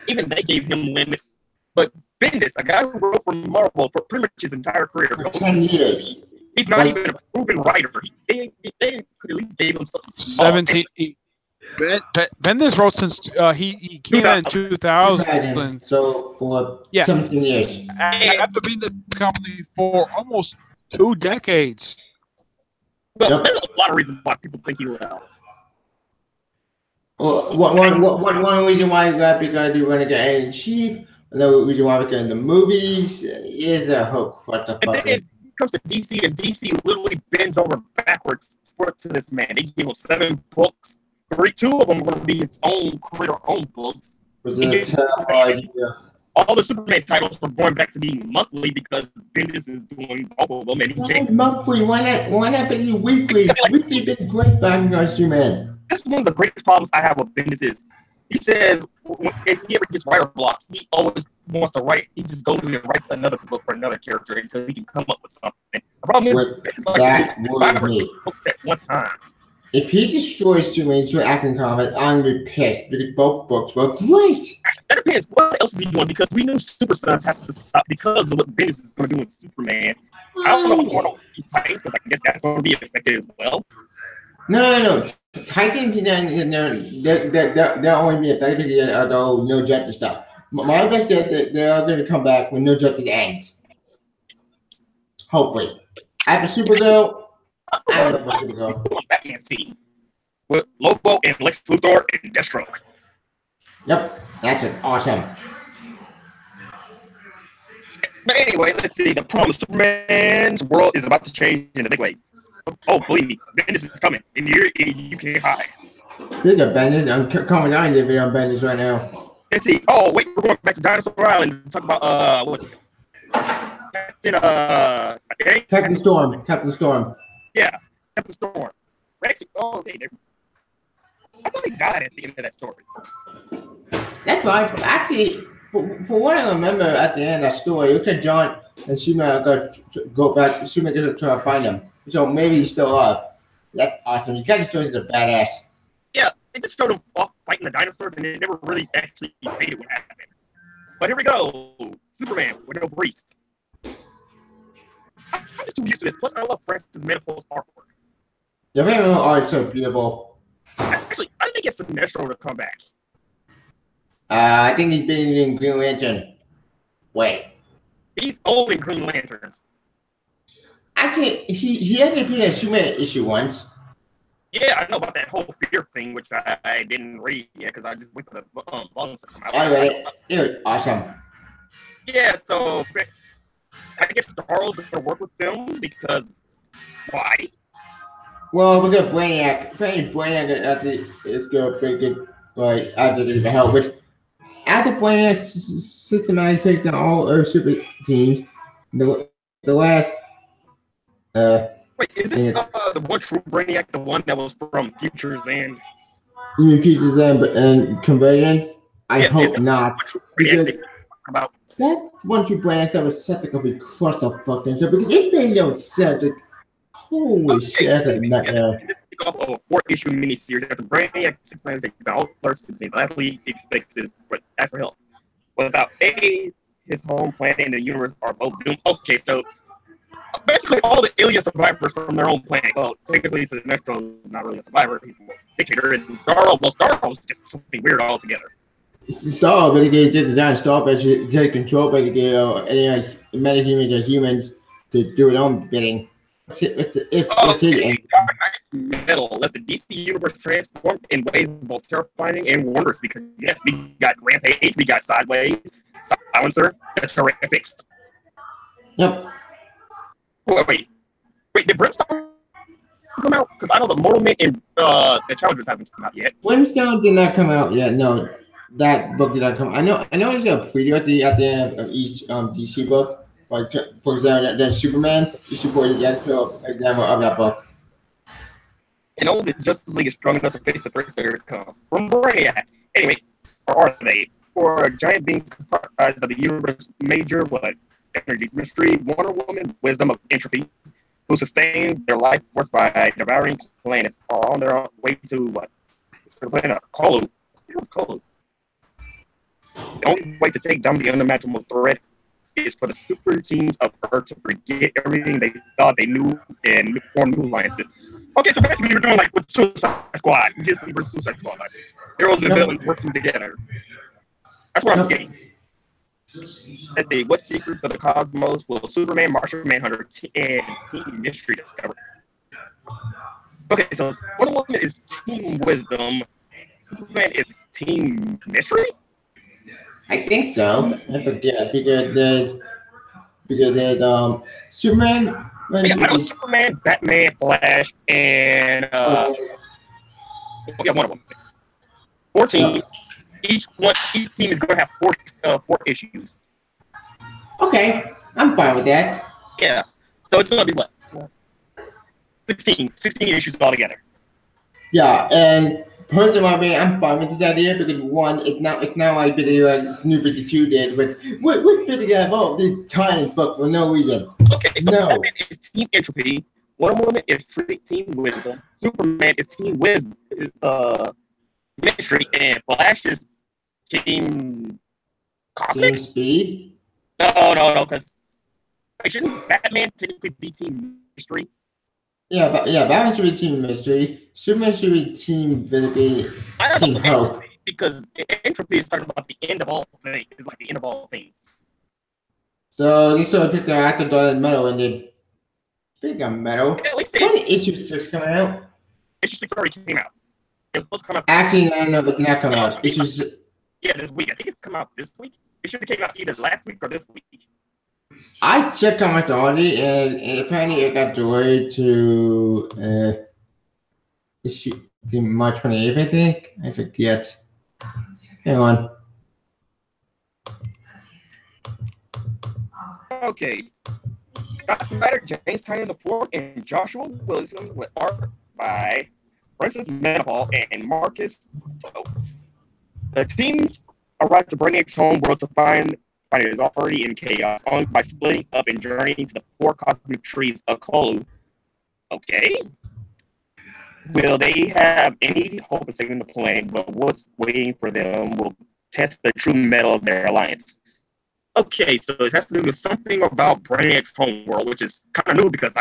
even they gave him limits. But Bendis, a guy who wrote for Marvel for pretty much his entire career, For 10 years. he's not even a proven writer. They could at least give him something small. 17. Bendis wrote since he came in 2000. So for Yeah. 17 years. After being the company for almost 2 decades. Well, Yep. there's a lot of reasons why people think he left. Well, one reason why he left because he wanted to get in chief. Another reason why because in the movies is a whole clusterfuck. And then it comes to DC, and DC literally bends over backwards to this man. They gave him 7 books. 2 of them were going to be his own career-owned books. Was it a terrible idea? All the Superman titles were going back to being monthly because Bendis is doing all of them, and he Why changed. monthly? Why not be weekly? Weekly been great back in Superman. That's one of the greatest problems I have with Bendis is he says if he ever gets writer block, he always wants to write. He just goes and writes another book for another character until he can come up with something. The problem is Bendis likes That to do would 5 or be- 6 books at one time. If he destroys Superman to Action Comics, I'm gonna be pissed because both books were great. That depends. What else is he doing? Because we knew Super Sons have to stop because of what Bendis is going to do with Superman. I don't know what's going on with Titans because I guess that's going to be affected as well. No. Titans, they'll only be affected because of the whole No Justice stuff. My best guess that they're going to come back when No Justice ends. Hopefully. After Supergirl, I don't know about Supergirl. On Batman's team with Lobo and Lex Luthor and Deathstroke. Yep, that's it. Awesome. But anyway, let's see. The problem with Superman's world is about to change in a big way. Oh, believe me, Bendis is coming, and you can't hide. Speaking of Bendis, I'm coming down in the video on Bendis right now. Let's see. Oh, wait, we're going back to Dinosaur Island and talk about what? Captain Storm. Yeah, Captain Storm. Actually, I thought he died at the end of that story. That's right. Actually, for what I remember at the end of that story, it looks like John and Superman go back. Superman going to try to find him. So maybe he's still alive. That's awesome. You Captain Storm is a badass. Yeah, they just showed him off fighting the dinosaurs, and they never really actually stated what happened. But here we go. Superman with no briefs. I'm just too used to this. Plus, I love Francis Manapul's artwork. Your favorite art is so beautiful. Actually, I think it's Sinestro to come back. I think he's been in Green Lantern. Wait. He's old in Green Lanterns. Actually, he had to be a Superman issue once. Yeah, I know about that whole fear thing, which I didn't read yet because I just wait for the volumes to come out. I read it. It was awesome. Yeah, so I guess Starro's going to work with them because why? Well, we got Brainiac. Brainiac is good, pretty good. Like after the help, which after Brainiac systematically take down all Earth super teams, the last. Wait, is this the one true Brainiac, the one that was from Futures and? You mean Futures and Convergence? I Yeah, hope not. Brainiac Because about that one true Brainiac that was such a complete clusterfuck and stuff because it made no sense. Like, holy shit, that's a nightmare. This is off of a 4-issue miniseries after Brainiac 6 man takes down all Earth's teams. Lastly, he expects but ask for help. Without his home planet and the universe are both doomed. Okay, so basically all the alien survivors from their own planet. Well, technically, Sinestro is not really a survivor. He's a dictator. And Starro is just something weird altogether. Starro, but he did the giant Star but she take control, but any metahumans as humans to do their own bidding. It's Dark Knight's Metal let the DC universe transform in ways both terrifying and wondrous because yes, we got Rampage, we got Sideways, Silencer, that's fixed. Yep. Wait, did Brimstone come out? Because I know the Mortal Men and the Challengers haven't come out yet. Brimstone did not come out yet. No, that book did not come. I know. There's a preview at the end of each DC book. Like for example, there's Superman. Issue 4, the actual example of that book. And only the Justice League is strong enough to face the threats that are to come from Brainiac. Anyway, or are they? Or giant beings comprised of the universe major what? energies: Mystery, Wonder Woman, Wisdom of Entropy, who sustains their life force by devouring planets, are on their way to what? The planet Kolu. It was Kolu. The only way to take down the unimaginable threat is for the super teams of Earth to forget everything they thought they knew and form new alliances. Okay, so basically we're doing like with Suicide Squad. We just versus Suicide Squad. Like, heroes and villains working together. That's what I'm getting. Let's see, what secrets of the cosmos will Superman, Martian Manhunter, and Team Mystery discover? Okay, so Wonder Woman is Team Wisdom. Superman is Team Mystery? I think so. I forget because there's Superman. Yeah, I know Superman, Batman, Flash, and one of them. 4 teams. Each team is going to have four issues. Okay, I'm fine with that. Yeah, so it's going to be what? 16 issues altogether. Yeah, and personally, I'm fine with the idea because one, it's not like New 52 did, but we're picking up all these tiny books for no reason. Okay, so Batman is Team Entropy, Wonder Woman is Team Wisdom, Superman is Team Wisdom, Mystery, and Flash is Team Cosmic? Team Speed? No, because shouldn't Batman technically be Team Mystery? Yeah, Batman should be Team Mystery. Superman should be Team Team Hope. Because Entropy is talking about the end of all things. It's like the end of all things. So they sort of picked their active on Metal and did. Speaking of Metal, when issue 6 coming out? Issue 6 already came out. It was supposed to come out. Actually, I don't know, but it's not coming out. Issue 6. Yeah, this week. I think it's come out this week. It should have came out either last week or this week. I checked how much already, and apparently it got delayed to issue March 28th, I think. I forget. Hang on. Okay. Scott's Matter, James Tynion IV, and Joshua Wilson with art by Francis Manapul and Marcus. The team arrived to Brainiac's home world to find it is already in chaos, only by splitting up and journeying to the 4 cosmic trees of Kolu. Okay. Will they have any hope of saving the planet, but what's waiting for them will test the true metal of their alliance. Okay, so it has to do with something about Brainiac's homeworld, which is kind of new because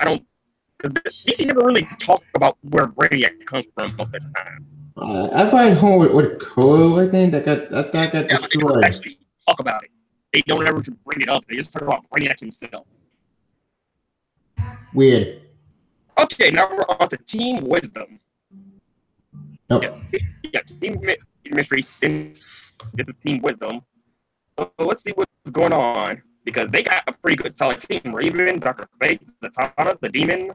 DC never really talked about where Brainiac comes from most of the time. I find home with Kolu, I think, that got destroyed. They actually talk about it. They don't ever bring it up. They just talk about Brainiac himself. Weird. Okay, now we're on to Team Wisdom. Nope. Yeah, Team Mystery. This is Team Wisdom. So let's see what's going on, because they got a pretty good solid team. Raven, Dr. Fate, Zatanna, the Demon.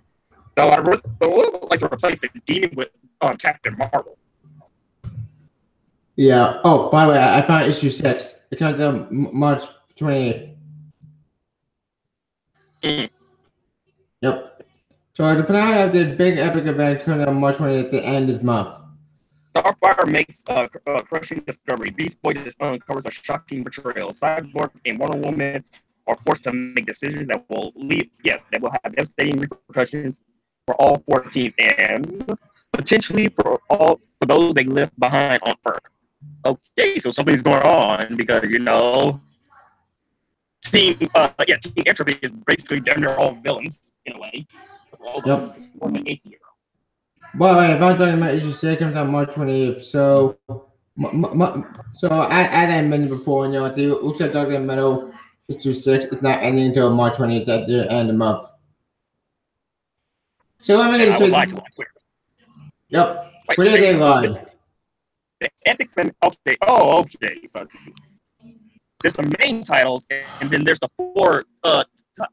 So I would like to replace the Demon with Captain Marvel. Yeah. Oh, by the way, I found issue 6. It comes out March 28th. Yep. So the finale of the big epic event coming out March 28th at the end of the month. Starfire makes a crushing discovery. Beast Boy just uncovers a shocking betrayal. Cyborg and Wonder Woman are forced to make decisions that will have devastating repercussions for all 4 teams and potentially for those they left behind on Earth. Okay, so something's going on because Team Entropy is basically damn near all villains in a way. Yep. Or the atheist. Well, about talking about issue 6 comes out March 28th. So, as I mentioned before, it looks like Dark Metal issue 6 is not ending until March 28th at the end of the month. So let me get this straight. Yep. Where did they lie? The Epic Fan. Okay. Oh, okay. So there's the main titles, and then there's the 4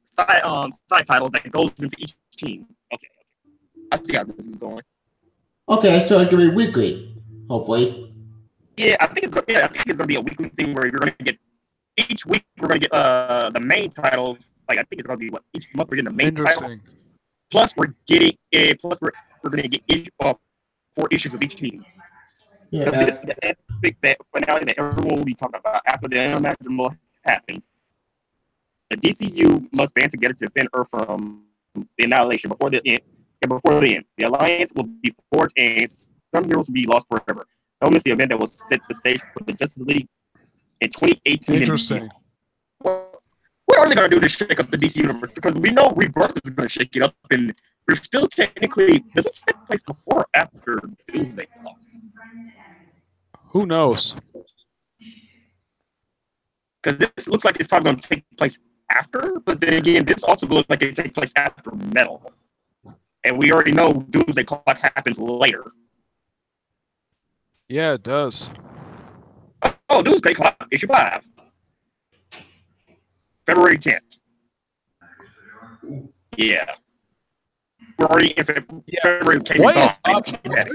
side titles that goes into each team. Okay. I see how this is going. Okay, so it's gonna be weekly, hopefully. Yeah, I think it's gonna be a weekly thing where you're gonna get each week. We're gonna get the main titles. Like I think it's gonna be each month we're getting the main title. Plus we're getting we're gonna get 4 issues of each team. Yeah. This is the epic finale that everyone will be talking about after the unimaginable happens. the DCU must band together to defend Earth from the annihilation before the end. Before the end, the Alliance will be forged and some heroes will be lost forever. Don't miss the event that will set the stage for the Justice League in 2018. Interesting. What are they going to do to shake up the DC universe? Because we know Rebirth is going to shake it up, and we're still technically. Does this take place before or after Doomsday Clock? Who knows? Because this looks like it's probably going to take place after, but then again, this also looks like it takes place after Metal. And we already know Doomsday Clock happens later. Yeah, it does. Oh, Doomsday Clock, issue 5. February 10th. Yeah. We're already in February. What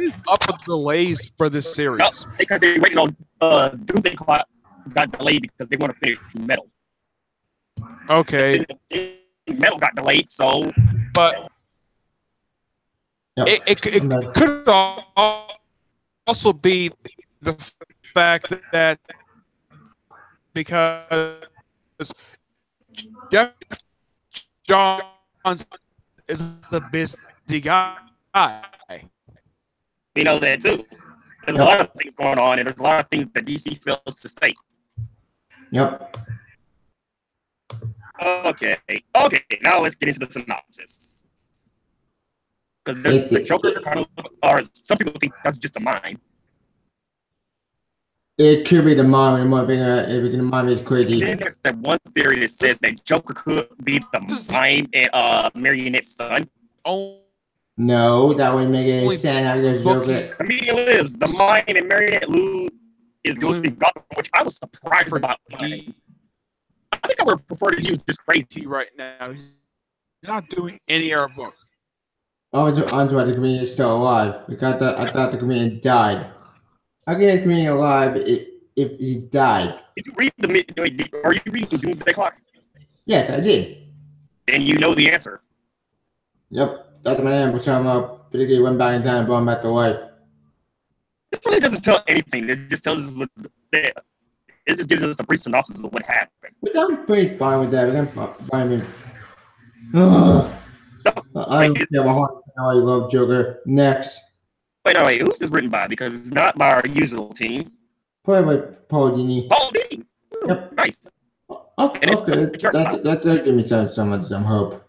is up with delays for this series? No, because they're waiting on Doomsday Clock got delayed because they want to finish Metal. Okay. Metal got delayed, so. But it could also be the fact that because Jeff Johns is a busy guy. We know that too. There's a lot of things going on, and there's a lot of things that DC fails to state. Yep. Okay. Now let's get into the synopsis. Because the Joker kind of, or some people think that's just a mind. It could be the mom, and the mom is crazy. And then there's that one theory that says that Joker could be the mind and Marionette's son. Oh. No, that would make any sense. How does Joker? Comedian lives. The mind and Marionette Lou is Lucy Gotham, which I was surprised about. I think I would prefer to use this crazy right now. He's not doing any of our book. Oh, I'm sorry, the comedian is still alive. I thought the comedian died. How can a comedian alive if he died? Did you read are you reading the Doomsday Clock? Yes, I did. Then you know the answer. Yep. Dr. Manhattan somehow particularly went back in time and brought him back to life. This really doesn't tell anything. It just tells us what's there. It just gives us a brief synopsis of what happened. But I'm pretty fine with that. I'm fine with it. I don't have a heart. I love Joker. Next. Wait. Who's this written by? Because it's not by our usual team. Played by Paul Dini. Paul Dini. Yep. Nice. Okay. That give me some hope.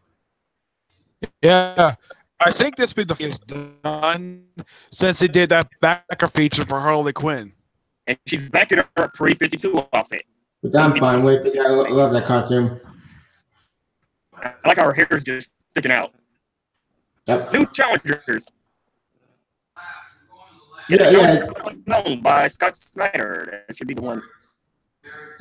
Yeah. I think this will be the first done since he did that backer feature for Harley Quinn. And she's back in her pre-52 outfit. But I'm fine with it. I love that costume. I like how her hair is just sticking out. Yep. New challengers. Yeah. Known by Scott Snyder. That should be the one.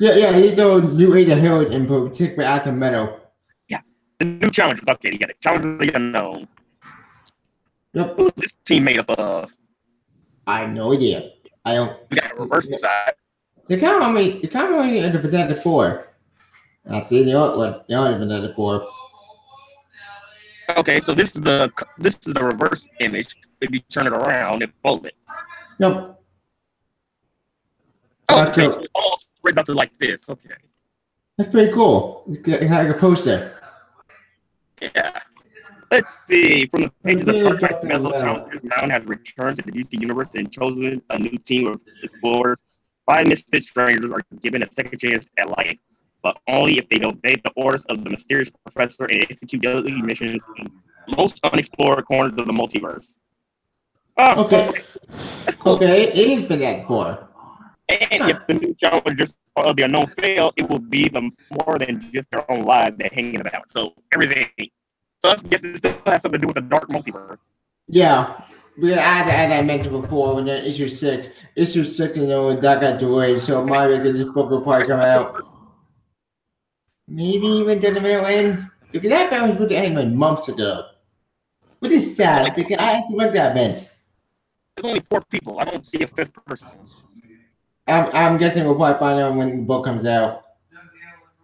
Yeah. He's the new Agent Herald in particular after Metal. Yeah. The new challengers. Okay, you got it. Challengers unknown. Yep. Who's this team made up of? I have no idea. I don't. We got a reverse side. The comedy is the Fantastic Four. I see the other one. The other Fantastic Four. Okay, so this is the reverse image. If you turn it around and fold it. Nope. Okay, so it all spreads out to like this. Okay. That's pretty cool. It's like a poster. Yeah. Let's see. From the pages of Perfect Metal Challengers, Mountain has returned to the DC Universe and chosen a new team of explorers. 5 misfit strangers are given a second chance at life, but only if they obey the orders of the mysterious professor and execute daily missions in most unexplored corners of the multiverse. Oh, okay. That's cool. Okay, it is Fantastic Four. And if the new challengers of the unknown fail, it will be them more than just their own lives they're hanging about. So everything. So I guess it still has something to do with the dark multiverse. Yeah. But as I mentioned before, when issue 6, that got delayed, so this book will probably come out. Maybe when the middle ends. Because that event was supposed to end like months ago. Which is sad, because I actually went to that event. There's only 4 people. I don't see a 5th person. I'm guessing we'll probably find out when the book comes out.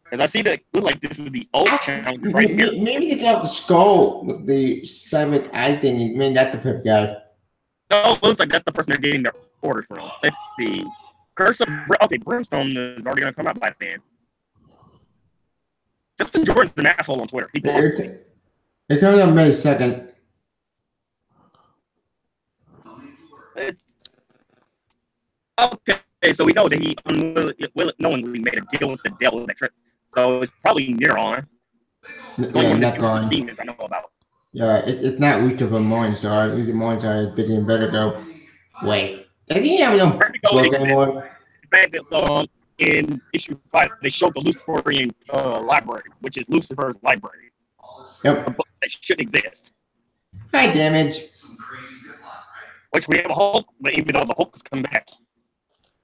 Because I see that look like this is the old challenge right here. Maybe they got the skull with the 7th eye thing. Maybe that's the 5th guy. No, it looks like that's the person they're getting their orders from. Let's see. Curse of Brimstone is already going to come out by then. Justin Jordan's an asshole on Twitter. He belongs to me. It comes out May 2nd. It's okay. So we know that he unknowingly made a deal with the devil that trip. So it's probably near on. It's only Yeah, one not of the gone. demons I know about. Yeah, it's not Lucifer Morningstar. Lucifer Morningstar is Biggie and Better Go. Wait, does he have no Vertigo book exists. anymore? The fact that in issue 5 they showed the Luciferian library, which is Lucifer's library, a Yep. book that should exist. High damage. Which we have a Hulk, but even though the Hulk has come back,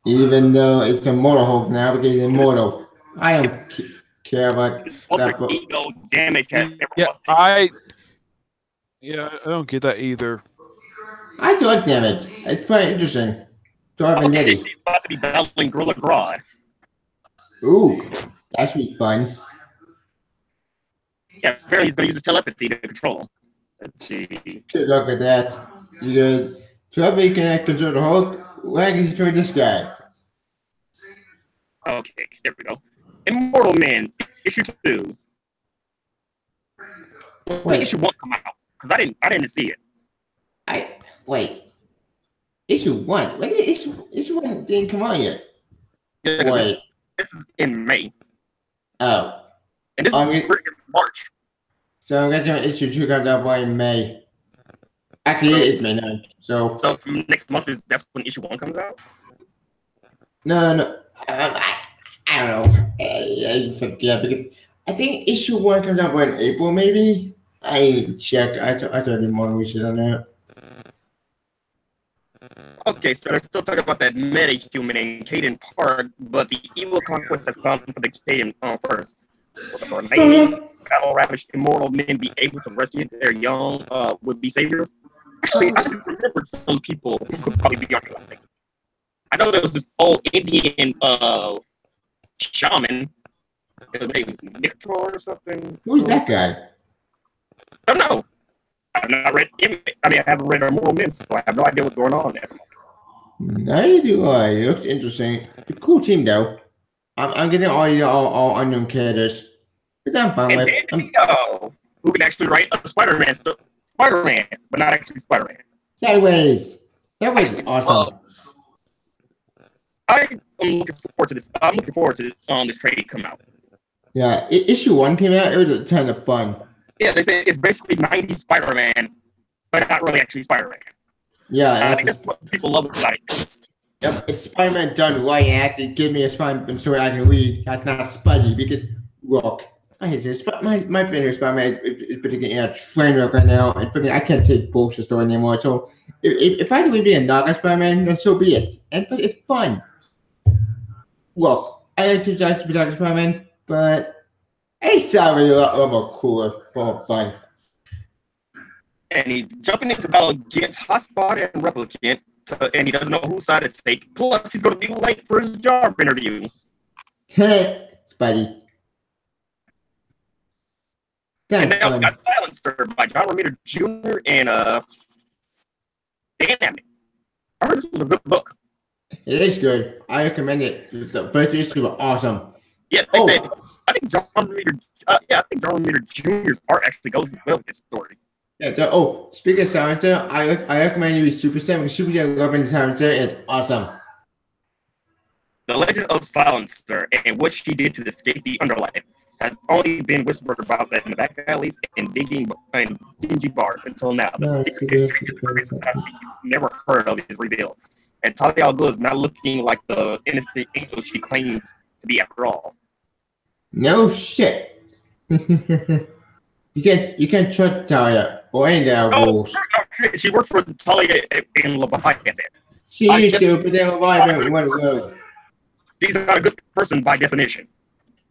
Even though it's Immortal Hulk now because he's immortal. I don't care about ultra that book. ego damage has never Yeah, lost it. I don't get that either. I like damage. It's quite interesting. So I've been Okay, Nettie. he's about to be battling Gorilla Grodd. Ooh, that should be fun. Yeah, apparently he's going to use his telepathy to control him. Let's see. Good luck with that. Because Trevor can control the Hulk. Why can he control this guy? Okay, there we go. Immortal Man, issue 2. When Wait. issue 1 come out? Because I didn't see it. Wait. Issue 1. What is issue 1 didn't come on yet. Yeah, 'cause Wait. This is in May. Oh. And this is Okay. in March. So I'm guessing issue 2 comes out in May. Actually, it's May 9th. So So next month that's when issue 1 comes out? no. I don't know. I forget because I think issue 1 comes out in April, maybe. I check. I tried to do more research on that. Okay, so they're still talking about that meta-human in Caden Park, but the evil conquest has come for the Caden first. Will the remaining battle-ravished immortal men be able to rescue their young would-be savior? Actually, I just remembered some people who could probably be on the line. I know there was this old Indian shaman. His name was Nictor or something. Who's that guy? I don't know. I've not read. I haven't read Immortal Men, so I have no idea what's going on there. Neither do I. It looks interesting. It's a cool team though. I'm getting all unknown characters. But I'm fine And with then who can actually write a Spider-Man, but not actually Spider-Man. Sideways. Sideways is awesome. I'm looking forward to this. I'm looking forward to this trade come out. Yeah, issue 1 came out. It was a ton of fun. Yeah, they say it's basically 90s Spider-Man, but not really actually Spider-Man. Yeah, I think that's what people love about it. Yep, it's Spider-Man done right. Actually, give me a Spider-Man story I can read. That's not Spidey because look, I hate this. My favorite Spider-Man is particularly in a train wreck right now, and I can't take bullshit story anymore. So if I could be a knockoff Spider-Man, then so be it. But it's fun. Look, I like to be knockoff Spider-Man, but I saw it a lot more cooler, more fun. And he's jumping into battle against Hotspot and Replicant, and he doesn't know whose side to take. Plus, he's going to be late for his job interview. Spidey. And now we got Silencer by John Romita Jr. and Dan Abnett. I heard this was a good book. It is good. I recommend it. The first issue was awesome. Yeah, they said. I think John Romita Jr.'s art actually goes well with this story. Yeah. Speaking of Silencer, I recommend you read Super Sam because Super Sam loving Silencer. It's awesome. The Legend of Silencer and what she did to escape the Underlife has only been whispered about that in the back alleys and dingy bars until now. The secret never heard of is revealed. And Talia al Ghul is not looking like the innocent angel she claims to be after all. No shit. You can't trust Talia or any of the rules. No, she worked for Talia in Leviathan. She used to, but then Leviathan went rogue. She's not a good person by definition.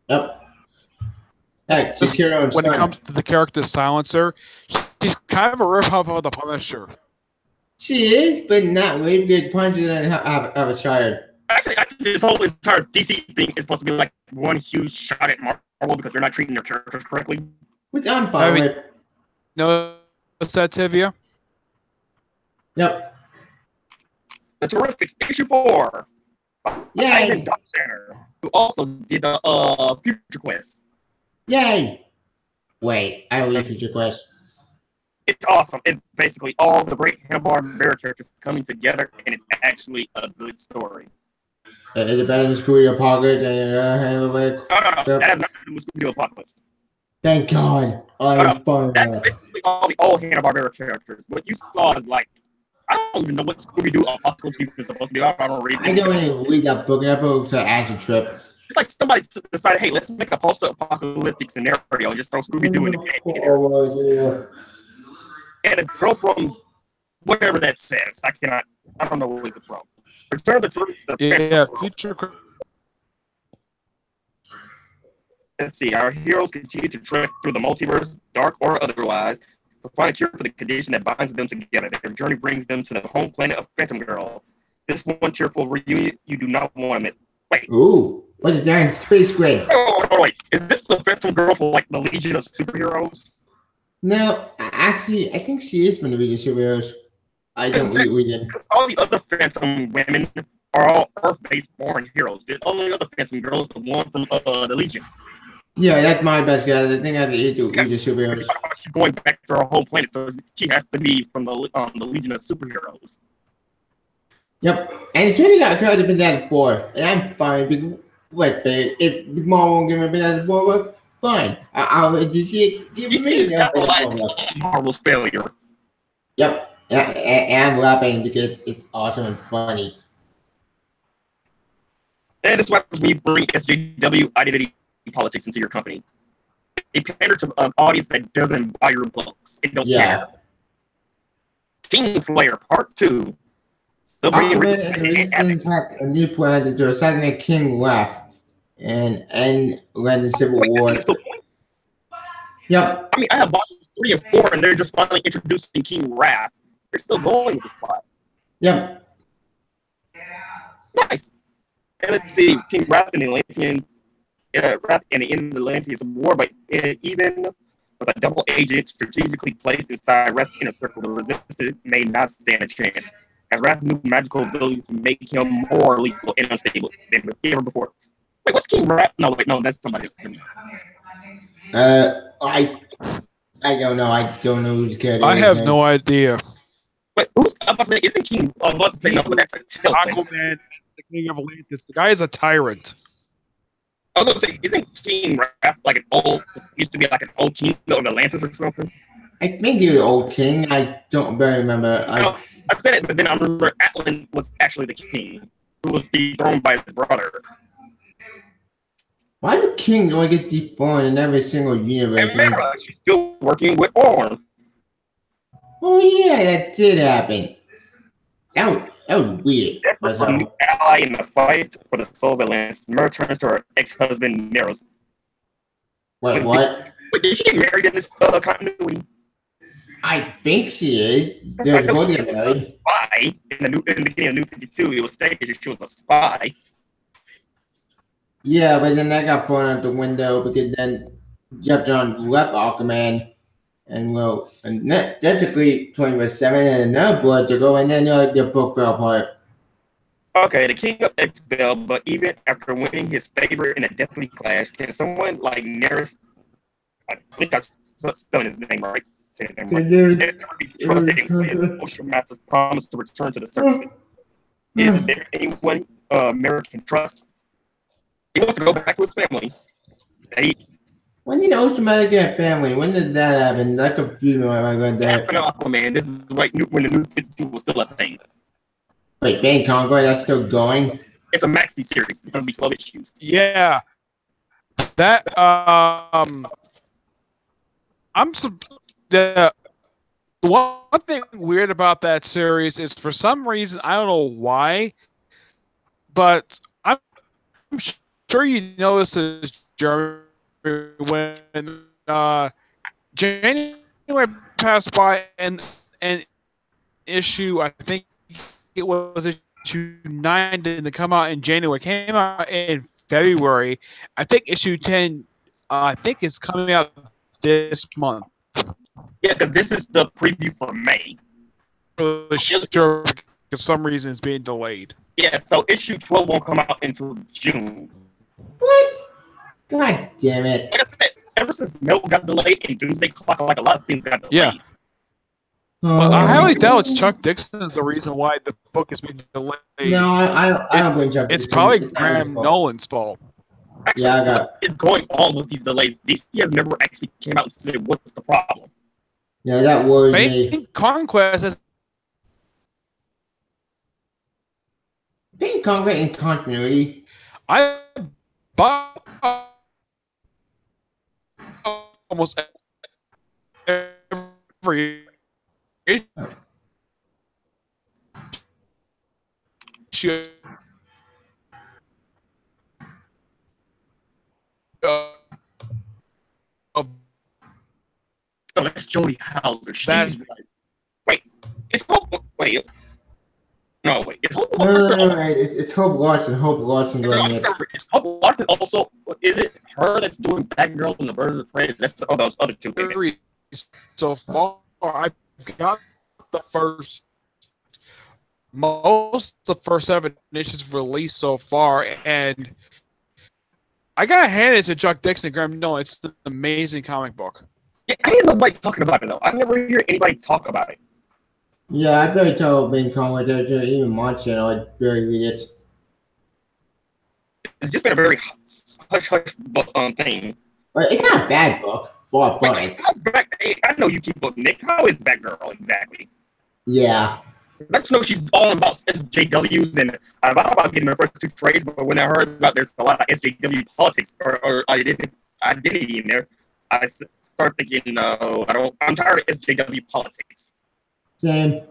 Yep. Heck, she's her own When son. it comes to the character Silencer, she's kind of a riff-off of the Punisher. She is, but not really good punches and have a child. Actually, this whole entire DC thing is supposed to be like one huge shot at Marvel because they're not treating their characters correctly. Which I'm fine with. No, what's that, Tivia? Yep. The Terrifics, issue 4. Yeah. Ivan Dot Center, who also did the Future Quest. Yay! Wait, I will use your quest. It's awesome. It's basically all the great Hanna-Barbera characters coming together, and it's actually a good story. The band is Scooby Apocalypse and No. That has nothing to do with Scooby Apocalypse. Thank God. I'm fine. That's basically all the old Hanna-Barbera characters. What you saw is like, I don't even know what Scooby-Doo Apocalypse is supposed to be. I don't read it. I don't even read that book. That book's an acid trip. It's like somebody decided, hey, let's make a post-apocalyptic scenario and just throw Scooby-Doo in the game. And a girl from whatever that says. I don't know what it's from. Return of the Troops. Future. Let's see. Our heroes continue to trek through the multiverse, dark or otherwise, to find a cure for the condition that binds them together. Their journey brings them to the home planet of Phantom Girl. This one tearful reunion you do not want to miss. Wait. Ooh, what's a darn space grid? Wait. Is this the Phantom Girl for like the Legion of Superheroes? No, actually, I think she is from the Legion of Superheroes. I don't read it. Because all the other Phantom women are all Earth-based born heroes. The only other Phantom Girl is the one from the Legion. Yeah, that's my best guess. I think I have the Legion of Superheroes. She's going back to her home planet, so she has to be from the Legion of Superheroes. Yep, and Trinity got credit for that before, and I'm fine. Wait, if Big Mom won't give me a bit of the board, fine. I'll give me Marvel's failure. Yep, and I'm laughing because it's awesome and funny. And that's why we bring SJW identity politics into your company. They pander to an audience that doesn't buy your books. They don't care. Kingslayer Part 2. Aquaman and the Resistance have a new plan to assassinate King Wrath and end the Civil War. Yep. I mean, I have volumes 3 and 4, and they're just finally introducing King Wrath. They're still going with this plot. Yep. Nice. And let's see, King Wrath and the Atlantean, Wrath and the end of the Atlantean War, but even with a double agent strategically placed inside Wrath's inner circle, the Resistance may not stand a chance, as Wrath's new magical abilities make him more lethal and unstable than ever before. Wait, what's King Wrath? No, that's somebody else. I don't know. I don't know who's getting. I have no idea. But who's I'm about to say? Isn't King? I'm about to say no, but that's a tilt. Aquaman, the King of Atlantis. The guy is a tyrant. I was going to say, isn't King Wrath like an old? Used to be like an old king of Atlantis or something. I think you're old king. I don't very remember. I said it, but then I remember Atlan was actually the king, who was dethroned by his brother. Why do kings only get dethroned in every single universe? And remember, she's still working with Orm. Oh yeah, that did happen. That was weird. That's a new ally in the fight for the soul of Atlantis. Mer turns to her ex-husband, Neros. Wait, what? Wait, did she get married in this continuity? I think she is. There's a married. Spy in the beginning of New 52. It was stated she was a spy. Yeah, but then that got thrown out the window because then Jeff Johns left Aquaman, and that's a great 24/7 and another board to go, and then the book fell apart. Okay, the King of Expel, but even after winning his favor in a deathly clash, can someone like Neris, I think I'm spelling his name right, never be trusted in his Ocean Master's promise to return to the surface? Is there anyone Merrick can trust? He wants to go back to his family. When did Ocean Master get a family? When did that happen? That confused me when I got that. Aquaman. This is right when the New 52 was still a thing. Wait, Bane Conqueror, that's still going? It's a maxi series. It's going to be 12 issues. Yeah. That, the one thing weird about that series is for some reason, I don't know why, but I'm sure you noticed this, Jeremy, when January passed by and issue, I think it was issue 9 didn't come out in January, came out in February. I think issue 10, I think it's coming out this month. Yeah, because this is the preview for May. Sure, for some reason it's being delayed. Yeah, so issue 12 won't come out until June. What? God damn it. Like I said, ever since Milk got delayed and Doomsday Clock, like a lot of things got delayed. Yeah. But I highly doubt it's Chuck Dixon is the reason why the book is being delayed. No, I don't blame Chuck. It's Dixon. probably It's not Graham his fault. Nolan's fault. Actually, Yeah, I got. is going on with these delays. DC has never actually came out and said what's the problem. Yeah, that worries me. Bane Conquest is Being concrete in continuity. I bought almost every issue of Oh, that's Jodie Howser. She's That's- like, wait, it's Hope. Wait, no, wait, it's Hope. No, it's Hope Larson. Hope Larson doing it. Is Hope Larson also? Is it her that's doing Batgirl and the Birds of Prey? That's those other two. Women. So far. I've got the most of the first 7 issues released so far, and I gotta hand it to Chuck Dixon and Graham Nolan. It's an amazing comic book. Yeah, I didn't know nobody talking about it though. I never hear anybody talk about it. Yeah, I barely tell being concrete. Even my channel, I barely read it. It's just been a very hush book thing. But it's not a bad book. Well, Wait, I know you keep up, Nick. How is Batgirl exactly? Yeah. I just know she's all about SJWs, and I thought about getting her first 2 trades, but when I heard about there's a lot of SJW politics or identity in there, I start thinking, no, I'm tired of SJW politics. Same.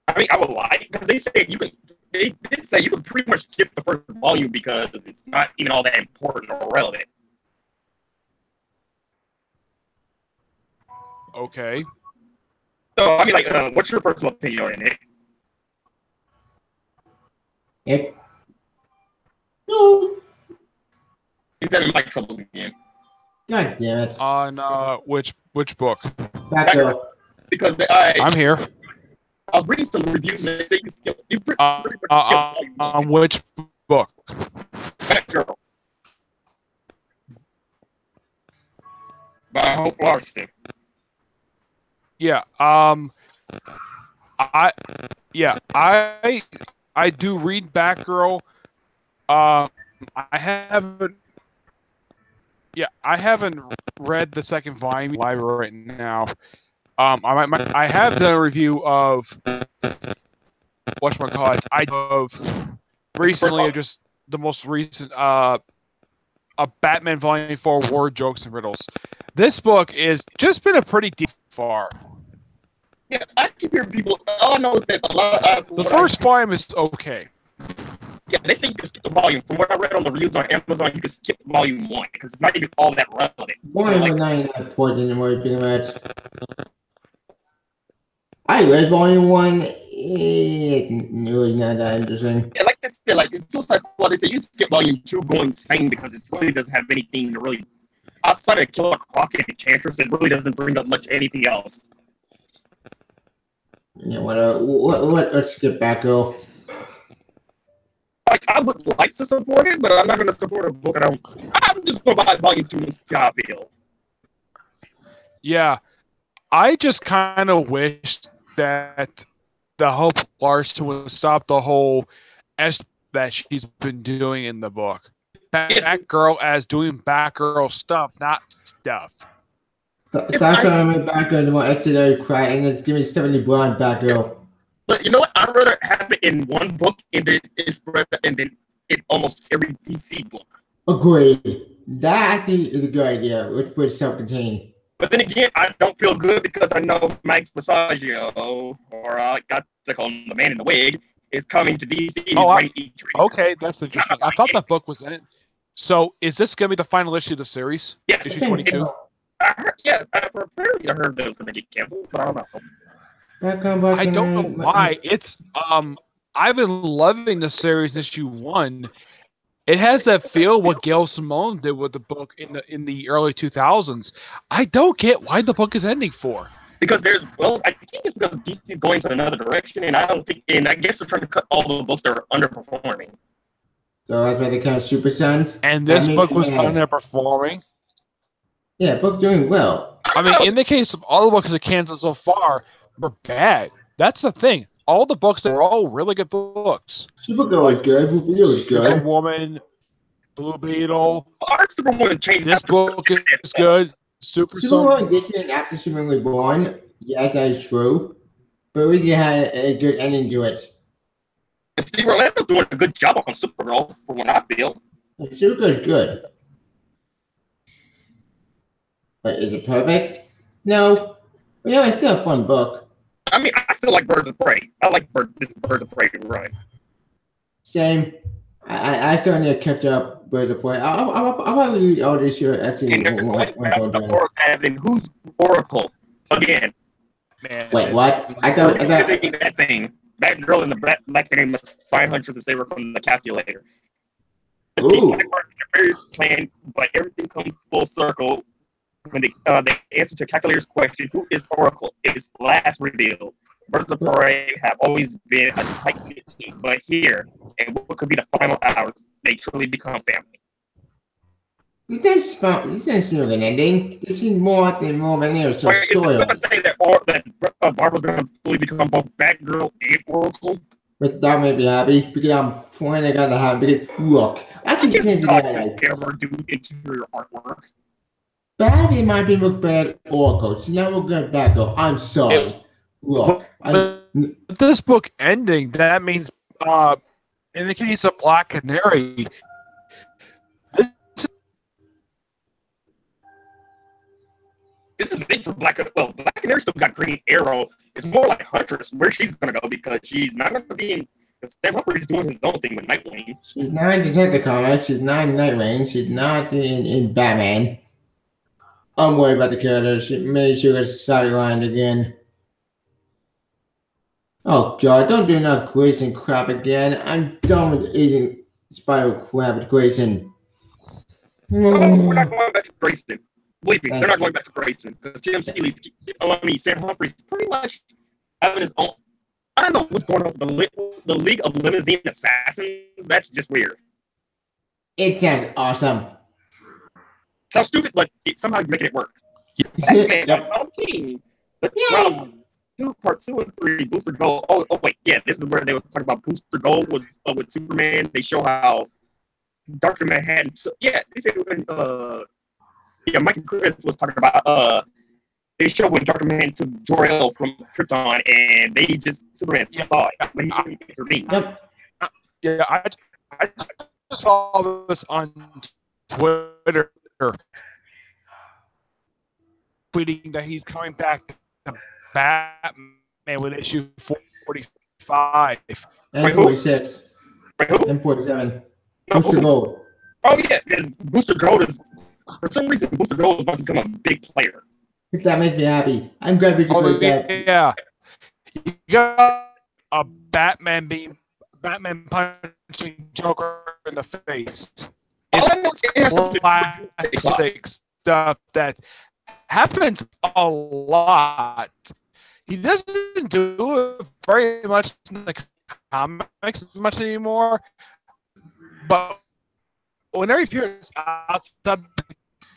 I mean, I would like, because they said they did say you could pretty much skip the first volume because it's not even all that important or relevant. Okay. So, I mean, like, what's your personal opinion on it? It. No. He's having mic troubles again. God damn it. On which book? Batgirl. Because I'm here. I was reading some reviews and they say you pretty much skip volume one. On which book? Batgirl. By Hope Larson. Yeah. I do read Batgirl. I haven't. Yeah, I haven't read the second volume library right now. I have done a review of whatchamacallit. I of recently just the most recent a Batman Volume 4 War Jokes and Riddles. This book is just been a pretty deep far. Yeah, I keep hearing people. All I know is that a lot of The first volume is okay. yeah, they say you can skip the volume. From what I read on the reviews on Amazon, you can skip volume 1 because it's not even all that relevant. Volume Like, 99 points in what you're thinking about. I read volume 1. It's really not that interesting. yeah, like they said, like it's Suicide Squad. They say you skip volume 2 going insane because it really doesn't have anything to really outside of Killer Croc and Enchantress. It really doesn't bring up much anything else. Yeah, let's skip Batgirl. Like I would like to support it, but I'm not going to support a book. I'm just going to buy volume 2 and see how I feel. Yeah, I just kind of wish that the Hope Larson would stop the whole that she's been doing in the book. Batgirl as doing Batgirl stuff, not stuff. Stop trying to make Batgirl into my SJW cry and just give me 70 blind Batgirl. But you know what? I'd rather have it in one book and then it's spread and then in almost every DC book. Agree. That actually is a good idea. Let's put it self-contained. But then again, I don't feel good because I know Max Passaggio, or I got to call him the man in the wig, is coming to DC. Okay, that's interesting. I thought that book was in it. So, is this going to be the final issue of the series? Yes, Issue 22? Apparently I heard that it was going to get canceled, but I don't know. I don't know why. It's I've been loving the series issue 1. It has that feel what Gail Simone did with the book in the early 2000s. I don't get why the book is ending for. Because I think it's because DC is going to another direction, and I guess they're trying to cut all the books that are underperforming. So that's why they kind of Super Sons. And this I mean, book was yeah. underperforming. Yeah, book doing well. I mean, in the case of all the books that canceled so far were bad. That's the thing. All the books that were all really good books. Supergirl was good. Blue Beetle was good. Superwoman, Blue Beetle. Our Superwoman changed. This after book is good. Super Son. Superwoman did change after Superman was born. Yes, that is true. But at least it had a good ending to it. Steve Orlando doing a good job on Supergirl, for what I feel. Like, Supergirl's good. But is it perfect? No. But yeah, it's still a fun book. I mean, I still like Birds of Prey. I like this Birds of Prey run. Same. I still need to catch up Birds of Prey. I'll probably read all this year actually. And they're going back to the Oracle, as in who's Oracle again? Man, Wait, what? I thought that thing. That girl in the black name must find Huntress and save her from the calculator. Ooh. Nefarious plan, but everything comes full circle when they answer to calculator's question, who is Oracle, is last revealed. Birds of Prey have always been a tight-knit team, but here, and what could be the final hours, they truly become family. This doesn't seem like an ending. This seems more than more of an ending. So It's story. going to say that Barbara's going to fully become both Batgirl and Oracle. But that made me happy because I'm finally gonna have because look, I can Just change talk it to ever do interior artwork. Babby might be look bad at Oracle. She's never good back though. I'm sorry. Look, With this book ending, that means, in the case of Black Canary, This is big for Black Canary still got Green Arrow. It's more like Huntress, where she's going to go because she's not going to be in. Sam Humphrey's doing his own thing with Nightwing. she's not in Detective Comics. She's not in Nightwing. She's not in Batman. I'm worried about the characters. She made sure it's sidelined again. Oh God! Don't do enough Grayson crap again. I'm done with eating spiral crap with Grayson. We're not going back to Grayson. Believe me, they're not going back to Grayson because Sam Humphrey's pretty much having his own. I don't know what's going on with the League of Limousine Assassins. That's just weird. It sounds awesome. Sounds stupid, but somehow he's making it work. Yep. Batman got his own team. Part 2 and 3, Booster Gold. Oh, wait, yeah, this is where they were talking about Booster Gold with Superman. They show how Dr. Manhattan. So, yeah, they said when Mike and Chris was talking about they show when Dr. Manhattan took Jor-El from Krypton, and they just Superman saw it, but he didn't intervene. Yep. yeah, I saw this on Twitter, tweeting that he's coming back to Batman with issue 45. And 46. Wait, who? And 47. No, Booster Gold. Oh yeah, because Booster Gold is for some reason Booster Gold is about to become a big player. That makes me happy. I'm glad we could Oh, do that. yeah. You got a Batman punching Joker in the face. All I know is it has something to do with the Classic stuff that happens a lot. He doesn't do it very much in the comics much anymore, but whenever he appears outside the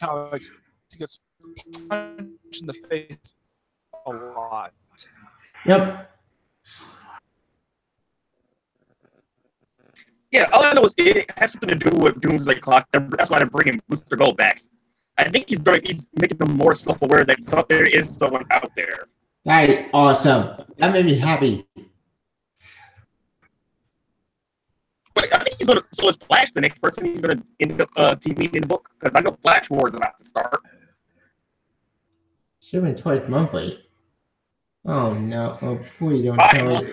comics, he gets punched in the face a lot. Yep. Yeah, all I know is it has something to do with Doomsday Clock. That's why they're bringing Booster Gold back. I think he's making them more self-aware that there is someone out there. That is awesome. That made me happy. But I think he's gonna. So is Flash the next person he's gonna end up teaming in the book? Because I know Flash War is about to start. Shipping twice monthly. Oh no! Oh please don't tell me.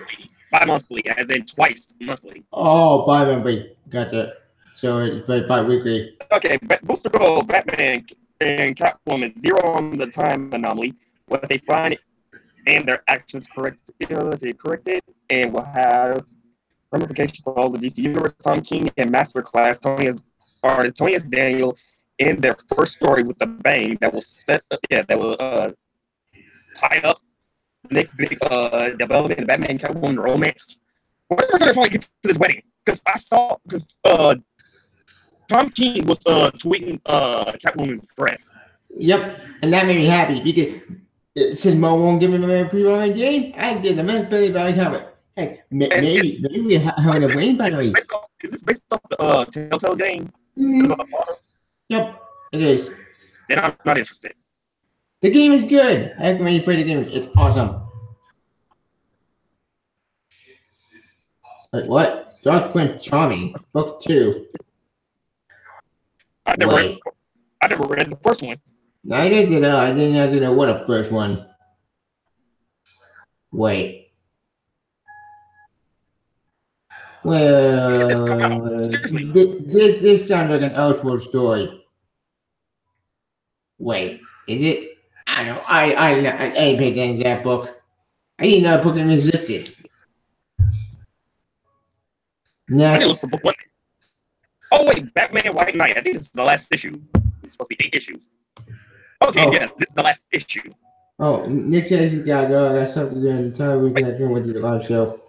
Bi-monthly, as in twice monthly. Oh, bi-monthly. Gotcha. So it's bi-weekly. Okay, Booster Gold, Batman, and Catwoman zero on the time anomaly. What they find and their actions corrected, and will have ramifications for all the DC Universe. Tom King and Master Class Tony S. Daniel in their first story with the bang that will tie up the next big development in the Batman Catwoman romance. When are we gonna finally get to this wedding? Because Tom King was tweeting Catwoman's dress. Yep, and that made me happy because since Mo won't give me my pre-roll game, I get the most Billy Barry comic. Hey, maybe we're having a win by the way. Is this based off the Telltale game? Mhm. Yep, it is. Then I'm not interested. The game is good. I recommend you play the game. It's awesome. Wait, what? Dark Prince Charming, Book 2. I never read the first one. Neither did I. I didn't have to know what a first one. Wait. Well, this sounds like an Elseworld story. Wait, is it? I don't know. I ain't paid attention to that book. I didn't know that book even existed. I Next. didn't look for book 1. Oh wait, Batman White Knight. I think this is the last issue. It's supposed to be 8 issues. Okay, Oh. yeah, this is the last issue. Oh, Nick says he's got to go. I got something to do in the time we can with the live show.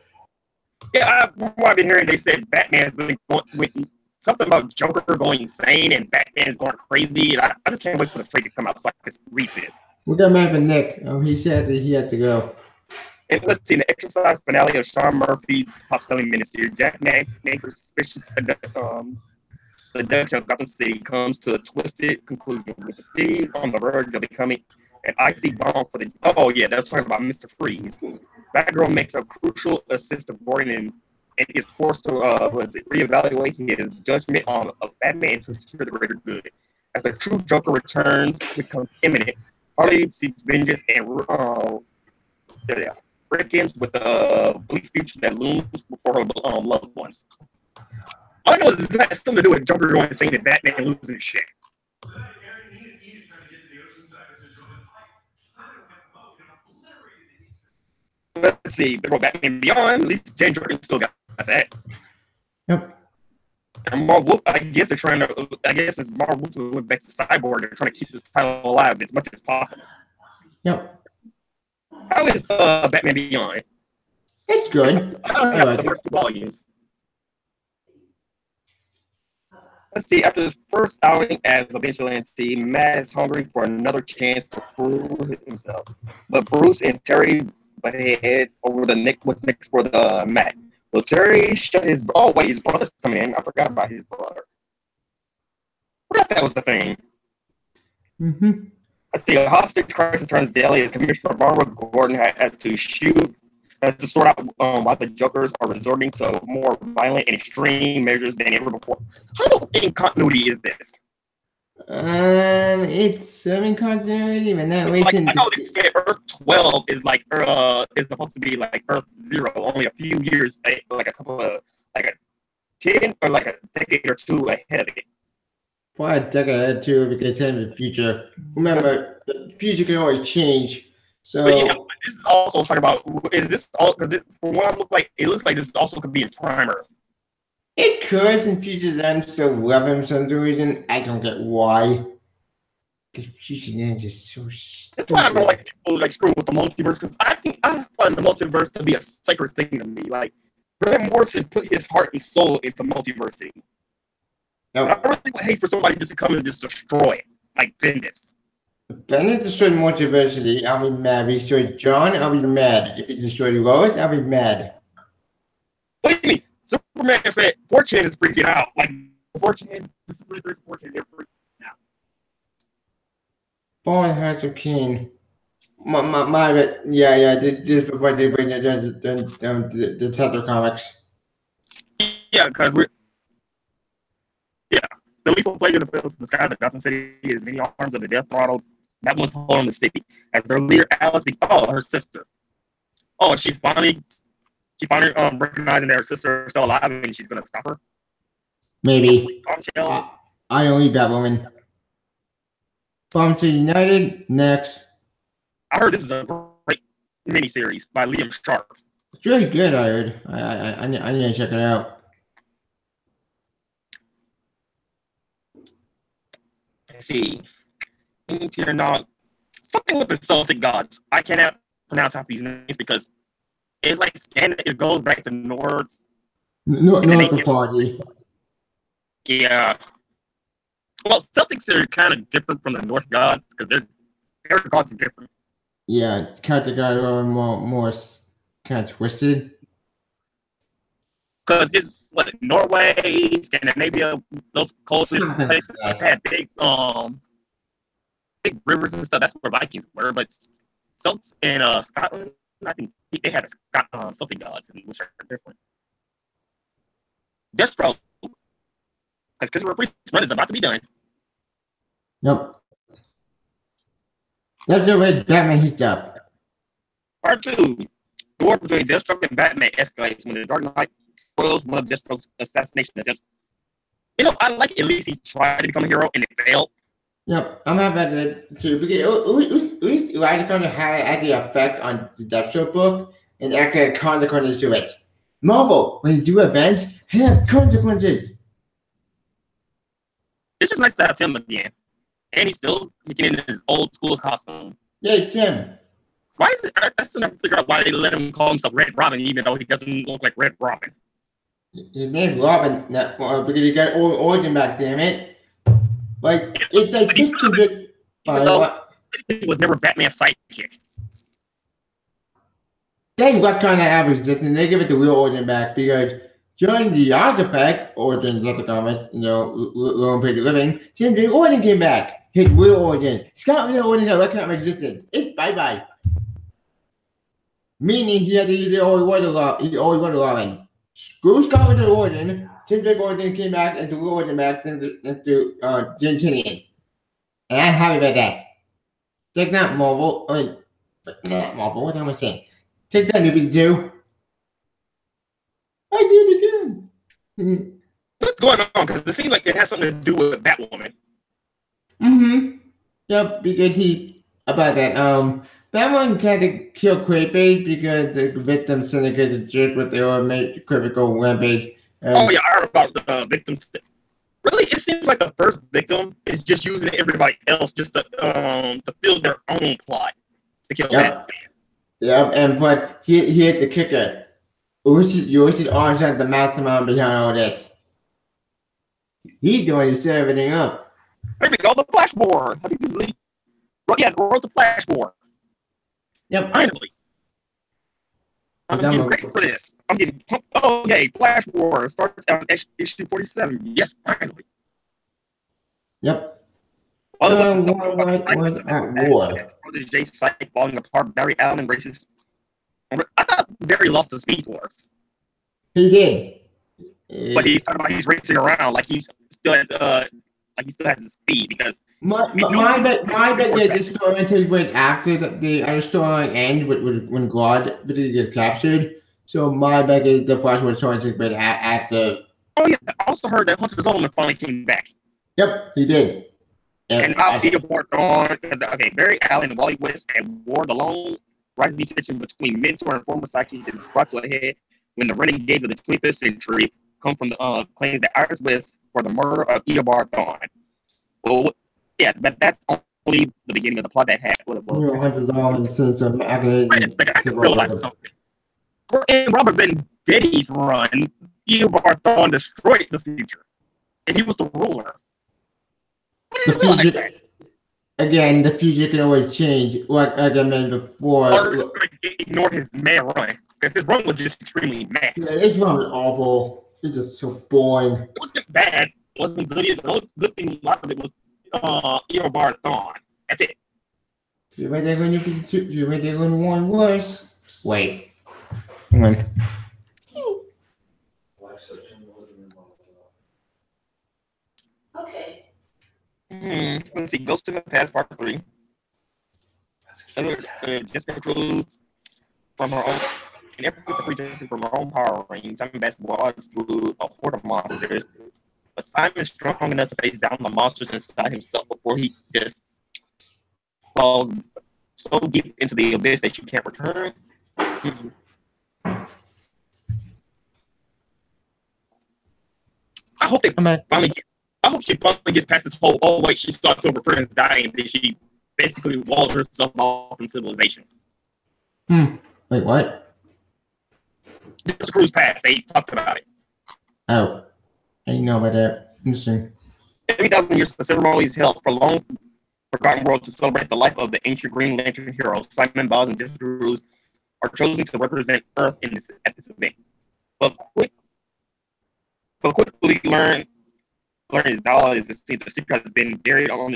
Yeah, from what I've been hearing, they said Batman's been going with something about Joker going insane and Batman's going crazy. And I just can't wait for the trade to come out so I can read this. We got mad for Nick. He said that he had to go. And let's see, the exercise finale of Sean Murphy's top-selling miniseries, Jack Napier suspicious seduction of Gotham City comes to a twisted conclusion with the city on the verge of becoming an icy bomb for the. Oh yeah, that's talking about Mr. Freeze. Batgirl makes a crucial assist of Gordon and is forced to reevaluate his judgment of Batman to secure the greater good. As the true Joker returns becomes imminent, Harley seeks vengeance and reckons with the bleak future that looms before her loved ones. All I know is it has something to do with Joker going insane and Batman losing his shit. Let's see, they wrote Batman Beyond. At least Jen Jordan still got that. Yep. And Marv Wolf, I guess they're trying to. I guess as Marv Wolf went back to Cyborg, they're trying to keep this title alive as much as possible. Yep. How is Batman Beyond? It's good. I don't have the first 2 volumes. Let's see, after his first outing as a vigilante, Matt is hungry for another chance to prove himself. But Bruce and Terry butt heads over what's next for the Matt. Will Terry shut his... Oh, wait, his brother's coming in. I forgot about his brother. I forgot that was the thing. Mm-hmm. Let's see, a hostage crisis turns deadly as Commissioner Barbara Gordon has to sort out why the Jokers are resorting to more violent and extreme measures than ever before. How in continuity is this? It's some continuity, but not Like, wasting. I know they say Earth 12 is like is supposed to be like Earth 0, only a few years, like a couple of like a 10 or like a decade or 2 ahead of it. For a decade ahead too, if we can tell the future. Remember, the future can always change. So But yeah, this is also talking about, is this all, because from what I look like, it looks like this also could be in Prime Earth. it could, and Future's End still love him for some reason. I don't get why. Because Future's End is just so stupid. That's why I don't like people like screwing with the multiverse, because I find the multiverse to be a sacred thing to me. Like, Grant Morrison put his heart and soul into multiversity. No. I really would hate for somebody just to come and just destroy it, like Bendis. If Bennett destroyed Multiversity, I'll be mad. If he destroyed John, I'll be mad. If he destroyed Lois, I'll be mad. Believe me, Superman said 4chan is freaking out. Like, 4chan, this is really great 4chan, they're freaking out. Fallen Hearts of Kane. Yeah, this is what they bring the Tether comics. Yeah, because we're. Yeah, the lethal plague of the Bills in the sky, the Gotham City is many arms of the death throttle. That one's holding the city. As their leader, Alice, her sister. Oh, she finally recognizing that her sister is still alive and she's gonna stop her. Maybe. Bombshells. I don't need Batwoman. Bombshell United, next. I heard this is a great miniseries by Liam Sharp. It's really good, I heard. I need to check it out. Let's see. Here now, something with the Celtic gods. I cannot pronounce half these names because it's like it goes back to Nords. Not the party. Yeah. Well, Celtics are kind of different from the Norse gods because their gods are different. Yeah, character got a little more kind of twisted. Because it's what Norway, Scandinavia, those coastal Something like places that. had big rivers and stuff. That's where Vikings were. But Celts in Scotland, I think they had Celtic gods, which are different. Deathstroke, because Christopher Priest's run is about to be done. Yep. That's the way Batman heats up. Part 2, the war between Deathstroke and Batman escalates when the Dark Knight foils one of Deathstroke's assassination attempts. You know, I like it. At least he tried to become a hero and it failed. Yep, I'm happy about that too. Because we kind of had the effect on the Deathstroke book and actually had consequences to it. Marvel, when you do events, have consequences. It's just nice to have Tim again. And he's still kicking in his old school costume. Yay, Tim. Why is it? I still never figure out why they let him call himself Red Robin, even though he doesn't look like Red Robin. His name's Robin, because he got origin back, damn it. Like, it's like this convict. He was never Batman's sidekick. They retcon that average and they give it the real origin back because during the artifact origin of the comics, Lone Page Living, Tim Drake origin came back. His real origin. Scott real origin got recognized existence. It's bye-bye. Meaning he always was a Robin. Screw Scott with the origin. Tim Drake origin came back and the real origin back into Jim Tinian. And I'm happy about that. Take that, Marvel. Not Marvel, what am I saying? Take that, New 52. I did it again. What's going on? Because it seems like it has something to do with Batwoman. Yep, because about that, Batman kind of killed Crayface because the victim syndicated the jerk with the automated critical rampage. Oh yeah, I heard about the victims. Really, it seems like the first victim is just using everybody else just to build their own plot to kill Batman. Yep, but he hit the kicker. Yoshi always had the mastermind behind all this. He's the one who set everything up. There we go, the Flash board. I think this is wrote the Flash board. Yep. Finally. I'm getting ready for this. I'm getting pumped. Oh, okay, Flash War starts on issue 47. Yes, finally. Yep. Well, war. Jay Psych falling apart. Barry Allen embraces. I thought Barry lost his Speed Force. He did. But he's talking about he's racing around like he's still at like he still has his speed because my bet that this story takes place after the other story ends when God gets captured. So my bet is the Flash was story takes place after. Oh yeah, I also heard that Hunter Zolomon finally came back. Yep, he did. And now Eobard Thawne, okay, Barry Allen and Wally West and War the Lone rising tension between mentor and former sidekick is brought to a head when the renegades of the 25th century come from the claims that Iris West for the murder of Eobard Thawne. Well, yeah, but that's only the beginning of the plot that had. Hunter Zolomon since I just realized something. In Robert Vendetti's run, Eobard Thawne destroyed the future, and he was the ruler. The future, again, the future can always change, like I mentioned before. Or ignore his mad run, because his run was just extremely mad. Yeah, his run was awful. It's just so boring. It wasn't bad. It wasn't good either. The only good thing a lot of it was Eobard Thawne. That's it. You might have going one worse. Wait. Hang on. Okay. Let's see. Ghost in the Past Part 3. Jessica Cruz from her own. And every creature from her own power range. Simon Best walks through a horde of monsters. But Simon's strong enough to face down the monsters inside himself before he just falls so deep into the abyss that she can't return. I hope they finally get. I hope she finally gets past this whole. Oh wait, she saw two of her friends dying, and then she basically walled herself off from civilization. Wait, what? This cruise past. They talked about it. Oh, I didn't know about that. Interesting. Every 1,000 years, the ceremony is held for long forgotten world to celebrate the life of the ancient Green Lantern heroes. Simon Bowles and Jessica Cruz are chosen to represent Earth at this event. But quickly learn his knowledge is the secret has been buried on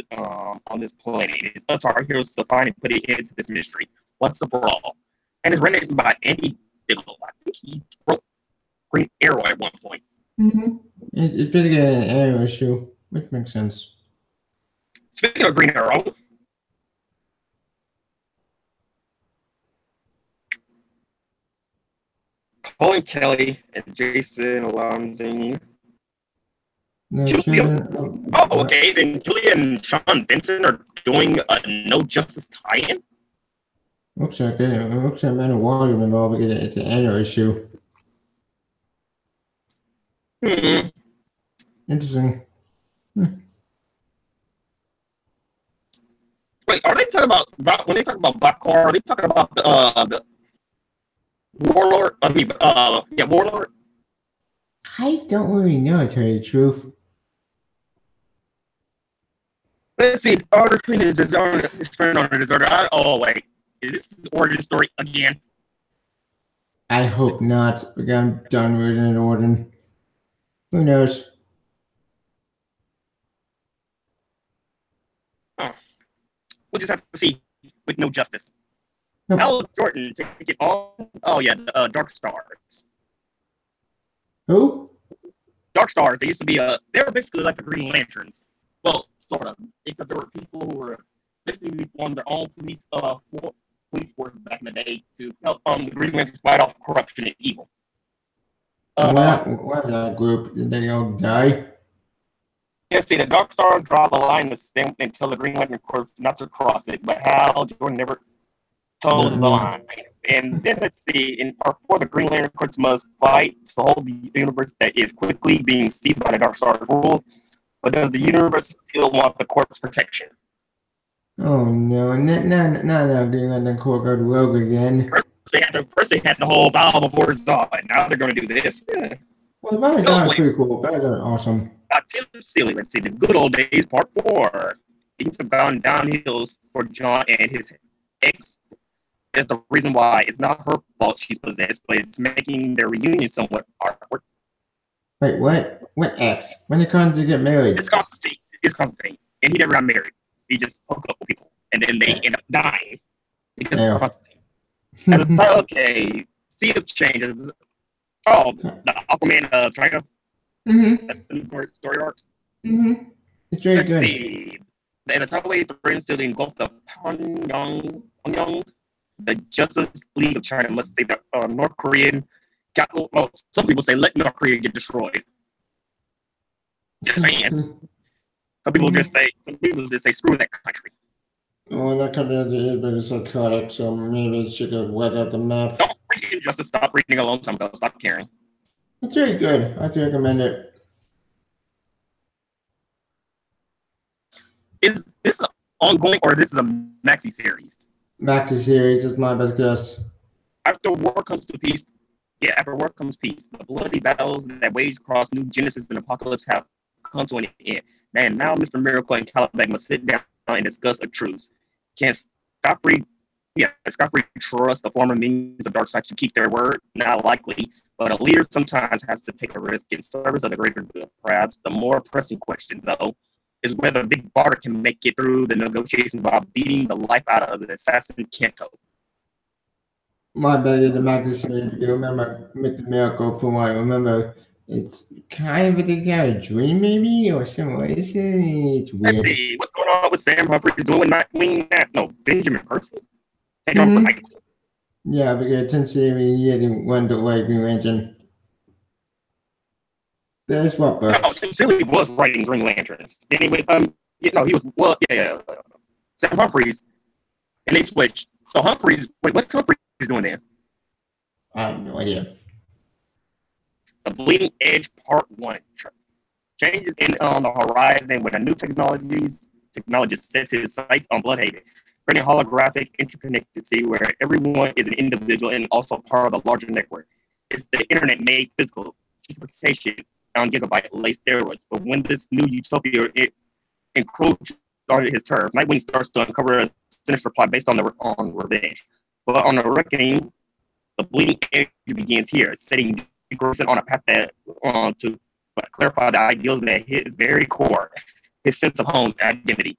this planet. It is up to our heroes to find and put it into this mystery once and for all. And it's written by Andy Bigelow. I think he wrote Green Arrow at one point. Mm-hmm. It's basically an Arrow issue, which makes sense. Speaking of Green Arrow, Colin Kelly and Jason Alonso. No, Oh, okay. Then Julia and Sean Benson are doing a No Justice tie-in. Looks like it. It looks like Man of Water involved because it's an Arrow issue. Hmm. Interesting. Wait, are they talking about when they talk about Black Car? Are they talking about the Warlord? Warlord. I don't really know, to tell you the truth. Let's see. Order Queen is disorder. His friend on the disorder. Oh wait, is this his origin story again? I hope not, because I'm done reading it, Orton. Who knows? We'll just have to see with No Justice. Nope. Hal Jordan take it on. Oh yeah, the Dark Stars. Who? Dark Stars. They used to be they were basically like the Green Lanterns. Well, sort of. Except there were people who were basically formed their own police force back in the day to help the Green Lanterns fight off corruption and evil. What that group? Did they all die? Yeah, see, the Dark Stars draw the line the same until the Green Lantern Corps not to cross it, but Hal Jordan never told the line. And then let's see, in part 4, the Green Lantern Corps must fight to hold the universe that is quickly being seized by the Dark Stars' rule. But does the universe still want the Corps' protection? Oh no, no, Green Lantern Corps go rogue again. First they had the whole bow before Zod, and now they're going to do this. Yeah. Well, that was pretty cool. That was awesome. Tim Seeley, let's see, the good old days, part 4. Things have gone downhill for John and his ex. That's the reason why it's not her fault she's possessed, but it's making their reunion somewhat awkward. Wait, what? What ex? When did Constantine get married? It's Constantine. And he never got married. He just hooked up with people. And then they end up dying because it's Constantine. Okay, Sea of Changes. Oh, the Aquaman China. Mm-hmm. That's the new story arc. Mm-hmm. It's very Let's good. see. And the Taiwan threatens to engulf the Pyongyang. The Justice League of China must say that North Korean. Well, some people say let North Korea get destroyed. Just saying. Some people just say screw that country. Well, that country is very psychotic, so maybe it should have wet out the map. Don't read Injustice. Stop reading a long time ago. Stop caring. It's very good. I'd recommend it. Is this ongoing or this is a maxi series? Maxi series is my best guess. After war comes to peace. Yeah, after war comes peace. The bloody battles that wage across New Genesis and Apocalypse have come to an end. And now Mr. Miracle and Caliban must sit down and discuss a truce. Can Scott-Free trust the former minions of Darkseid to keep their word? Not likely. But a leader sometimes has to take a risk in service of the greater good. Perhaps the more pressing question, though, is whether Big Barda can make it through the negotiations while beating the life out of the assassin Kanto. My bad, the Maxi series. You remember Mr. Miracle from what I remember? It's kind of a dream, maybe, or something. It's weird. Let's see what's going on with Sam Humphries doing Benjamin Percy. Yeah, because 10 series he didn't run the way Green Lantern. There's what books. No, Tim Seeley was writing Green Lanterns. Anyway, he was Sam Humphries, and they switched. So Humphries, what's Humphries doing there? I have no idea. The Bleeding Edge Part 1. Changes on the horizon when a new technologist sets his sights on Bloodhaven, creating holographic interconnectivity where everyone is an individual and also part of the larger network. It's the internet made physical. Justification on Gigabyte lay steroids. But when this new utopia encroached started his turf, Nightwing starts to uncover a sinister plot based on revenge. But on the reckoning, the bleeding edge begins here, setting Grayson on a path to clarify the ideals that his very core, his sense of home and identity.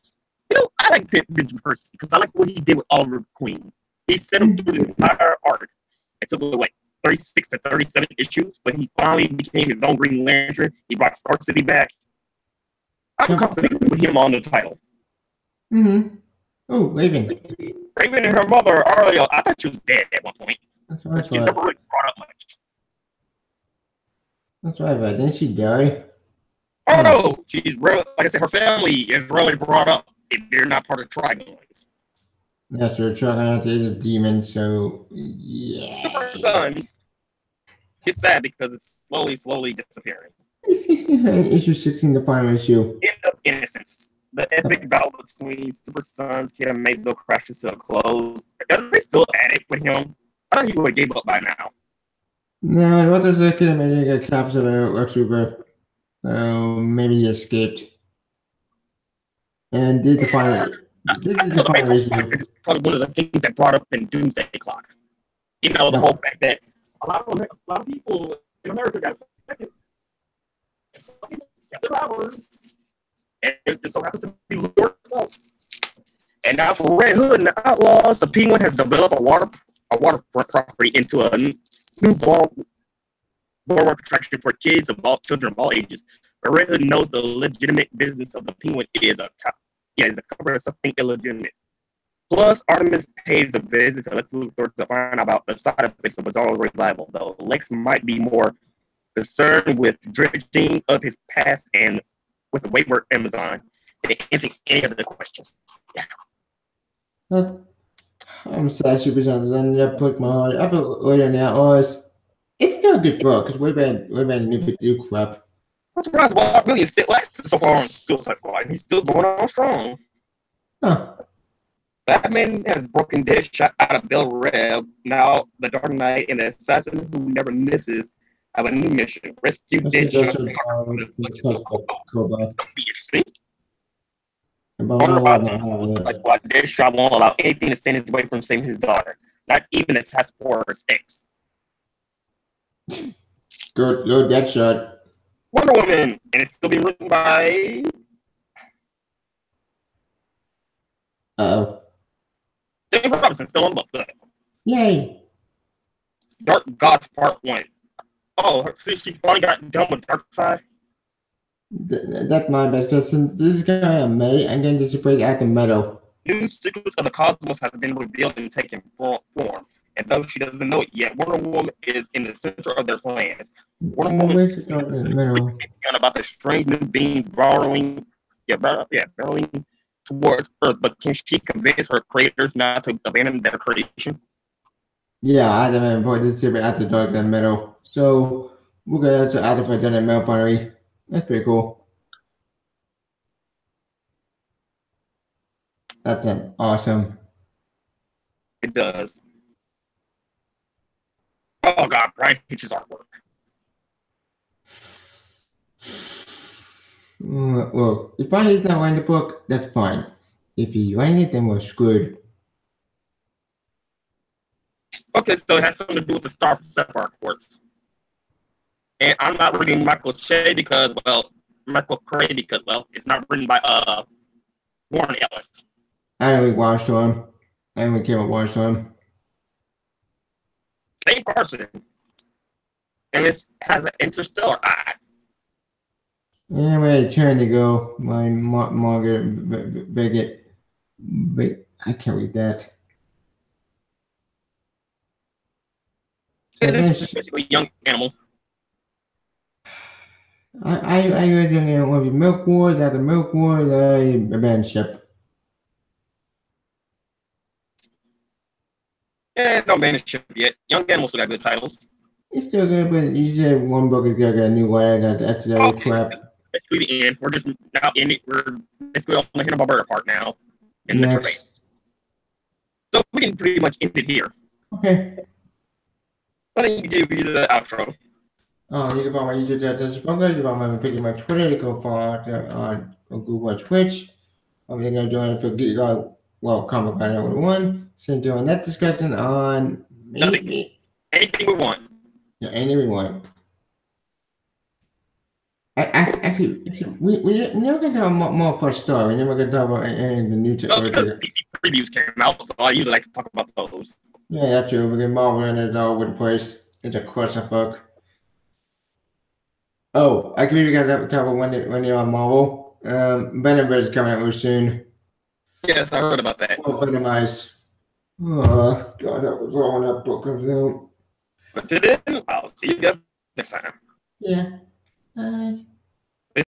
I like Benjamin Percy because I like what he did with Oliver Queen. He sent him through this entire arc. It took away 36 to 37 issues, but he finally became his own Green Lantern. He brought Stark City back. I'm confident with him on the title. Oh, Raven. Raven and her mother, Ariel, I thought she was dead at one point. That's what I She's thought. never really brought up much. That's what I thought. Didn't she die? Oh no, she's like I said, her family is really brought up if they're not part of Tribulans. That's her trying out to a demon, so yeah. Super Sons. It's sad because it's slowly disappearing. Issue 16, the final issue. End of Innocence. The epic battle between Super Sons, Kid and Maisel crashes to a close. Are they still at it with him? I thought he would have gave up by now. No, what was that kid that made a capsule of Lex Luthor? Maybe he escaped. And did the final issue. It's probably one of the things that brought up in Doomsday Clock. You know, the whole fact that a lot of people in America got affected. Their powers. And it just so happens to be Lord's fault. And now for Red Hood and the Outlaws, the Penguin has developed a waterfront property into a new boardwalk attraction for kids of all children of all ages. But Red Hood knows the legitimate business of the Penguin is a cover of something illegitimate. Plus, Artemis pays a visit to Lex Luthor to find out about the side effects of Bizarro revival, though Lex might be more concerned with dredging up his past and with the wayward Amazon than answering any of the questions. Yeah. I'm sad Super Sons ended up putting my heart. I put later in the Outlaws. It's still a good book because we've been new 52 crap. I'm surprised why really is still lasted so far on Suicide Squad. He's still going on strong. Huh. Batman has broken Deadshot out of Bel Rev. Now the Dark Knight and the Assassin Who Never Misses have a new mission. Rescue Deadshot. That'll be interesting. Deadshot won't allow anything to stand in his way from saving his daughter. Not even the Task Force X. Good Deadshot. Wonder Woman, and it's still being written by. James Robinson, still on the book. Good. Yay. Dark Gods Part 1. Oh, see, she finally got done with Darkseid. That's my best guess. Since this is guy in May, I'm going to disappoint at the meadow. New secrets of the cosmos have been revealed and taken form. And though she doesn't know it yet, Wonder Woman is in the center of their plans. Wonder Woman is about the strange new beings burrowing towards Earth, but can she convince her creators not to abandon their creation? Yeah, I don't know. Boy, this is at the dark in the middle. So we're going to add for that mail finally. That's pretty cool. That's an awesome. It does. Oh God, Brian Hitch's artwork. Look, if Brian is not writing the book, that's fine. If he's writing it, then we're screwed. Okay, so it has something to do with the Star Separ reports. And I'm not reading Michael Cray because, it's not written by Warren Ellis. I don't read Wildstorm. I haven't came up Wildstorm. Dave Carson. And it has an interstellar eye. Yeah, where it's trying to go. My Margaret Bigot. I can't read that. So this is basically a young animal. I read in one of the Milk Wars, after Milk Wars, abandoned ship. No management yet. Young Animals still got good titles. It's still good, but you said one book is gonna get a new one. That's the other crap. That's basically the end. We're just now in it. We're basically on the Hanna-Barbera part now. In the trade. So we can pretty much end it here. Okay. But then you can give you the outro. You can follow my YouTube channel, Texas Bunker. You can follow my page on my Twitter. You can follow on Google and Twitch. I'm going to join for Geek Comic Con 101. Same thing on that discussion on Nothing. Anything we want. Yeah, anything we want. Actually, we're never going to talk more for story. We're never going to talk about any of the new Because DC previews came out, so I usually like to talk about those. Yeah, that's true. We get Marvel in it all over the place. It's a clusterfuck. Oh, I can maybe got to talk about when you're on Marvel. Venom is coming out real soon. Yes, I heard about that. Oh, Venomize. Oh, God, that was all when that book comes out. But then, I'll see you guys next time. Yeah. Bye.